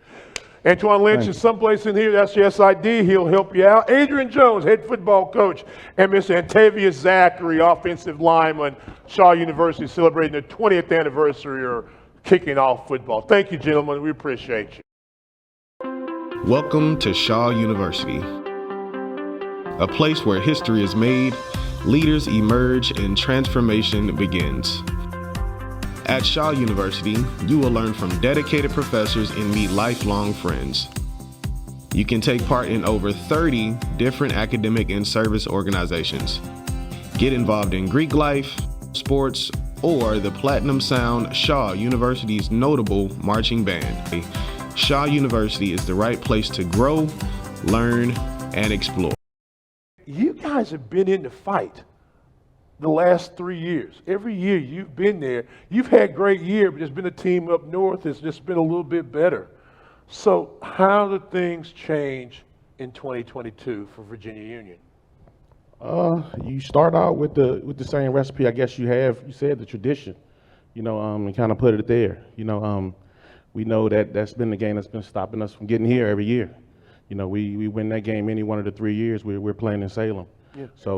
Antoine Lynch is someplace in here. That's your SID. He'll help you out. Adrian Jones, head football coach, and Mr. Antavius Zachary, offensive lineman, Shaw University, celebrating their 20th anniversary or kicking off football. Thank you, gentlemen. We appreciate you. Welcome to Shaw University, a place where history is made, leaders emerge, and transformation begins. At Shaw University, you will learn from dedicated professors and meet lifelong friends. You can take part in over 30 different academic and service organizations. Get involved in Greek life, sports, or the Platinum Sound Shaw University's notable marching band. Shaw University is the right place to grow, learn, and explore. You guys have been in the fight the last 3 years. Every year you've been there. You've had great year, but there's been a team up north that's just been a little bit better. So how do things change in 2022 for Virginia Union? You start out with the same recipe, I guess you said the tradition, and kind of put it there. We know that's been the game that's been stopping us from getting here every year. We win that game any one of the 3 years we're playing in Salem. Yeah. So,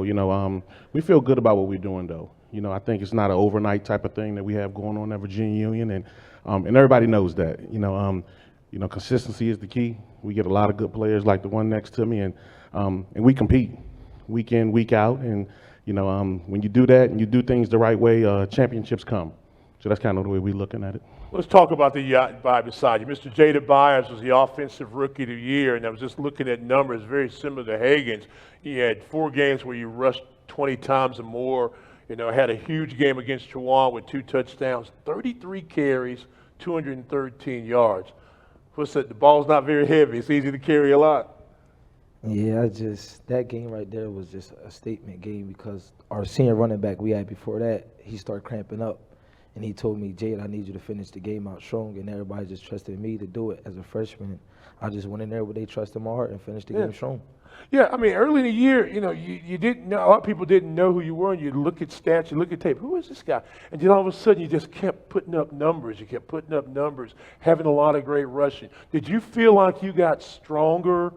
we feel good about what we're doing, though. I think it's not an overnight type of thing that we have going on at Virginia Union, and everybody knows that. Consistency is the key. We get a lot of good players like the one next to me, and we compete week in, week out, and when you do that and you do things the right way, championships come. So that's kind of the way we're looking at it. Let's talk about the yacht by beside you. Mr. Jada Byers was the offensive rookie of the year, and I was just looking at numbers very similar to Hagan's. He had 4 games where you rushed 20 times or more. Had a huge game against Chowan with 2 touchdowns, 33 carries, 213 yards. What's that? The ball's not very heavy. It's easy to carry a lot. Yeah, that game right there was just a statement game because our senior running back we had before that, he started cramping up. And he told me, Jade, I need you to finish the game out strong. And everybody just trusted me to do it as a freshman. I just went in there with they trust in my heart and finished the game strong. Yeah, I mean, early in the year, you didn't know, a lot of people didn't know who you were, and you look at stats, you look at tape, who is this guy? And then all of a sudden, you just kept putting up numbers. You kept putting up numbers, having a lot of great rushing. Did you feel like you got stronger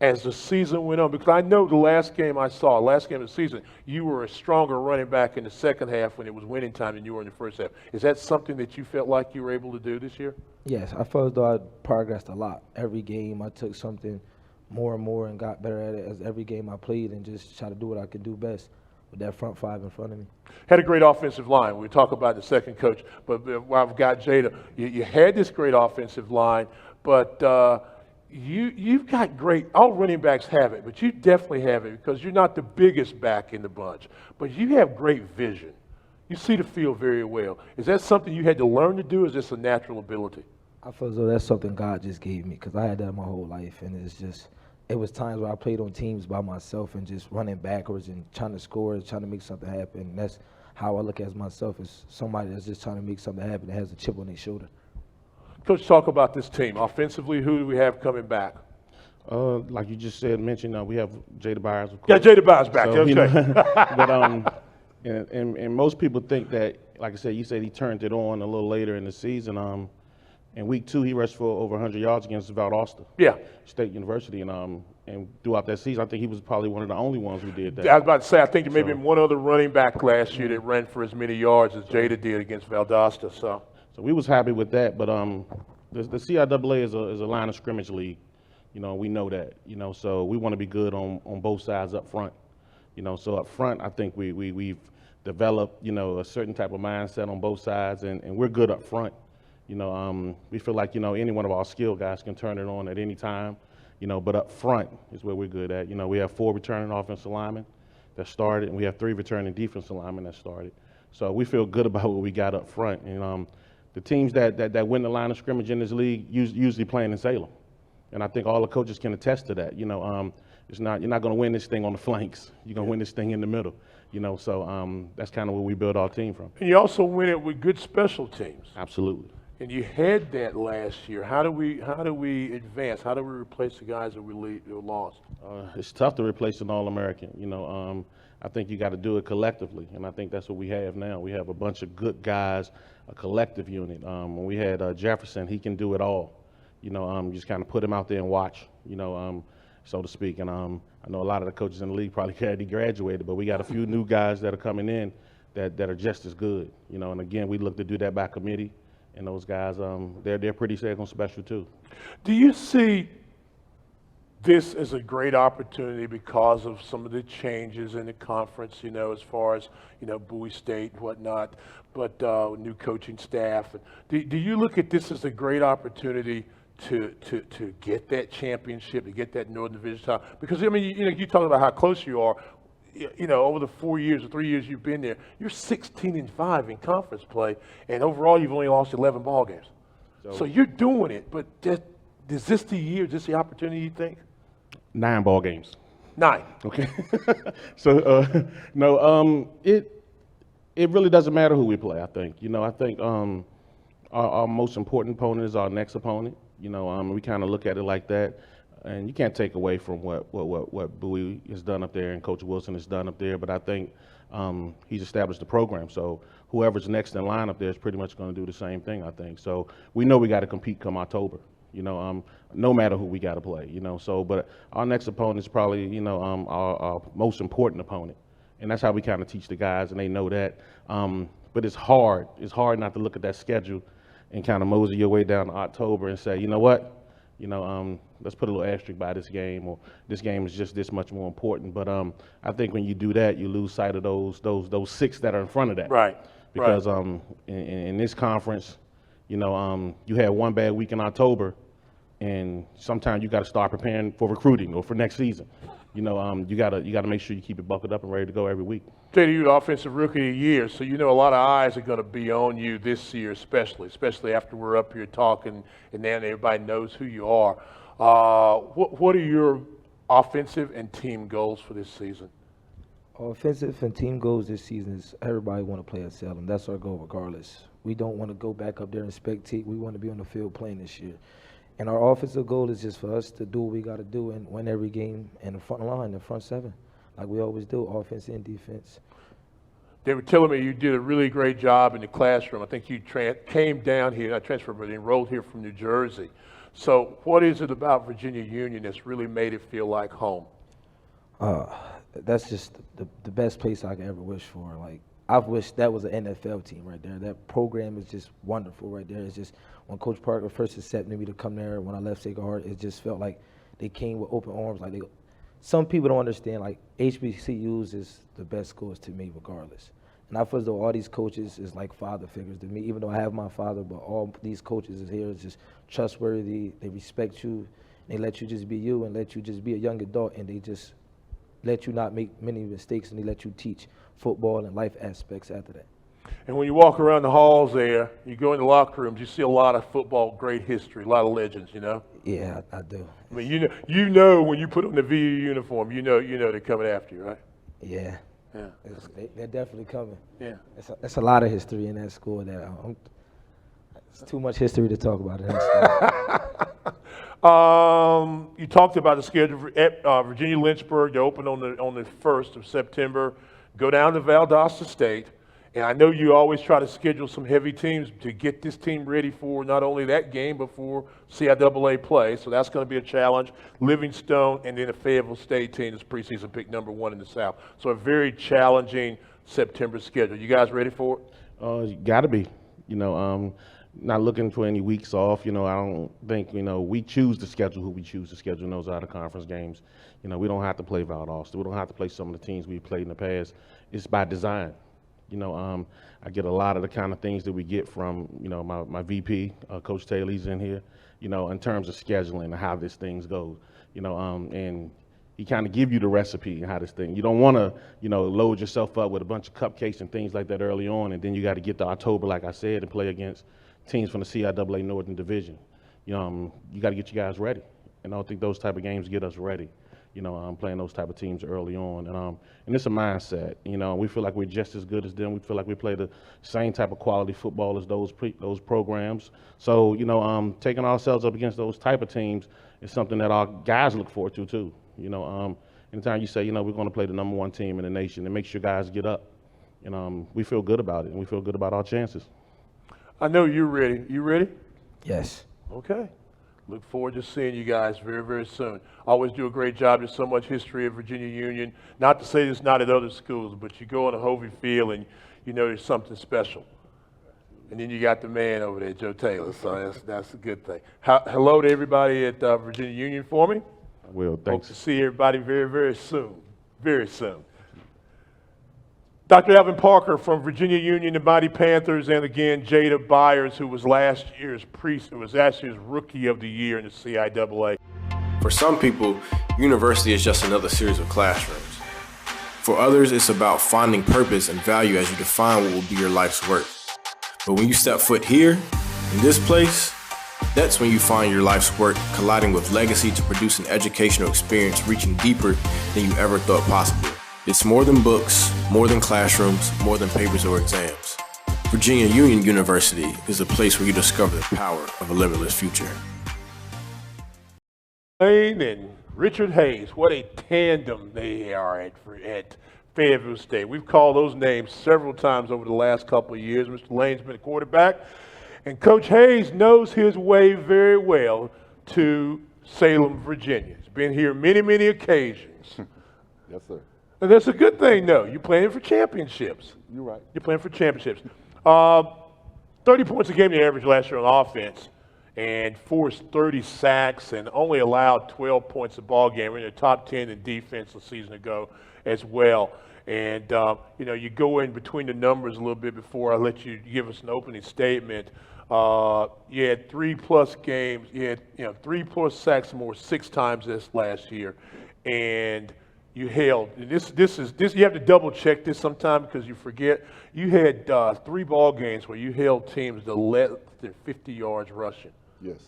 as the season went on? Because I know the last game of the season, you were a stronger running back in the second half when it was winning time than you were in the first half. Is that something that you felt like you were able to do this year? Yes, I felt as though I progressed a lot. Every game I took something more and more and got better at it as every game I played and just try to do what I could do best with that front 5 in front of me. Had a great offensive line. We'll talk about the second coach, but while I've got Jada, you had this great offensive line, but you've got great, all running backs have it, but you definitely have it because you're not the biggest back in the bunch, but you have great vision. You see the field very well. Is that something you had to learn to do, or is this a natural ability? I feel as though that's something God just gave me because I had that my whole life, and it was times where I played on teams by myself and just running backwards and trying to score and trying to make something happen. And that's how I look at myself as somebody that's just trying to make something happen that has a chip on their shoulder. Coach, talk about this team. Offensively, who do we have coming back? Like you just mentioned, we have Jada Byers, of Yeah, course. Jada Byers back. So, Okay. you know, but and most people think that, like I said, you said he turned it on a little later in the season. In week 2, he rushed for over 100 yards against Valdosta State University, and throughout that season, I think he was probably one of the only ones who did that. I was about to say, I think there may have been one other running back last year that ran for as many yards as Jada did against Valdosta. So we was happy with that, but the CIAA is a line of scrimmage league. You know, we know that. You know, so we want to be good on both sides up front. You know, so up front, I think we've developed, you know, a certain type of mindset on both sides, and we're good up front. You know, we feel like, you know, any one of our skill guys can turn it on at any time, you know, but up front is where we're good at. You know, we have 4 returning offensive linemen that started, and we have 3 returning defensive linemen that started. So we feel good about what we got up front. And the teams that win the line of scrimmage in this league usually playing in Salem. And I think all the coaches can attest to that. You know, you're not going to win this thing on the flanks. You're going to win this thing in the middle. You know, so that's kind of where we build our team from. And you also win it with good special teams. Absolutely. And you had that last year. How do we advance? How do we replace the guys that we lost? It's tough to replace an All-American. You know, I think you got to do it collectively, and I think that's what we have now. We have a bunch of good guys, a collective unit. When we had Jefferson, he can do it all. You know, just kind of put him out there and watch. You know, so to speak. And I know a lot of the coaches in the league probably already graduated, but we got a few new guys that are coming in that are just as good. You know, and again, we look to do that by committee. And those guys, they're pretty second special too. Do you see this as a great opportunity because of some of the changes in the conference, you know, as far as, you know, Bowie State and whatnot, but new coaching staff? Do you look at this as a great opportunity to get that championship, to get that Northern Division title? Because, I mean, you talk about how close you are. You know, over the 4 years or 3 years you've been there, you're 16-5 in conference play, and overall you've only lost 11 ball games. So you're doing it, but is this the year, is this the opportunity you think? 9 ball games. 9. Okay. So no, it really doesn't matter who we play. I think. You know, I think our most important opponent is our next opponent. You know, we kind of look at it like that. And you can't take away from what Bowie has done up there and Coach Wilson has done up there, but I think he's established the program. So whoever's next in line up there is pretty much going to do the same thing, I think. So we know we got to compete come October, you know, no matter who we got to play, you know. So, but our next opponent is probably, you know, our most important opponent. And that's how we kind of teach the guys, and they know that. But it's hard. It's hard not to look at that schedule and kind of mosey your way down to October and say, you know what? You know, let's put a little asterisk by this game, or this game is just this much more important. But I think when you do that, you lose sight of those 6 that are in front of that. Right. Because in this conference, you know, you had one bad week in October, and sometimes you got to start preparing for recruiting or for next season. You know, you got to make sure you keep it buckled up and ready to go every week. JD, you're the offensive rookie of the year, so you know a lot of eyes are going to be on you this year, especially after we're up here talking, and then everybody knows who you are. What are your offensive and team goals for this season? Offensive and team goals this season is everybody want to play at Salem. That's our goal regardless. We don't want to go back up there and spectate. We want to be on the field playing this year. And our offensive goal is just for us to do what we got to do and win every game in the front line, the front 7, like we always do, offense and defense. They were telling me you did a really great job in the classroom. I think you came down here, not transferred, but enrolled here from New Jersey. So what is it about Virginia Union that's really made it feel like home? That's just the best place I could ever wish for. Like, I've wished that was an NFL team right there. That program is just wonderful right there. It's just, when Coach Parker first accepted me to come there, when I left Sacred Heart, it just felt like they came with open arms. Like, some people don't understand, like, HBCUs is the best schools to me regardless. And I feel as though all these coaches is like father figures to me, even though I have my father, but all these coaches is here is just trustworthy. They respect you. They let you just be you and let you just be a young adult, and they just let you not make many mistakes, and they let you teach football and life aspects after that. And when you walk around the halls there, you go in the locker rooms, you see a lot of football great history, a lot of legends, you know? Yeah, I do. I mean, you know when you put on the VU uniform, you know they're coming after you, right? Yeah. Yeah. They're definitely coming. Yeah. It's a lot of history in that school that It's too much history to talk about. You talked about the schedule at Virginia Lynchburg. They open on the 1st of September. Go down to Valdosta State. And I know you always try to schedule some heavy teams to get this team ready for not only that game, but for CIAA play. So that's going to be a challenge. Livingstone and then a Fayetteville State team is preseason pick #1 in the South. So a very challenging September schedule. You guys ready for it? You got to be. Not looking for any weeks off. I don't think, we choose to schedule who we choose to schedule in those out-of-conference games. We don't have to play Valdosta. We don't have to play some of the teams we've played in the past. It's by design. I get a lot of the kind of things that we get from, my VP, Coach Taylor, he's in here, in terms of scheduling and how this things go, and he kind of give you the recipe and how this thing, you don't want to, load yourself up with a bunch of cupcakes and things like that early on, and then you got to get to October, like I said, and play against teams from the CIAA Northern Division. You got to get you guys ready, and I don't think those type of games get us ready. Playing those type of teams early on, and it's a mindset. We feel like we're just as good as them. We feel like we play the same type of quality football as those programs. So, taking ourselves up against those type of teams is something that our guys look forward to too. Anytime you say, we're going to play the #1 team in the nation, it makes your guys get up, and we feel good about it, and we feel good about our chances. I know you're ready. You ready? Yes. Okay. Look forward to seeing you guys very, very soon. Always do a great job. There's so much history of Virginia Union. Not to say it's not at other schools, but you go on a Hovey Field and there's something special. And then you got the man over there, Joe Taylor, so that's a good thing. Hello to everybody at Virginia Union for me. I will, thanks. Hope to see everybody very, very soon. Very soon. Dr. Alvin Parker from Virginia Union, the Mighty Panthers, and again, Jada Byers, who was last year's Rookie of the Year in the CIAA. For some people, university is just another series of classrooms. For others, it's about finding purpose and value as you define what will be your life's work. But when you step foot here, in this place, that's when you find your life's work colliding with legacy to produce an educational experience reaching deeper than you ever thought possible. It's more than books, more than classrooms, more than papers or exams. Virginia Union University is a place where you discover the power of a limitless future. Lane and Richard Hayes, what a tandem they are at Fayetteville State. We've called those names several times over the last couple of years. Mr. Lane's been a quarterback, and Coach Hayes knows his way very well to Salem, Virginia. He's been here many, many occasions. Yes, sir. And that's a good thing, though. You're playing for championships. You're right. You're playing for championships. 30 points a game they averaged last year on offense and forced 30 sacks and only allowed 12 points a ball game. We're in the top 10 in defense a season ago as well. And, you go in between the numbers a little bit before I let you give us an opening statement. You had 3+ games. You had, 3+ sacks more 6 times this last year. And you held, this you have to double check this sometime because you forget. You had 3 ball games where you held teams to less than 50 yards rushing. Yes.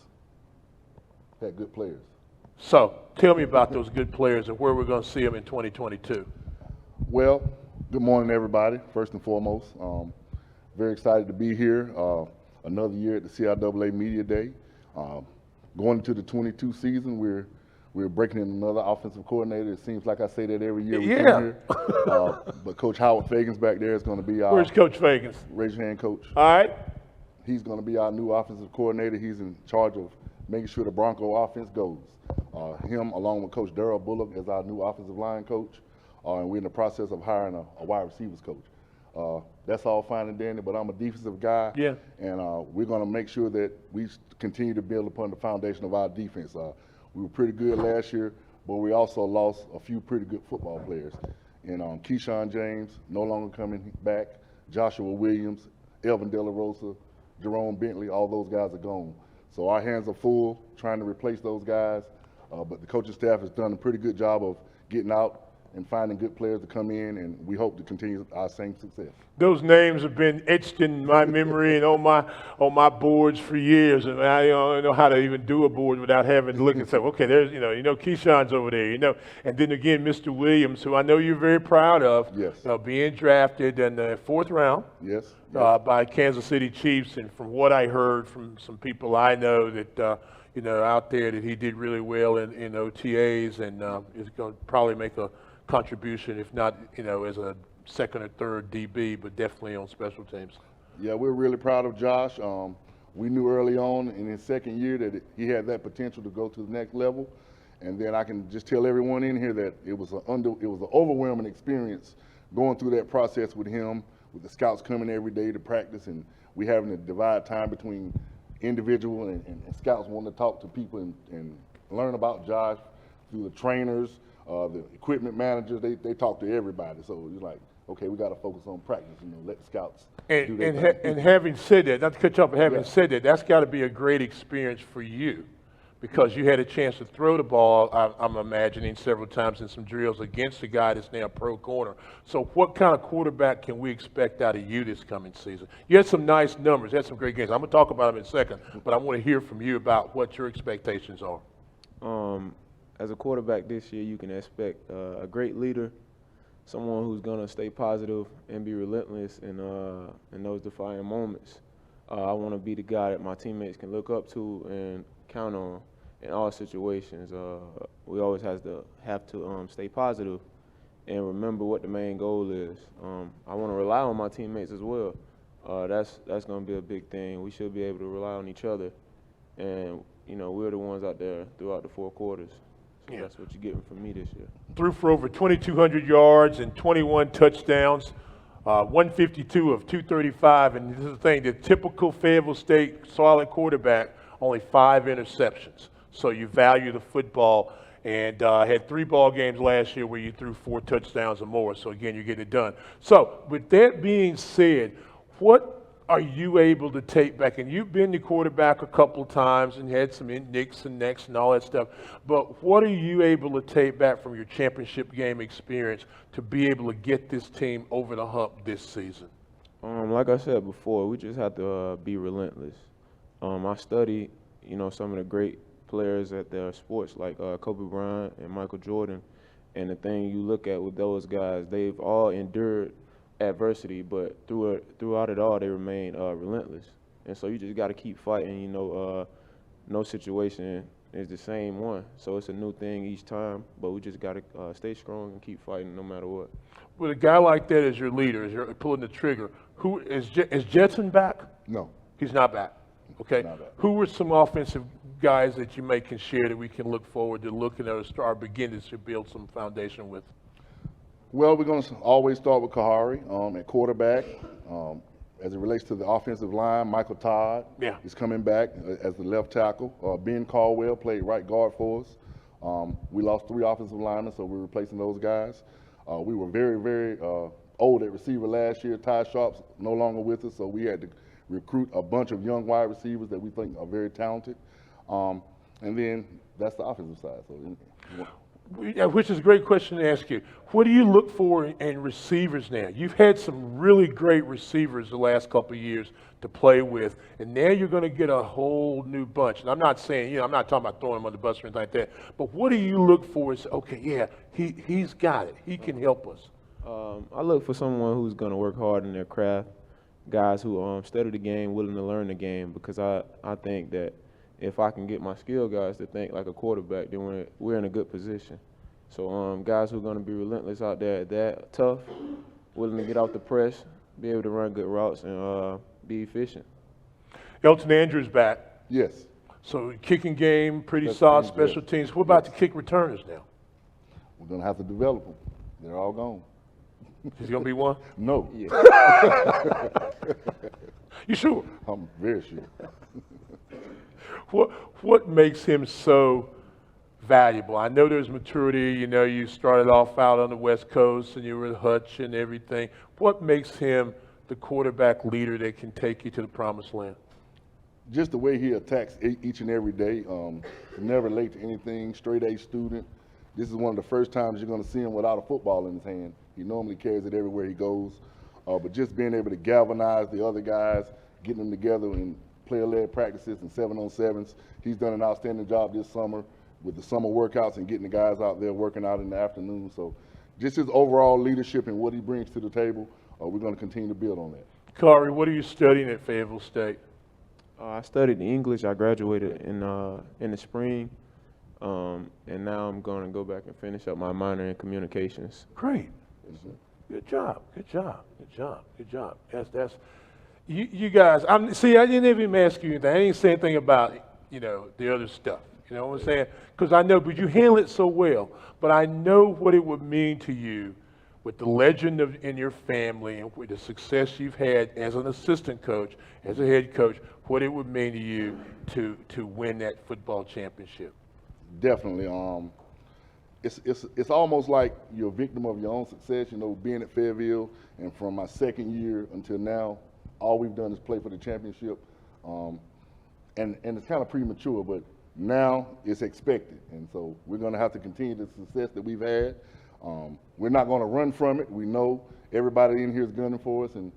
Had good players. So tell me about those good players and where we're going to see them in 2022. Well, good morning, everybody, first and foremost. Very excited to be here. Another year at the CIAA Media Day. Going into the 22 season, we're breaking in another offensive coordinator. It seems like I say that every year we come here. But Coach Howard Fagans back there is going to be our... Where's Coach Fagans? Raise your hand, Coach. All right. He's going to be our new offensive coordinator. He's in charge of making sure the Bronco offense goes. Him, along with Coach Darrell Bullock, as our new offensive line coach. And we're in the process of hiring a wide receivers coach. That's all fine and dandy, but I'm a defensive guy. Yeah. And we're going to make sure that we continue to build upon the foundation of our defense. We were pretty good last year, but we also lost a few pretty good football players. And Keyshawn James, no longer coming back. Joshua Williams, Elvin De La Rosa, Jerome Bentley, all those guys are gone. So our hands are full trying to replace those guys. But the coaching staff has done a pretty good job of getting out and finding good players to come in, and we hope to continue our same success. Those names have been etched in my memory and on my boards for years, and I don't know how to even do a board without having to look and say, okay, there's Keyshawn's over there, and then again Mr. Williams, who I know you're very proud of, yes, being drafted in the 4th round, yes, by Kansas City Chiefs, and from what I heard from some people I know that out there, that he did really well in OTAs, and is going to probably make a contribution, if not as a second or third DB, but definitely on special teams. Yeah, we're really proud of Josh. We knew early on in his second year that he had that potential to go to the next level, and then I can just tell everyone in here that it was an overwhelming experience going through that process with him, with the scouts coming every day to practice, and we having to divide time between individual and scouts wanting to talk to people and learn about Josh through the trainers, the equipment managers. They talk to everybody, so it's like, okay, we got to focus on practice, let the scouts do their thing. And having said that, not to cut you off, but having said that, that's got to be a great experience for you, because you had a chance to throw the ball, I'm imagining, several times in some drills against a guy that's now a pro corner. So what kind of quarterback can we expect out of you this coming season? You had some nice numbers, you had some great games. I'm going to talk about them in a second, but I want to hear from you about what your expectations are. As a quarterback this year, you can expect a great leader, someone who's going to stay positive and be relentless in those defiant moments. I want to be the guy that my teammates can look up to and count on in all situations. We always have to stay positive and remember what the main goal is. I want to rely on my teammates as well. That's going to be a big thing. We should be able to rely on each other, and we're the ones out there throughout the 4 quarters. So that's what you're getting from me this year. Threw for over 2,200 yards and 21 touchdowns, 152 of 235. And this is the thing, the typical Fayetteville State solid quarterback, only 5 interceptions. So you value the football, and had 3 ball games last year where you threw 4 touchdowns or more. So again, you get it done. So with that being said, what are you able to take back? And you've been the quarterback a couple times and had some nicks and necks and all that stuff, but what are you able to take back from your championship game experience to be able to get this team over the hump this season? Like I said before, we just have to be relentless. I study, some of the great players at their sports, like Kobe Bryant and Michael Jordan, and the thing you look at with those guys, they've all endured adversity, but throughout it all, they remain relentless. And so you just got to keep fighting. No situation is the same one. So it's a new thing each time, but we just got to stay strong and keep fighting no matter what. With a guy like that as your leader, as you're pulling the trigger, who is Jetson back? No. He's not back. Okay. Not back. Who were some offensive guys that you can share that we can look forward to looking at or beginning to build some foundation with? Well, we're going to always start with Kahari at quarterback. As it relates to the offensive line, Michael Todd is coming back as the left tackle. Ben Caldwell played right guard for us. We lost 3 offensive linemen, so we're replacing those guys. We were very, very old at receiver last year. Ty Sharp's no longer with us, so we had to recruit a bunch of young wide receivers that we think are very talented. And then that's the offensive side. So. Which is a great question to ask you. What do you look for in receivers now? You've had some really great receivers the last couple of years to play with, and now you're going to get a whole new bunch. And I'm not saying, I'm not talking about throwing them on the bus or anything like that, but what do you look for and say, okay, yeah, he's got it. He can help us. I look for someone who's going to work hard in their craft, guys who study the game, willing to learn the game, because I think that if I can get my skill guys to think like a quarterback, then we're in a good position. So guys who are going to be relentless out there, that tough, willing to get off the press, be able to run good routes, and be efficient. Elton Andrews back. Yes. So kicking game, pretty solid special teams. What about the kick returners now? We're going to have to develop them. They're all gone. He's going to be one? No. Yeah. You sure? I'm very sure. What makes him so valuable? I know there's maturity. You started off out on the West Coast and you were Hutch and everything. What makes him the quarterback leader that can take you to the promised land? Just the way he attacks each and every day. Never late to anything. Straight A student. This is one of the first times you're going to see him without a football in his hand. He normally carries it everywhere he goes. But just being able to galvanize the other guys, getting them together in player-led practices and 7-on-7s. He's done an outstanding job this summer with the summer workouts and getting the guys out there working out in the afternoon. So just his overall leadership and what he brings to the table, we're going to continue to build on that. Kari, what are you studying at Fayetteville State? I studied English. I graduated in the spring, and now I'm going to go back and finish up my minor in communications. Great. Good job. Good job. Good job. Good job. That's you guys. I didn't even ask you anything. I didn't say anything about the other stuff. You know what I'm saying? Because I know, but you handle it so well. But I know what it would mean to you with the legend in your family and with the success you've had as an assistant coach, as a head coach, what it would mean to you to win that football championship. Definitely. It's almost like you're a victim of your own success. Being at Fayetteville, and from my second year until now, all we've done is play for the championship. And it's kind of premature, but now it's expected. And so we're going to have to continue the success that we've had. We're not going to run from it. We know everybody in here is gunning for us, and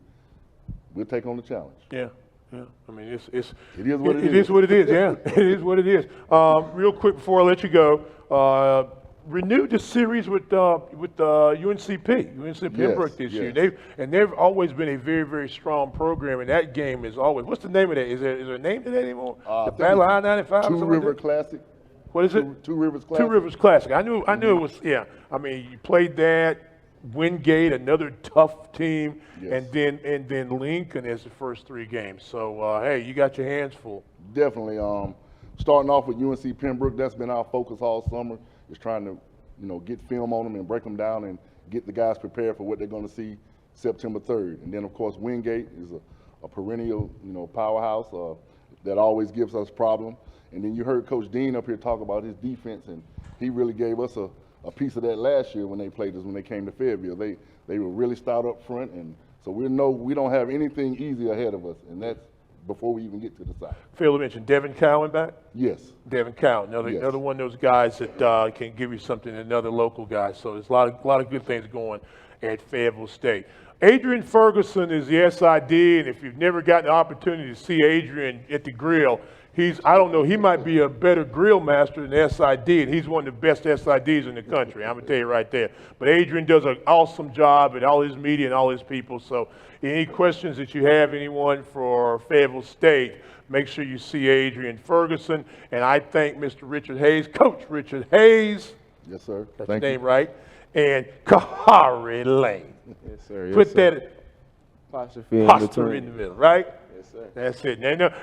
we'll take on the challenge. Yeah. Yeah, I mean, it is what it is. It is what it is, yeah. It is what it is. Real quick before I let you go, renewed the series with UNC Pembroke this year. They've always been a very, very strong program, and that game is always, what's the name of that? Is there a name to that anymore? The Battle of I-95? Two River Classic. What is it? Two Rivers Classic. Two Rivers Classic. I knew it was, yeah. I mean, you played that. Wingate, another tough team, yes. and then Lincoln as the first three games. So hey, you got your hands full. Definitely. Starting off with UNC Pembroke, that's been our focus all summer. Is trying to get film on them and break them down and get the guys prepared for what they're going to see September 3rd. And then of course Wingate is a perennial powerhouse that always gives us problems. And then you heard Coach Dean up here talk about his defense, and he really gave us a piece of that last year when they played us, when they came to Fayetteville. They were really stout up front, and so we know we don't have anything easy ahead of us, and that's before we even get to the side. Phil mentioned Devin Cowan back? Yes. Devin Cowan, another one of those guys that can give you something, another local guy. So there's a lot of good things going at Fayetteville State. Adrian Ferguson is the SID, and if you've never gotten the opportunity to see Adrian at the grill, I don't know, he might be a better grill master than SID, and he's one of the best SIDs in the country. I'm going to tell you right there. But Adrian does an awesome job at all his media and all his people. So any questions that you have, anyone for Fayetteville State, make sure you see Adrian Ferguson. And I thank Mr. Richard Hayes, Coach Richard Hayes. Yes, sir. That's your name, right? And Kari Lane. Yes, sir. Put that apostrophe in the middle, right? Yes, sir. That's it.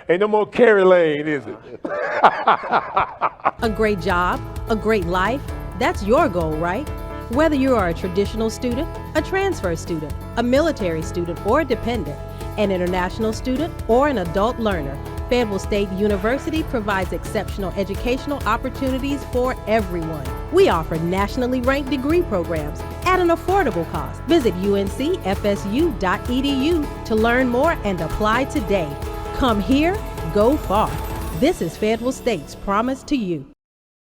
Ain't no more Carrie Lane, is it? A great job, a great life, that's your goal, right? Whether you are a traditional student, a transfer student, a military student or a dependent, an international student or an adult learner, Fayetteville State University provides exceptional educational opportunities for everyone. We offer nationally ranked degree programs at an affordable cost. Visit uncfsu.edu to learn more and apply today. Come here, go far. This is Fayetteville State's promise to you.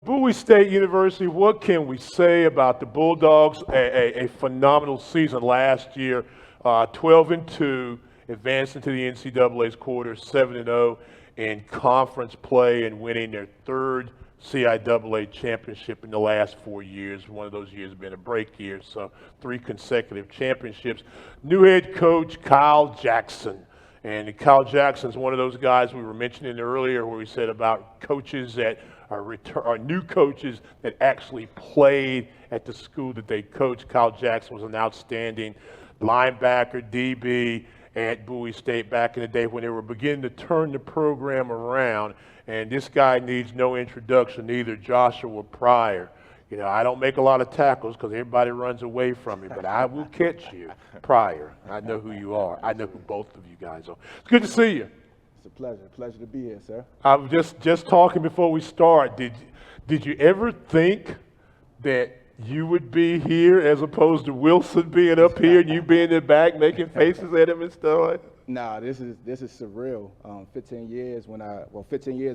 Bowie State University, what can we say about the Bulldogs? A phenomenal season last year, 12-2, advancing to the NCAA's quarter, 7-0 in conference play and winning their third CIAA championship in the last 4 years. One of those years has been a break year, so 3 consecutive championships. New head coach Kyle Jackson. And Kyle Jackson's one of those guys we were mentioning earlier where we said about coaches that are new coaches that actually played at the school that they coached. Kyle Jackson was an outstanding linebacker, DB at Bowie State back in the day when they were beginning to turn the program around. And this guy needs no introduction, neither Joshua Pryor. I don't make a lot of tackles because everybody runs away from me, but I will catch you, Pryor. I know who you are. I know who both of you guys are. It's good to see you. It's a pleasure. Pleasure to be here, sir. I was just talking before we start. Did you ever think that you would be here as opposed to Wilson being up here and you being in the back making faces at him and stuff? Nah, this is surreal. 15 years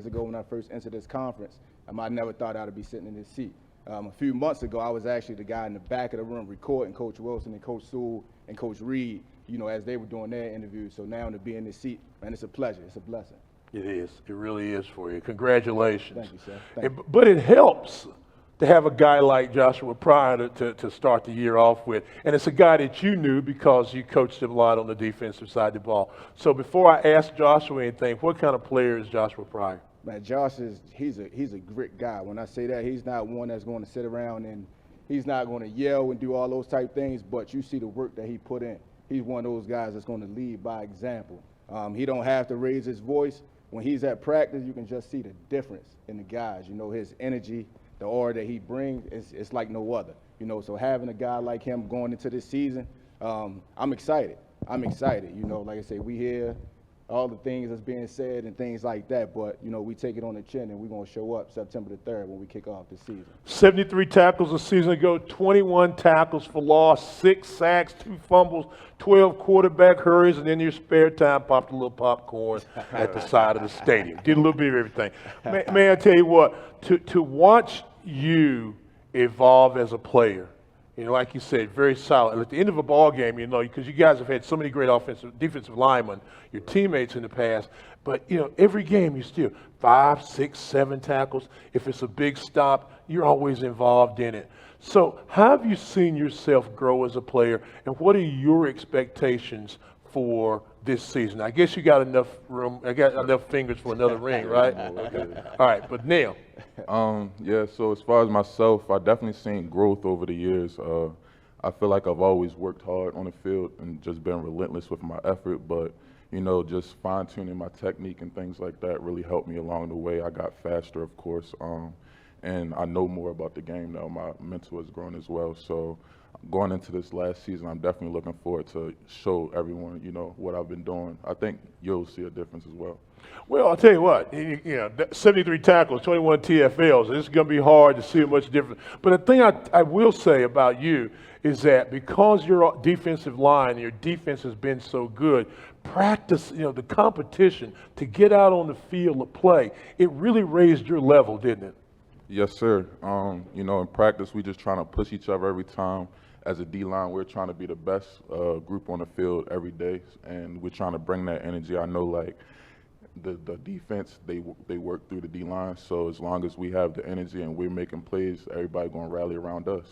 ago when I first entered this conference, I never thought I'd be sitting in this seat. A few months ago, I was actually the guy in the back of the room recording Coach Wilson and Coach Sewell and Coach Reed, you know, as they were doing their interviews. So now to be in this seat, man, it's a pleasure. It's a blessing. It is. It really is for you. Congratulations. Thank you, sir. Thank you. But it helps to have a guy like Joshua Pryor to start the year off with. And it's a guy that you knew because you coached him a lot on the defensive side of the ball. So before I ask Joshua anything, what kind of player is Joshua Pryor? Man, Josh he's a grit guy. When I say that, he's not one that's going to sit around and he's not going to yell and do all those type things, but you see the work that he put in. He's one of those guys that's going to lead by example. He don't have to raise his voice. When he's at practice, you can just see the difference in the guys. You know, his energy, the aura that he brings, it's like no other. You know, so having a guy like him going into this season, I'm excited. I'm excited. You know, like I say, we hear all the things that's being said and things like that, but, you know, we take it on the chin and we're going to show up September the 3rd when we kick off this season. 73 tackles a season ago, 21 tackles for loss, 6 sacks, 2 fumbles, 12 quarterback hurries, and in your spare time popped a little popcorn at the side of the stadium. Did a little bit of everything. Man, I tell you what, to watch you evolve as a player, you know, like you said, very solid. At the end of a ball game, you know, because you guys have had so many great defensive linemen, your teammates in the past, but, you know, every game you still 5, 6, 7 tackles. If it's a big stop, you're always involved in it. So how have you seen yourself grow as a player, and what are your expectations for this season? I guess you got enough room, I got enough fingers for another ring, right? Okay. All right, but Neil. Yeah, so as far as myself, I've definitely seen growth over the years. I feel like I've always worked hard on the field and just been relentless with my effort, but, you know, just fine-tuning my technique and things like that really helped me along the way. I got faster, of course, and I know more about the game now. My mental has grown as well, so going into this last season, I'm definitely looking forward to show everyone, you know, what I've been doing. I think you'll see a difference as well. Well, I'll tell you what, you know, 73 tackles, 21 TFLs, it's going to be hard to see much difference. But the thing I will say about you is that because your defensive line, your defense has been so good, practice, you know, the competition to get out on the field to play, it really raised your level, didn't it? Yes, sir. You know, in practice, we just trying to push each other every time. As a D-line, we're trying to be the best group on the field every day, and we're trying to bring that energy. I know, like, the defense, they work through the D-line, so as long as we have the energy and we're making plays, everybody going to rally around us.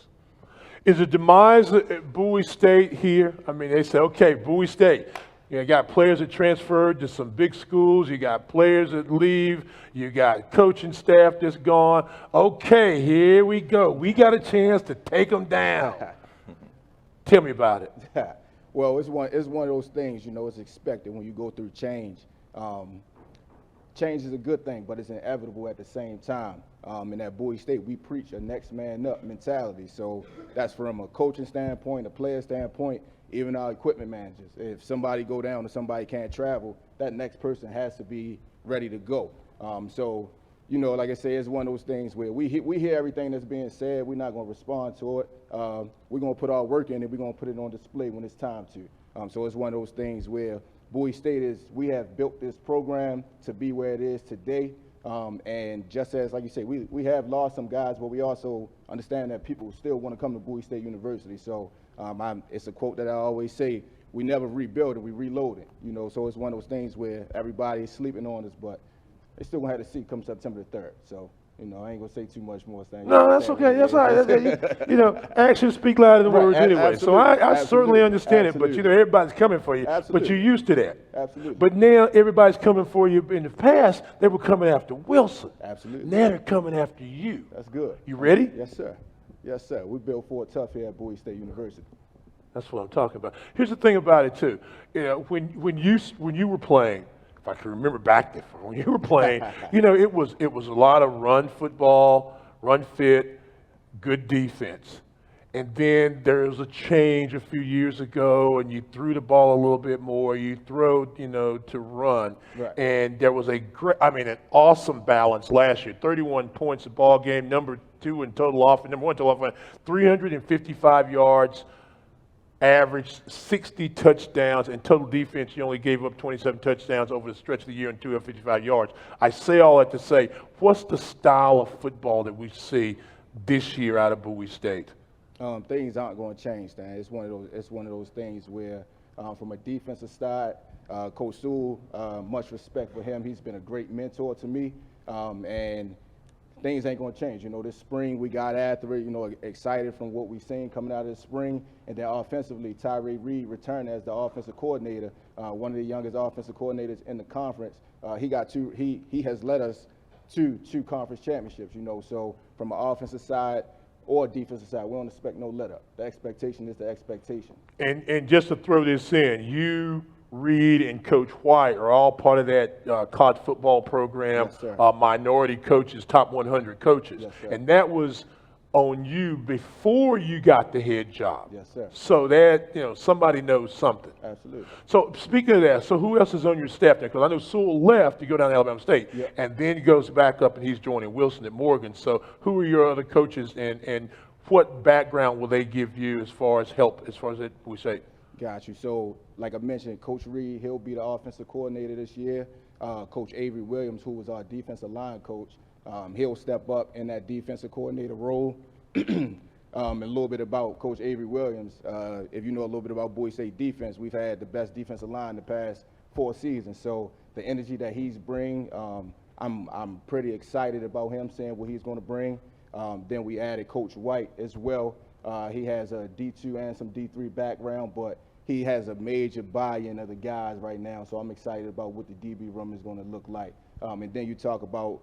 Is the demise at Bowie State here? I mean, they say, okay, Bowie State, you got players that transferred to some big schools, you got players that leave, you got coaching staff that's gone. Okay, here we go. We got a chance to take them down. Tell me about it. Well, it's one of those things, you know, it's expected when you go through change. Change is a good thing, but it's inevitable at the same time. And at Bowie State, we preach a next man up mentality. So that's from a coaching standpoint, a player standpoint, even our equipment managers. If somebody go down or somebody can't travel, that next person has to be ready to go. So, you know, like I say, it's one of those things where we hear everything that's being said. We're not going to respond to it. We're going to put our work in and we're going to put it on display when it's time to. So it's one of those things where Bowie State we have built this program to be where it is today. And just as, like you say, we have lost some guys, but we also understand that people still want to come to Bowie State University. So it's a quote that I always say, we never rebuild it, we reload it. You know, so it's one of those things where everybody's sleeping on us, but they still going to have to see come September the 3rd. So, you know, I ain't going to say too much more. No, that's okay. That's all right. You know, actions speak louder than words anyway. So I certainly understand it, but, you know, everybody's coming for you. But you're used to that. Absolutely. But now everybody's coming for you. In the past, they were coming after Wilson. Absolutely. Now they're coming after you. That's good. You ready? Yes, sir. Yes, sir. We built for it tough here at Bowie State University. That's what I'm talking about. Here's the thing about it, too. You know, when you were playing, if I can remember back there, when you were playing, you know, it was a lot of run football, run fit, good defense. And then there was a change a few years ago, and you threw the ball a little bit more. You throw, you know, to run. Right. And there was an awesome balance last year. 31 points a ball game, number 2 in total offense, number 1 total offense, 355 yards. Averaged 60 touchdowns, and total defense, you only gave up 27 touchdowns over the stretch of the year and 255 yards. I say all that to say, what's the style of football that we see this year out of Bowie State? Things aren't going to change, Dan. It's one of those things where, from a defensive side, Coach Sewell, much respect for him. He's been a great mentor to me, and things ain't going to change. You know, this spring we got after it. You know, excited from what we've seen coming out of the spring, and then offensively, Tyree Reed returned as the offensive coordinator, one of the youngest offensive coordinators in the conference. He has led us to 2 conference championships. You know, so from an offensive side or defensive side, we don't expect no let up. The expectation is the expectation. And just to throw this in, you, Reed, and Coach White are all part of that college football program, Yes, sir. minority coaches, top 100 coaches. Yes, sir. And that was on you before you got the head job. Yes, sir. So that, you know, somebody knows something. Absolutely. So speaking of that, so who else is on your staff there? Because I know Sewell left to go down to Alabama State, Yep. and then goes back up and he's joining Wilson at Morgan. So who are your other coaches, and what background will they give you as far as help, as far as it, we say? Got you. So, like I mentioned, Coach Reed, he'll be the offensive coordinator this year. Coach Avery Williams, who was our defensive line coach, he'll step up in that defensive coordinator role. A little bit about Coach Avery Williams. If you know a little bit about Bowie State defense, we've had the best defensive line the past 4 seasons. So the energy that he's bringing, I'm pretty excited about him, seeing what he's going to bring. Then we added Coach White as well. He has a D2 and some D3 background, but he has a major buy-in of the guys right now, so I'm excited about what the DB room is going to look like. And then you talk about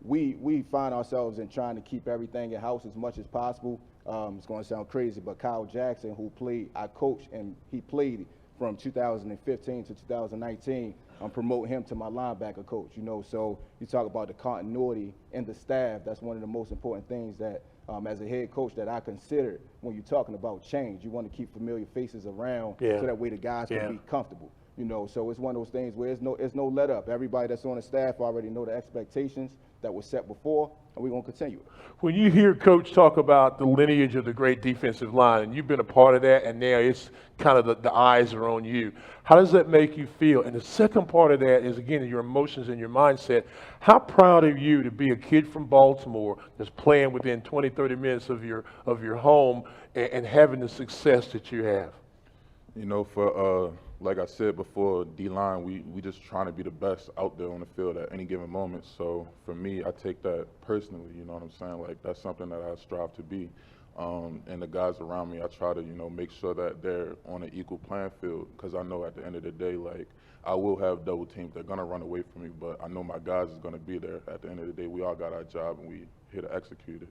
we find ourselves in trying to keep everything in-house as much as possible. It's going to sound crazy, but Kyle Jackson, who I coached, and he played from 2015 to 2019. I'm promoting him to my linebacker coach, you know. So you talk about the continuity in the staff. That's one of the most important things that, as a head coach, that I consider when you're talking about change. You want to keep familiar faces around so that way the guys can be comfortable, you know. So it's one of those things where it's no let up. Everybody that's on the staff already know the expectations that were set before, and we're going to continue. When you hear Coach talk about the lineage of the great defensive line, and you've been a part of that, and now it's kind of the eyes are on you, how does that make you feel? And the second part of that is, again, your emotions and your mindset. How proud are you to be a kid from Baltimore that's playing within 20, 30 minutes of your home and having the success that you have? You know, for like I said before, D-line, we just trying to be the best out there on the field at any given moment. So for me, I take that personally, you know what I'm saying? Like, that's something that I strive to be. And the guys around me, I try to, you know, make sure that they're on an equal playing field, because I know at the end of the day, like, I will have double teams. They're going to run away from me, but I know my guys is going to be there. At the end of the day, we all got our job, and we here to execute it.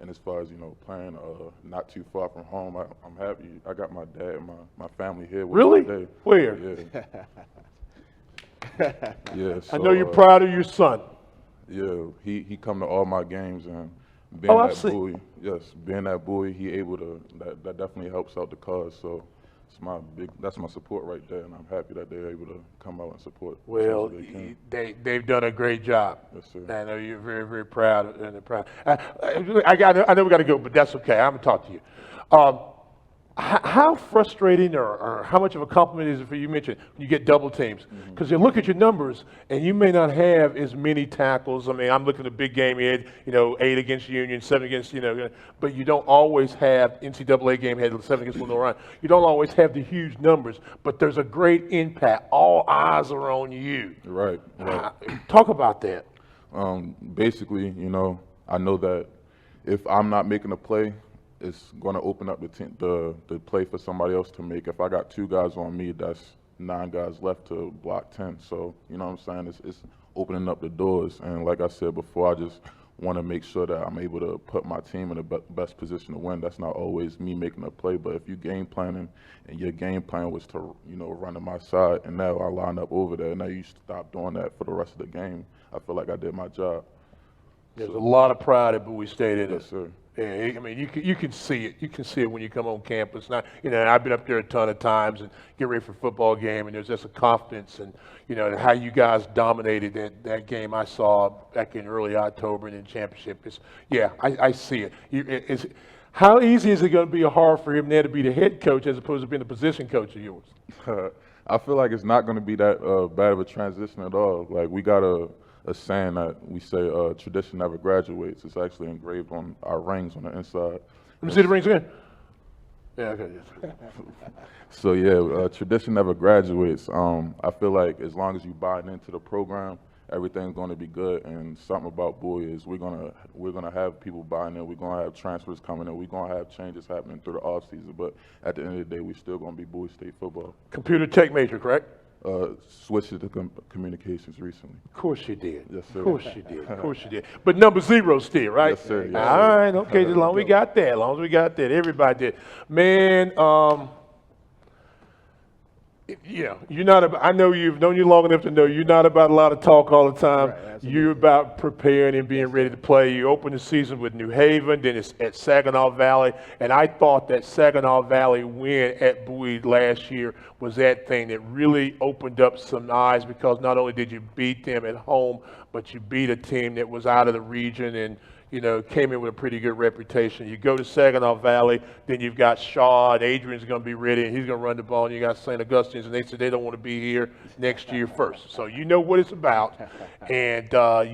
And as far as, you know, playing not too far from home, I'm happy. I got my dad and my family here with Really? me today. Where? Yeah. Yeah. So, I know you're proud of your son. Yeah, he come to all my games, and being being that Bowie, he able to, that definitely helps out the cause. So that's my support right there, and I'm happy that they're able to come out and support. Well, they've done a great job. Yes, sir. I know you're very, very proud and proud. I know we got to go, but that's okay. I'm gonna talk to you. How frustrating or how much of a compliment is it for you? Mentioned when you get double teams, because you look at your numbers and you may not have as many tackles. I mean, I'm looking at big game head, 8 against Union, 7 against, but you don't always have NCAA game head, 7 against Illinois Ryan. You don't always have the huge numbers, but there's a great impact. All eyes are on you. Right. Talk about that. Basically, I know that if I'm not making a play, it's going to open up the play for somebody else to make. If I got 2 guys on me, that's 9 guys left to block 10. So, you know what I'm saying? It's opening up the doors. And like I said before, I just want to make sure that I'm able to put my team in the best position to win. That's not always me making a play, but if you game planning and your game plan was to, run to my side, and now I line up over there, and now you stop doing that for the rest of the game, I feel like I did my job. There's a lot of pride at Bowie State in it. Yes, sir. Yeah, I mean, you can see it. You can see it when you come on campus. Now, I've been up there a ton of times and get ready for a football game, and there's just a confidence and, how you guys dominated that game I saw back in early October and in championship. I see it. How easy is it going to be hard for him there to be the head coach as opposed to being the position coach of yours? I feel like it's not going to be that bad of a transition at all. Like, we got a a saying that we say tradition never graduates. It's actually engraved on our rings on the inside. Let me see the rings again. Yeah, okay. So yeah, tradition never graduates. I feel like as long as you buy into the program, everything's going to be good. And something about Bowie is we're gonna have people buying in. We're gonna have transfers coming in. We're gonna have changes happening through the off season. But at the end of the day, we're still gonna be Bowie State football. Computer tech major, correct? Switched to communications recently. Of course you did. Yes, sir. Of course you did. Of course you did. But number 0 still, right? Yes, sir. Yes, All sir. right, okay. As long as we got that. As long as we got that. Everybody did. Man, you know, you're not about, I know you've known you long enough to know you're not about a lot of talk all the time. Right, you're about preparing and being ready to play. You open the season with New Haven, then it's at Saginaw Valley. And I thought that Saginaw Valley win at Bowie last year was that thing that really opened up some eyes, because not only did you beat them at home, but you beat a team that was out of the region and, you know, came in with a pretty good reputation. You go to Saginaw Valley, then you've got Shaw, and Adrian's going to be ready, and he's going to run the ball, and you got St. Augustine's, and they said they don't want to be here next year first. So you know what it's about, and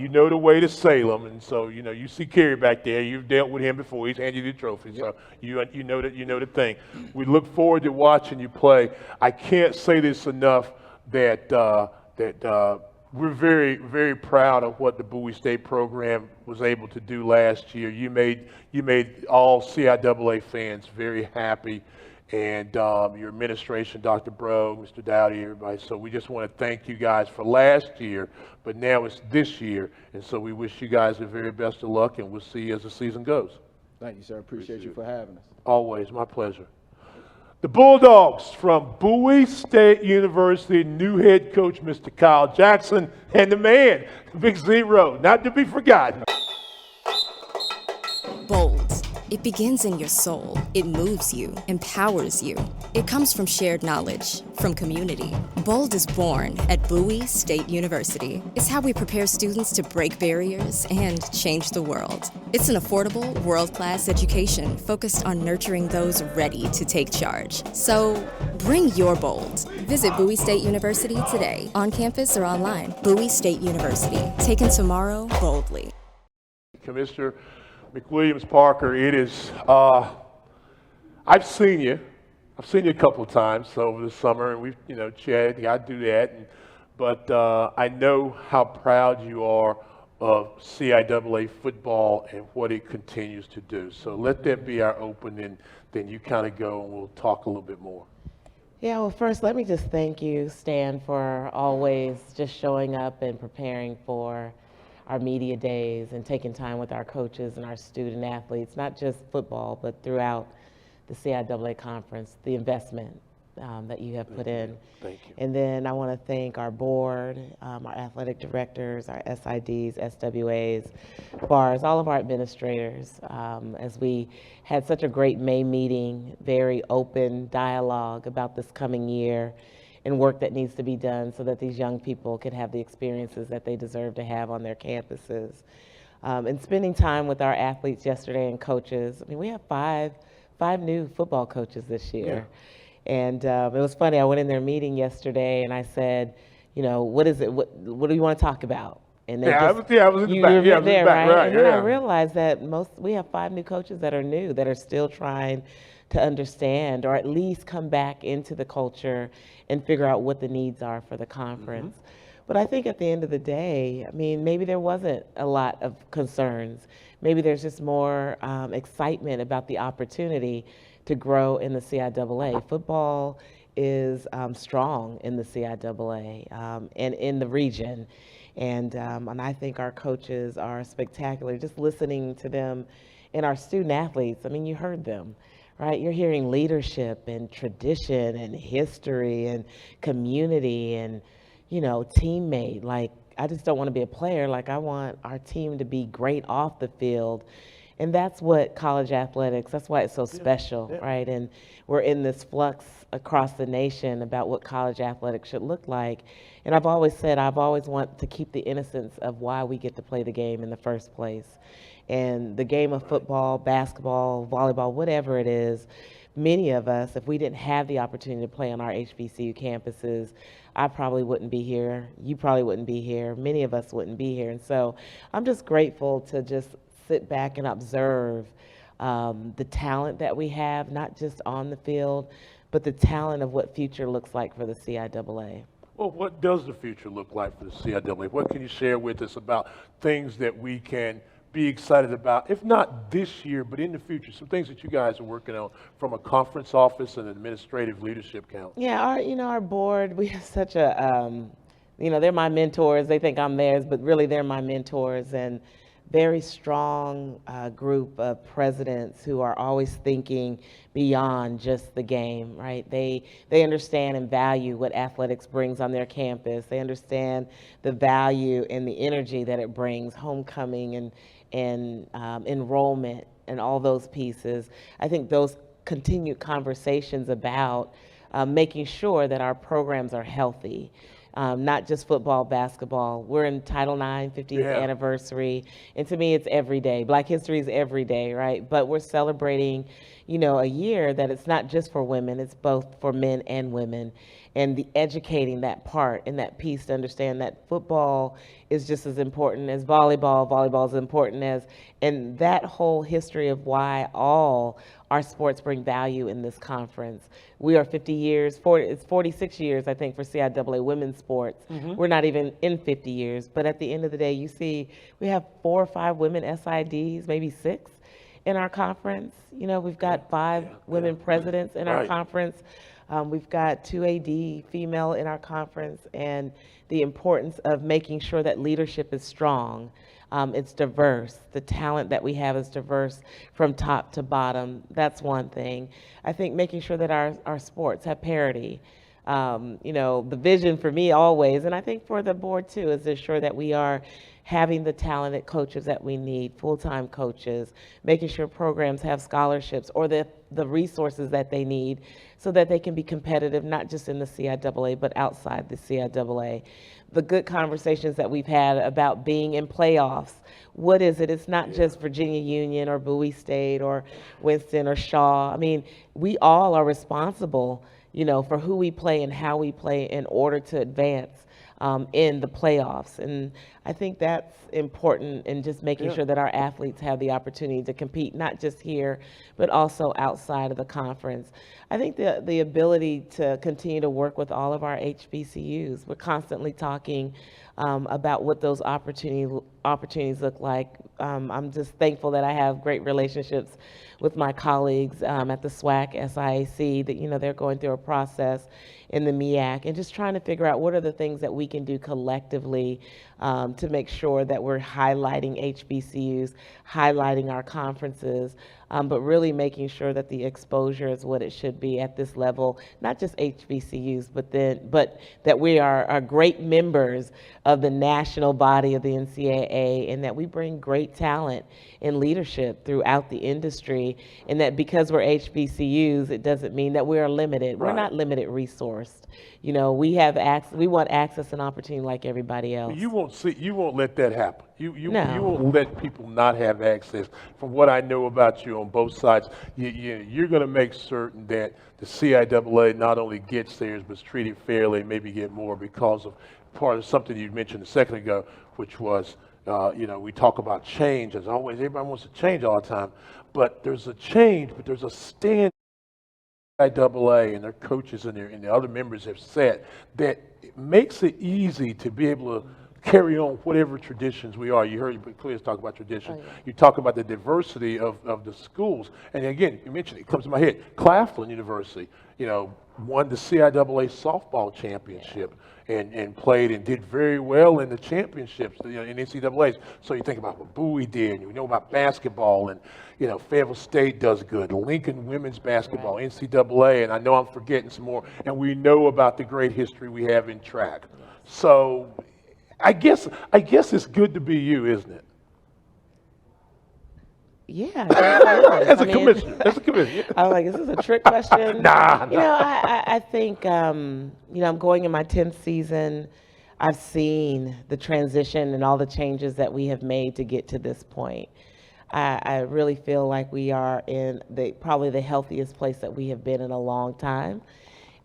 you know the way to Salem, and so, you know, you see Kerry back there. You've dealt with him before. He's handed you the trophy, so you know the thing. We look forward to watching you play. I can't say this enough that we're very, very proud of what the Bowie State program was able to do last year. You made all CIAA fans very happy, and your administration, Dr. Bro, Mr. Dowdy, everybody. So we just want to thank you guys for last year, but now it's this year, and so we wish you guys the very best of luck, and we'll see you as the season goes. Thank you, sir. Appreciate you for having us. Always, my pleasure. The Bulldogs from Bowie State University, new head coach, Mr. Kyle Jackson, and the man, the Big 0, not to be forgotten. Bold. It begins in your soul. It moves you, empowers you. It comes from shared knowledge, from community. Bold is born at Bowie State University. It's how we prepare students to break barriers and change the world. It's an affordable, world-class education focused on nurturing those ready to take charge. So bring your bold. Visit Bowie State University today, on campus or online. Bowie State University, taking tomorrow boldly. Commissioner McWilliams Parker, it is, I've seen you a couple of times over the summer, and we've, you know, chatted, I do that, but I know how proud you are of CIAA football and what it continues to do. So let that be our opening, then you kind of go and we'll talk a little bit more. Yeah, well, first, let me just thank you, Stan, for always just showing up and preparing for our media days and taking time with our coaches and our student athletes, not just football, but throughout the CIAA conference, the investment that you have put in. Thank you. And then I want to thank our board, our athletic directors, our SIDs, SWAs, BARs, all of our administrators, as we had such a great May meeting, very open dialogue about this coming year and work that needs to be done so that these young people can have the experiences that they deserve to have on their campuses. And spending time with our athletes yesterday and coaches. I mean, we have five new football coaches this year. Yeah. And it was funny, I went in their meeting yesterday and I said, you know, what is it, what do you want to talk about? And they I was in the back. Yeah, I was in the back, right. And then I realized that we have 5 new coaches that are new, that are still trying to understand or at least come back into the culture and figure out what the needs are for the conference. But I think at the end of the day, I mean, maybe there wasn't a lot of concerns. Maybe there's just more excitement about the opportunity to grow in the CIAA. Football is strong in the CIAA and in the region. And I think our coaches are spectacular. Just listening to them and our student athletes, I mean, you heard them. Right, you're hearing leadership and tradition and history and community and, you know, teammate. Like, I just don't want to be a player. Like, I want our team to be great off the field. And that's what college athletics, that's why it's so special, right? And we're in this flux across the nation about what college athletics should look like. And I've always said, I've always want to keep the innocence of why we get to play the game in the first place. And the game of football, basketball, volleyball, whatever it is, many of us, if we didn't have the opportunity to play on our HBCU campuses, I probably wouldn't be here. You probably wouldn't be here. Many of us wouldn't be here. And so I'm just grateful to just sit back and observe the talent that we have, not just on the field, but the talent of what future looks like for the CIAA. Well, what does the future look like for the CIAA? What can you share with us about things that we can be excited about, if not this year, but in the future? Some things that you guys are working on from a conference office and administrative leadership council. Yeah, our board, we have such a, they're my mentors. They think I'm theirs, but really they're my mentors, and very strong group of presidents who are always thinking beyond just the game, right? They understand and value what athletics brings on their campus. They understand the value and the energy that it brings, homecoming and enrollment and all those pieces. I think those continued conversations about making sure that our programs are healthy. Not just football, basketball. We're in Title IX 50th anniversary, and to me, it's every day. Black History is every day, right? But we're celebrating, a year that it's not just for women, it's both for men and women. And the educating that part and that piece to understand that football is just as important as volleyball, volleyball is important as, and that whole history of why all our sports bring value in this conference. We are 50 years, it's 46 years, I think, for CIAA women's sports. We're not even in 50 years, but at the end of the day, you see, we have 4 or 5 women SIDs, maybe 6 in our conference. We've got 5 women presidents in our conference. We've got 2 AD female in our conference, and the importance of making sure that leadership is strong. It's diverse. The talent that we have is diverse from top to bottom. That's one thing. I think making sure that our sports have parity. The vision for me always, and I think for the board too, is to ensure that we are having the talented coaches that we need, full-time coaches, making sure programs have scholarships or the resources that they need so that they can be competitive, not just in the CIAA, but outside the CIAA. The good conversations that we've had about being in playoffs. What is it? It's not just Virginia Union or Bowie State or Winston or Shaw. I mean, we all are responsible, for who we play and how we play in order to advance in the playoffs. And I think that's important in just making sure that our athletes have the opportunity to compete, not just here, but also outside of the conference. I think the ability to continue to work with all of our HBCUs. We're constantly talking about what those opportunities look like. I'm just thankful that I have great relationships with my colleagues at the SWAC, SIAC, that they're going through a process in the MEAC, and just trying to figure out what are the things that we can do collectively to make sure that we're highlighting HBCUs, highlighting our conferences, but really making sure that the exposure is what it should be at this level, not just HBCUs, but that we are great members of the national body of the NCAA, and that we bring great talent and leadership throughout the industry, and that because we're HBCUs, it doesn't mean that we are limited. We're not limited resourced. We have we want access and opportunity like everybody else. You won't let that happen. You won't let people not have access. From what I know about you on both sides, you're going to make certain that the CIAA not only gets theirs, but is treated fairly, and maybe get more because of part of something you mentioned a second ago, which was, we talk about change. As always, everybody wants to change all the time, but there's a change, but there's a stand. CIAA and their coaches and the other members have said that it makes it easy to be able to carry on whatever traditions we are. You heard Clear talk about tradition. You talk about the diversity of the schools. And again, you mentioned it comes to my head, Claflin University, won the CIAA softball championship and played and did very well in the championships, in NCAAs. So you think about what Bowie did, you know about basketball, and Fayetteville State does good, Lincoln women's basketball, NCAA, and I know I'm forgetting some more, and we know about the great history we have in track. So I guess it's good to be you, isn't it? Yeah. As a commissioner. I'm like, is this a trick question? Nah. I think, I'm going in my 10th season. I've seen the transition and all the changes that we have made to get to this point. I really feel like we are in probably the healthiest place that we have been in a long time.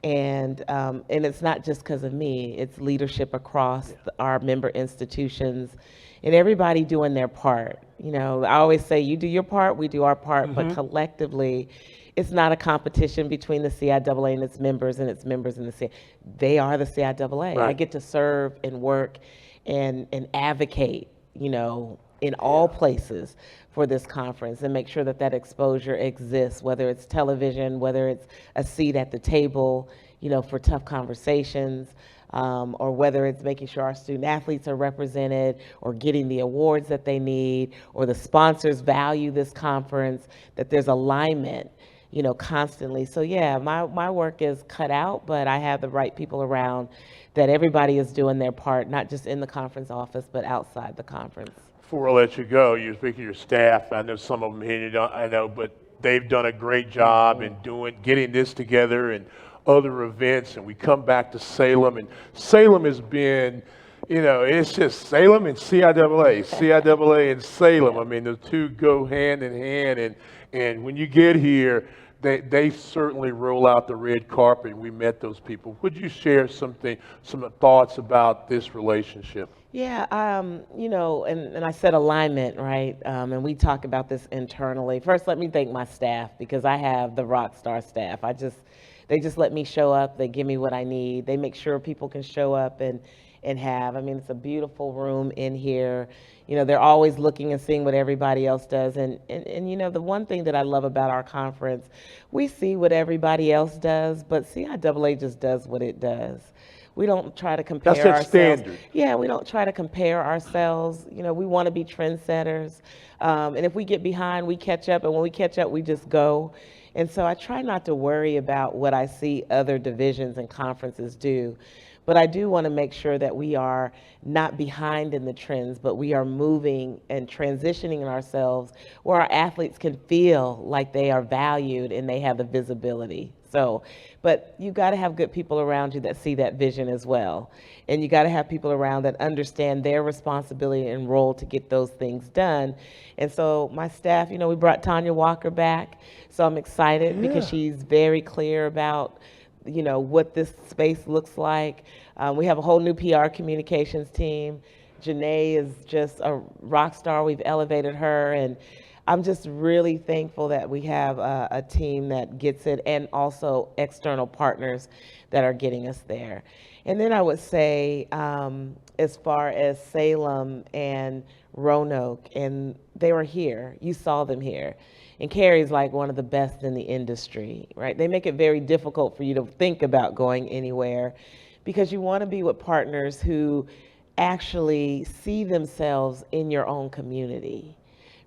And it's not just because of me, it's leadership across our member institutions and everybody doing their part. You know, I always say, you do your part, we do our part, but collectively, it's not a competition between the CIAA and its members and its members and the CIAA. They are the CIAA. I get to serve and work and advocate, you know, in all places for this conference and make sure that that exposure exists, whether it's television, whether it's a seat at the table, you know, for tough conversations, or whether it's making sure our student athletes are represented or getting the awards that they need, or the sponsors value this conference, that there's alignment, you know, constantly. So yeah, my work is cut out, but I have the right people around that everybody is doing their part, not just in the conference office, but outside the conference. Before I let you go, you speak of your staff. I know some of them here, I know, but they've done a great job in getting this together and other events. And we come back to Salem, and Salem has been, you know, it's just Salem and CIAA, CIAA and Salem. I mean, the two go hand in hand. And when you get here, they certainly roll out the red carpet. We met those people. Would you share some thoughts about this relationship? Yeah, you know, and I said alignment, right? And we talk about this internally. First, let me thank my staff, because I have the rock star staff. They just let me show up. They give me what I need. They make sure people can show up and have. I mean, it's a beautiful room in here. You know, they're always looking and seeing what everybody else does. And you know, the one thing that I love about our conference, we see what everybody else does, but CIAA just does what it does. We don't try to compare ourselves. That's that standard. Yeah, we don't try to compare ourselves. You know, we want to be trendsetters. And if we get behind, we catch up. And when we catch up, we just go. And so I try not to worry about what I see other divisions and conferences do. But I do want to make sure that we are not behind in the trends, but we are moving and transitioning ourselves where our athletes can feel like they are valued and they have the visibility. So, but you got to have good people around you that see that vision as well. And you got to have people around that understand their responsibility and role to get those things done. And so my staff, you know, we brought Tanya Walker back. So I'm excited because she's very clear about, you know, what this space looks like. We have a whole new PR communications team. Janae is just a rock star. We've elevated her, and I'm just really thankful that we have a team that gets it, and also external partners that are getting us there. And then I would say, as far as Salem and Roanoke, and they were here, you saw them here. And Carrie's like one of the best in the industry, right? They make it very difficult for you to think about going anywhere, because you want to be with partners who actually see themselves in your own community,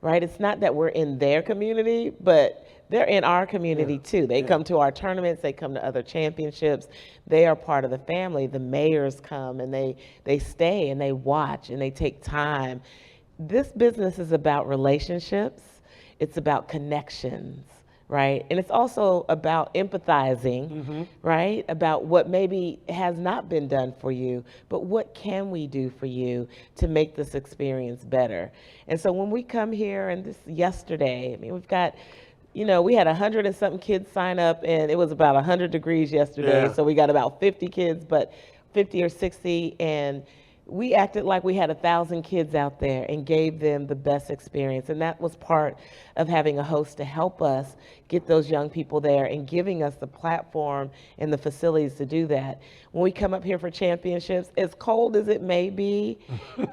right? It's not that we're in their community, but they're in our community too. They come to our tournaments, they come to other championships. They are part of the family. The mayors come and they stay and they watch and they take time. This business is about relationships. It's about connections, right? And it's also about empathizing, right? About what maybe has not been done for you, but what can we do for you to make this experience better? And so when we come here, and this yesterday, I mean, we've got, you know, we had 100 and something kids sign up, and it was about 100 degrees yesterday. So we got about 50 kids, but 50 or 60, and we acted like we had 1,000 kids out there and gave them the best experience. And that was part of having a host to help us get those young people there and giving us the platform and the facilities to do that. When we come up here for championships, as cold as it may be,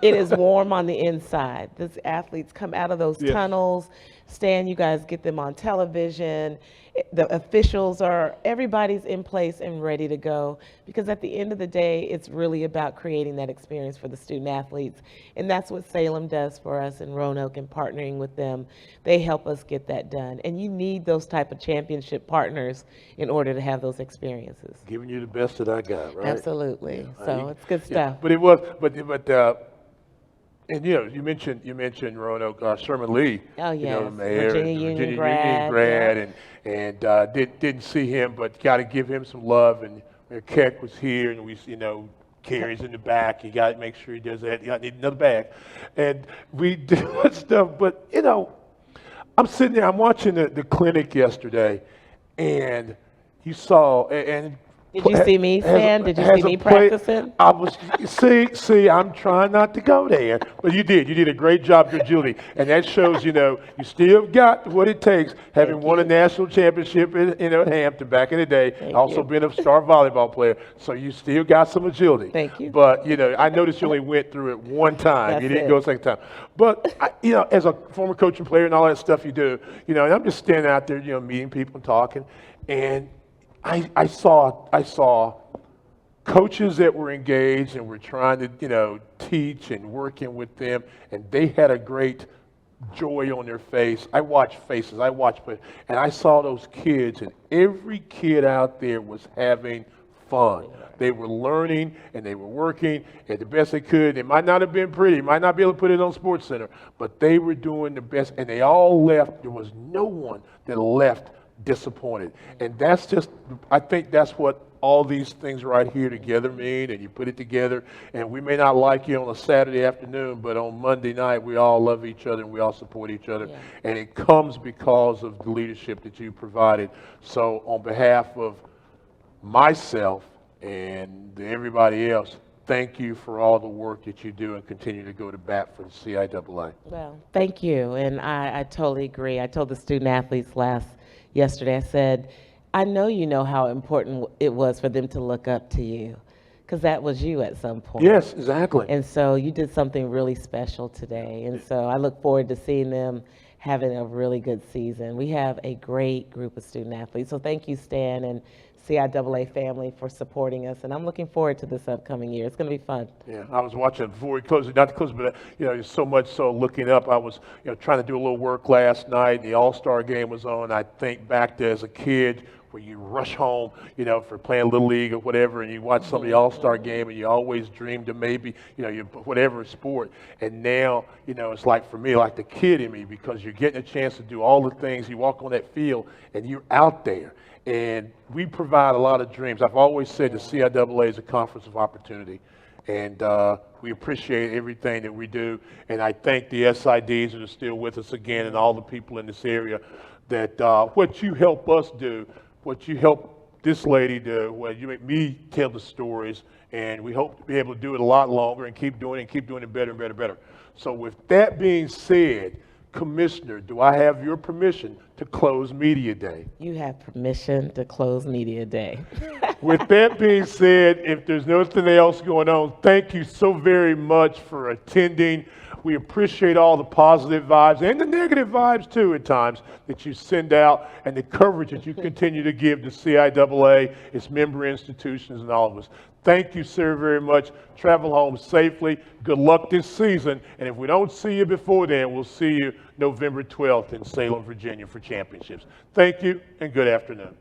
it is warm on the inside. These athletes come out of those tunnels. Stan, you guys get them on television. The officials everybody's in place and ready to go, because at the end of the day, it's really about creating that experience for the student athletes. And that's what Salem does for us in Roanoke, and partnering with them. They help us get that done. And you need those type of championship partners in order to have those experiences. Giving you the best that I got, right? Absolutely. So it's good stuff. But it was, and you know, you mentioned Roanoke, Sherman Lee. Oh, you know, yes. the mayor, Virginia Union grad, and didn't see him, but got to give him some love. And Mayor Keck was here, and we, you know, Carrie's in the back. You got to make sure he does that. You got to need another bag, and we did that stuff. But you know, I'm sitting there, I'm watching the clinic yesterday, and you saw, and Did you see me, Stan? Did you see me practicing? I was, see, I'm trying not to go there, but you did. You did a great job, your Julie, and that shows, you still got what it takes, having won a national championship in Hampton back in the day, also been a star volleyball player, so you still got some agility. Thank you. But, I noticed you only went through it one time. That's You didn't it. go a second time. But, as a former coach and player and all that stuff you do, and I'm just standing out there, meeting people and talking, and I saw coaches that were engaged and were trying to, teach and working with them, and they had a great joy on their face. I watched faces, and I saw those kids, and every kid out there was having fun. They were learning, and they were working, and the best they could. It might not have been pretty, might not be able to put it on Sports Center, but they were doing the best, and they all left. There was no one that left disappointed. And I think that's what all these things right here together mean, and you put it together, and we may not like you on a Saturday afternoon, but on Monday night we all love each other and we all support each other, and it comes because of the leadership that you provided. So on behalf of myself and everybody else, thank you for all the work that you do and continue to go to bat for the CIAA. Well, thank you, and I totally agree. I told the student athletes yesterday, I said, I know you know how important it was for them to look up to you, because that was you at some point. Yes, exactly. And so you did something really special today, and so I look forward to seeing them having a really good season. We have a great group of student athletes, so thank you, Stan, and CIAA family for supporting us, and I'm looking forward to this upcoming year. It's going to be fun. Yeah, I was watching before we closed it, not to close, but it's so much so looking up. I was trying to do a little work last night. The All-Star game was on. I think back to as a kid where you rush home, for playing Little League or whatever, and you watch some of the All-Star game, and you always dreamed of maybe, whatever sport. And now, it's like for me, like the kid in me, because you're getting a chance to do all the things. You walk on that field, and you're out there. And we provide a lot of dreams. I've always said the CIAA is a conference of opportunity, and we appreciate everything that we do. And I thank the SIDs that are still with us again, and all the people in this area that what you help us do, what you help this lady do, well, you make me tell the stories, and we hope to be able to do it a lot longer and keep doing it better and better and better. So with that being said, Commissioner, do I have your permission to close Media Day? You have permission to close Media Day. With that being said, if there's nothing else going on, thank you so very much for attending. We appreciate all the positive vibes and the negative vibes too at times that you send out, and the coverage that you continue to give to CIAA, its member institutions, and all of us. Thank you, sir, very much. Travel home safely. Good luck this season. And if we don't see you before then, we'll see you November 12th in Salem, Virginia for championships. Thank you, and good afternoon.